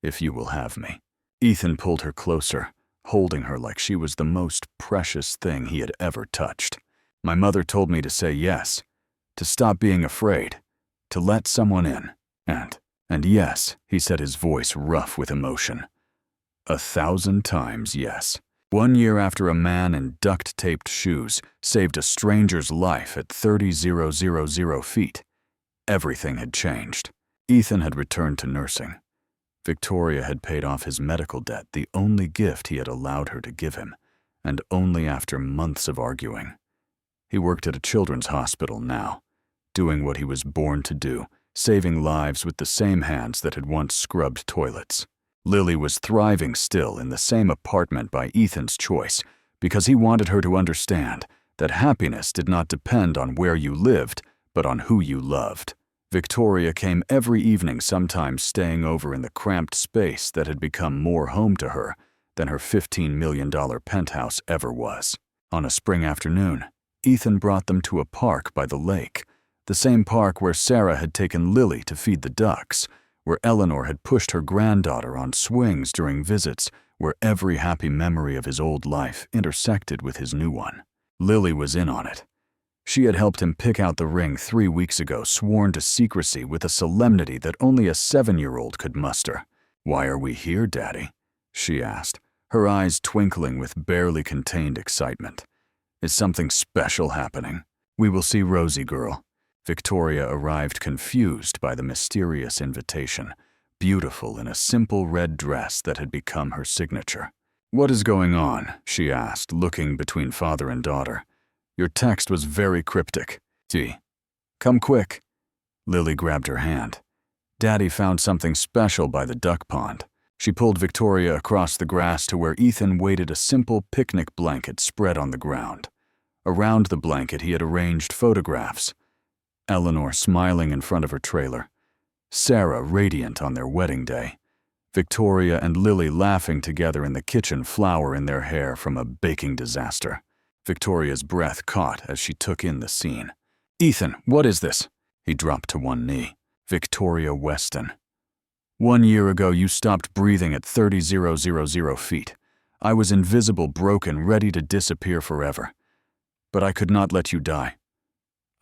If you will have me. Ethan pulled her closer, holding her like she was the most precious thing he had ever touched. My mother told me to say yes, to stop being afraid, to let someone in, and yes, he said, his voice rough with emotion. 1,000 times yes. 1 year after a man in duct-taped shoes saved a stranger's life at 30,000 feet, everything had changed. Ethan had returned to nursing. Victoria had paid off his medical debt, the only gift he had allowed her to give him, and only after months of arguing. He worked at a children's hospital now, doing what he was born to do, saving lives with the same hands that had once scrubbed toilets. Lily was thriving still in the same apartment by Ethan's choice because he wanted her to understand that happiness did not depend on where you lived, but on who you loved. Victoria came every evening, sometimes staying over in the cramped space that had become more home to her than her $15 million penthouse ever was. On a spring afternoon, Ethan brought them to a park by the lake, the same park where Sarah had taken Lily to feed the ducks, where Eleanor had pushed her granddaughter on swings during visits, where every happy memory of his old life intersected with his new one. Lily was in on it. She had helped him pick out the ring 3 weeks ago, sworn to secrecy with a solemnity that only a 7-year-old could muster. "Why are we here, Daddy?" she asked, her eyes twinkling with barely contained excitement. "Is something special happening? We will see Rosie, girl." Victoria arrived confused by the mysterious invitation, beautiful in a simple red dress that had become her signature. "What is going on?" she asked, looking between father and daughter. "Your text was very cryptic. Gee, come quick." Lily grabbed her hand. Daddy found something special by the duck pond. She pulled Victoria across the grass to where Ethan waited, a simple picnic blanket spread on the ground. Around the blanket he had arranged photographs. Eleanor smiling in front of her trailer, Sarah radiant on their wedding day, Victoria and Lily laughing together in the kitchen, flour in their hair from a baking disaster. Victoria's breath caught as she took in the scene. "Ethan, what is this?" He dropped to one knee. "Victoria Weston. 1 year ago you stopped breathing at 30,000 feet. I was invisible, broken, ready to disappear forever. But I could not let you die.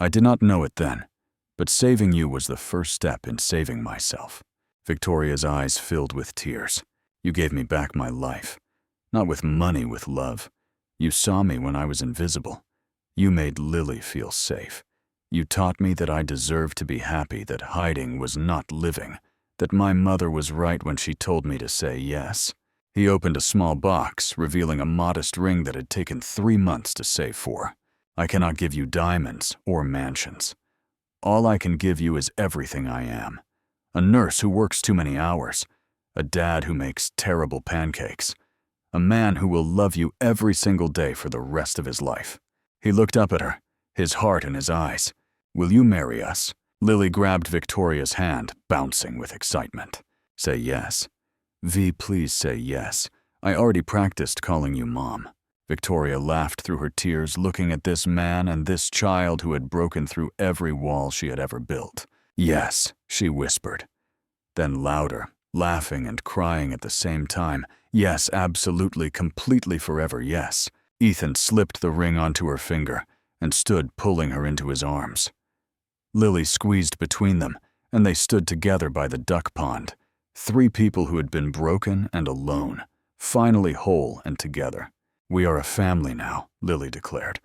I did not know it then, but saving you was the first step in saving myself." Victoria's eyes filled with tears. "You gave me back my life. Not with money, with love. You saw me when I was invisible. You made Lily feel safe. You taught me that I deserved to be happy, that hiding was not living, that my mother was right when she told me to say yes." He opened a small box, revealing a modest ring that had taken 3 months to save for. "I cannot give you diamonds or mansions. All I can give you is everything I am. A nurse who works too many hours, a dad who makes terrible pancakes, a man who will love you every single day for the rest of his life." He looked up at her, his heart in his eyes. "Will you marry us?" Lily grabbed Victoria's hand, bouncing with excitement. "Say yes. V, please say yes. I already practiced calling you Mom." Victoria laughed through her tears, looking at this man and this child who had broken through every wall she had ever built. "Yes," she whispered. Then louder, laughing and crying at the same time. "Yes, absolutely, completely, forever, yes." Ethan slipped the ring onto her finger and stood pulling her into his arms. Lily squeezed between them, and they stood together by the duck pond, 3 people who had been broken and alone, finally whole and together. "We are a family now," Lily declared.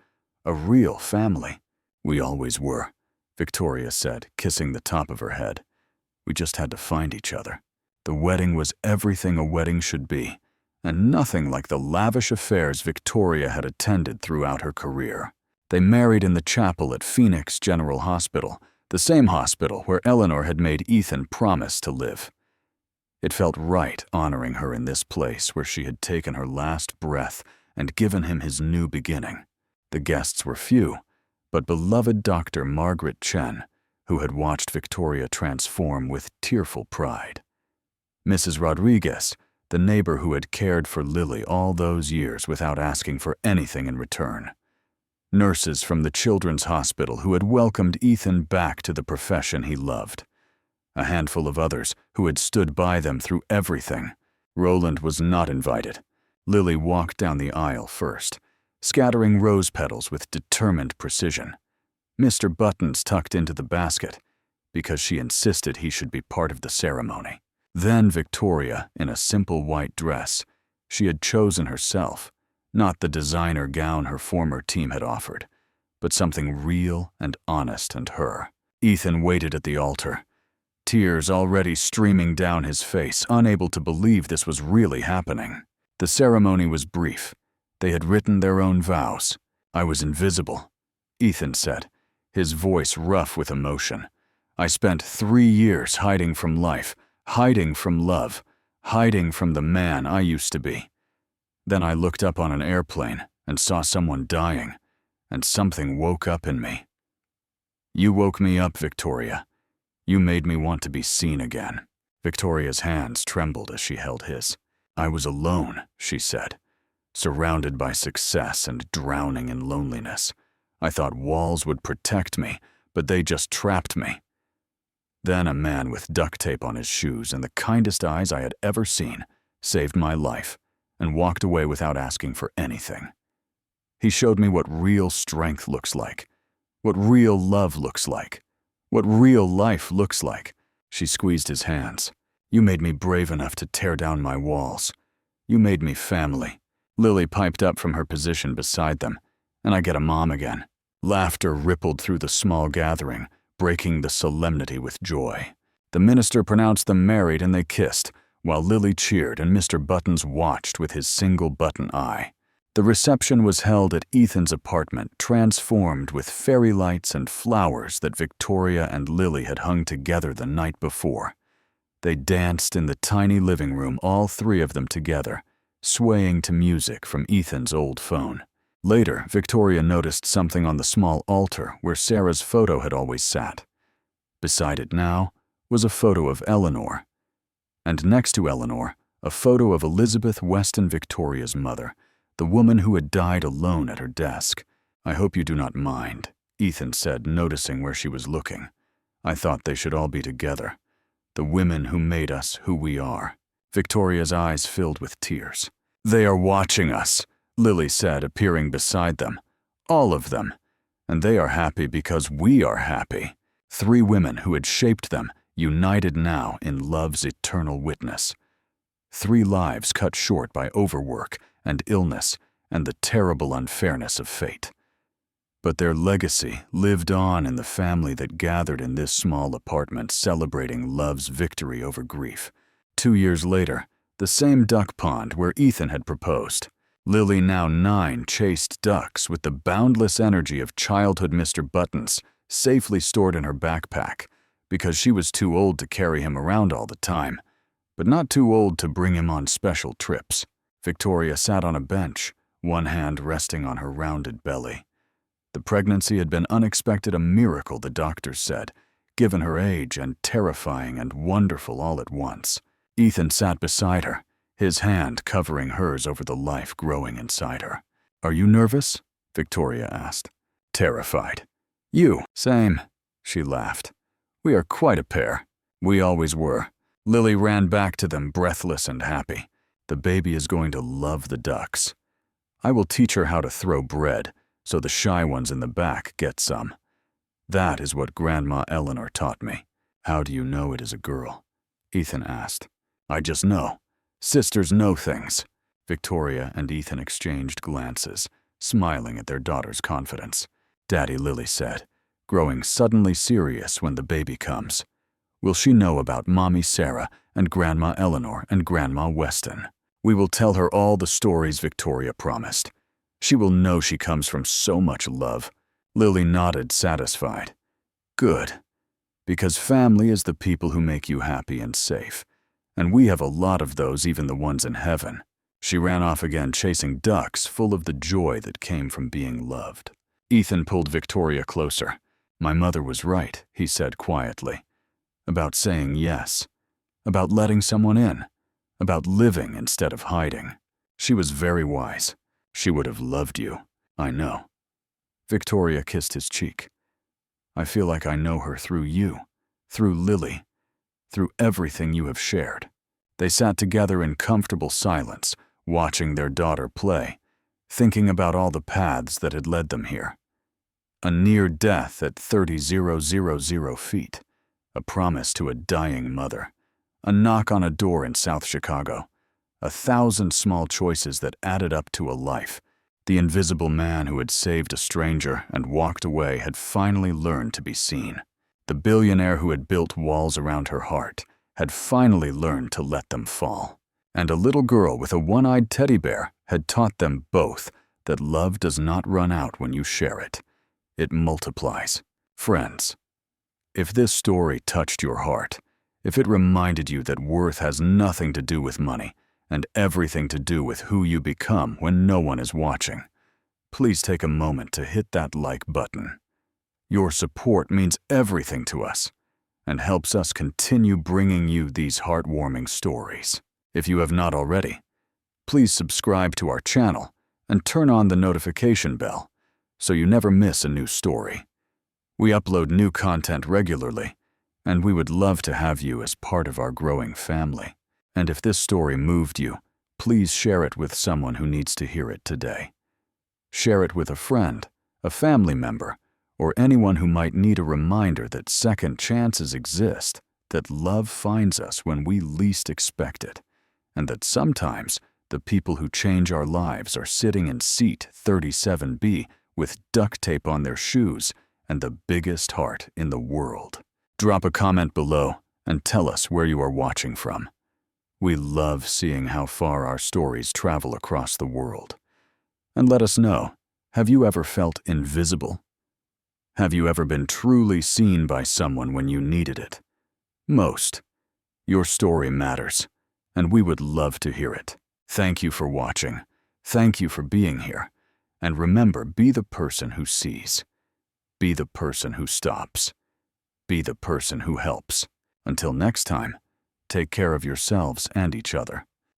"A real family." "We always were," Victoria said, kissing the top of her head. "We just had to find each other." The wedding was everything a wedding should be, and nothing like the lavish affairs Victoria had attended throughout her career. They married in the chapel at Phoenix General Hospital, the same hospital where Eleanor had made Ethan promise to live. It felt right honoring her in this place where she had taken her last breath and given him his new beginning. The guests were few, but beloved Dr. Margaret Chen, who had watched Victoria transform with tearful pride. Mrs. Rodriguez, the neighbor who had cared for Lily all those years without asking for anything in return. Nurses from the Children's Hospital who had welcomed Ethan back to the profession he loved. A handful of others who had stood by them through everything. Roland was not invited. Lily walked down the aisle first, scattering rose petals with determined precision. Mr. Buttons tucked into the basket, because she insisted he should be part of the ceremony. Then Victoria, in a simple white dress, she had chosen herself, not the designer gown her former team had offered, but something real and honest and her. Ethan waited at the altar, tears already streaming down his face, unable to believe this was really happening. The ceremony was brief. They had written their own vows. "I was invisible," Ethan said, his voice rough with emotion. "I spent 3 years hiding from life, hiding from love, hiding from the man I used to be. Then I looked up on an airplane and saw someone dying, and something woke up in me." "You woke me up, Victoria. You made me want to be seen again." Victoria's hands trembled as she held his. "I was alone," she said, "surrounded by success and drowning in loneliness. I thought walls would protect me, but they just trapped me." Then a man with duct tape on his shoes and the kindest eyes I had ever seen saved my life and walked away without asking for anything. He showed me what real strength looks like, what real love looks like, what real life looks like. She squeezed his hands. "You made me brave enough to tear down my walls. You made me family." Lily piped up from her position beside them, "And I get a mom again." Laughter rippled through the small gathering, breaking the solemnity with joy. The minister pronounced them married and they kissed, while Lily cheered and Mr. Buttons watched with his single-button eye. The reception was held at Ethan's apartment, transformed with fairy lights and flowers that Victoria and Lily had hung together the night before. They danced in the tiny living room, all 3 of them together, swaying to music from Ethan's old phone. Later, Victoria noticed something on the small altar where Sarah's photo had always sat. Beside it now was a photo of Eleanor, and next to Eleanor, a photo of Elizabeth Weston, Victoria's mother, the woman who had died alone at her desk. "I hope you do not mind," Ethan said, noticing where she was looking. "I thought they should all be together. The women who made us who we are." Victoria's eyes filled with tears. "They are watching us," Lily said, appearing beside them. "All of them. And they are happy because we are happy." 3 women who had shaped them, united now in love's eternal witness. 3 lives cut short by overwork and illness and the terrible unfairness of fate. But their legacy lived on in the family that gathered in this small apartment, celebrating love's victory over grief. 2 years later, the same duck pond where Ethan had proposed. Lily, now 9, chased ducks with the boundless energy of childhood Mr. Buttons, safely stored in her backpack, because she was too old to carry him around all the time, but not too old to bring him on special trips. Victoria sat on a bench, one hand resting on her rounded belly. The pregnancy had been unexpected, a miracle, the doctors said, given her age, and terrifying and wonderful all at once. Ethan sat beside her, his hand covering hers over the life growing inside her. "Are you nervous?" Victoria asked. "Terrified." "You?" "Same," she laughed. "We are quite a pair." "We always were." Lily ran back to them, breathless and happy. "The baby is going to love the ducks. I will teach her how to throw bread, so the shy ones in the back get some. That is what Grandma Eleanor taught me." "How do you know it is a girl?" Ethan asked. I just know. Sisters know things." Victoria and Ethan exchanged glances, smiling at their daughter's confidence. Daddy Lily said, growing suddenly serious when the baby comes. "Will she know about Mommy Sarah and Grandma Eleanor and Grandma Weston? We will tell her all the stories Victoria promised. She will know she comes from so much love." Lily nodded, satisfied. "Good. Because family is the people who make you happy and safe. And we have a lot of those, even the ones in heaven." She ran off again, chasing ducks, full of the joy that came from being loved. Ethan pulled Victoria closer. "My mother was right," he said quietly. "About saying yes. About letting someone in. About living instead of hiding. She was very wise. She would have loved you. I know." Victoria kissed his cheek. "I feel like I know her through you, through Lily, through everything you have shared." They sat together in comfortable silence, watching their daughter play, thinking about all the paths that had led them here. A near death at 30,000 feet, a promise to a dying mother, a knock on a door in South Chicago, 1,000 small choices that added up to a life. The invisible man who had saved a stranger and walked away had finally learned to be seen. The billionaire who had built walls around her heart had finally learned to let them fall. And a little girl with a one-eyed teddy bear had taught them both that love does not run out when you share it. It multiplies. Friends, if this story touched your heart, if it reminded you that worth has nothing to do with money and everything to do with who you become when no one is watching, please take a moment to hit that like button. Your support means everything to us and helps us continue bringing you these heartwarming stories. If you have not already, please subscribe to our channel and turn on the notification bell so you never miss a new story. We upload new content regularly, and we would love to have you as part of our growing family. And if this story moved you, please share it with someone who needs to hear it today. Share it with a friend, a family member, or anyone who might need a reminder that second chances exist, that love finds us when we least expect it, and that sometimes the people who change our lives are sitting in seat 37B with duct tape on their shoes and the biggest heart in the world. Drop a comment below and tell us where you are watching from. We love seeing how far our stories travel across the world. And let us know, have you ever felt invisible? Have you ever been truly seen by someone when you needed it? Most. Your story matters, and we would love to hear it. Thank you for watching. Thank you for being here. And remember, be the person who sees. Be the person who stops. Be the person who helps. Until next time, take care of yourselves and each other.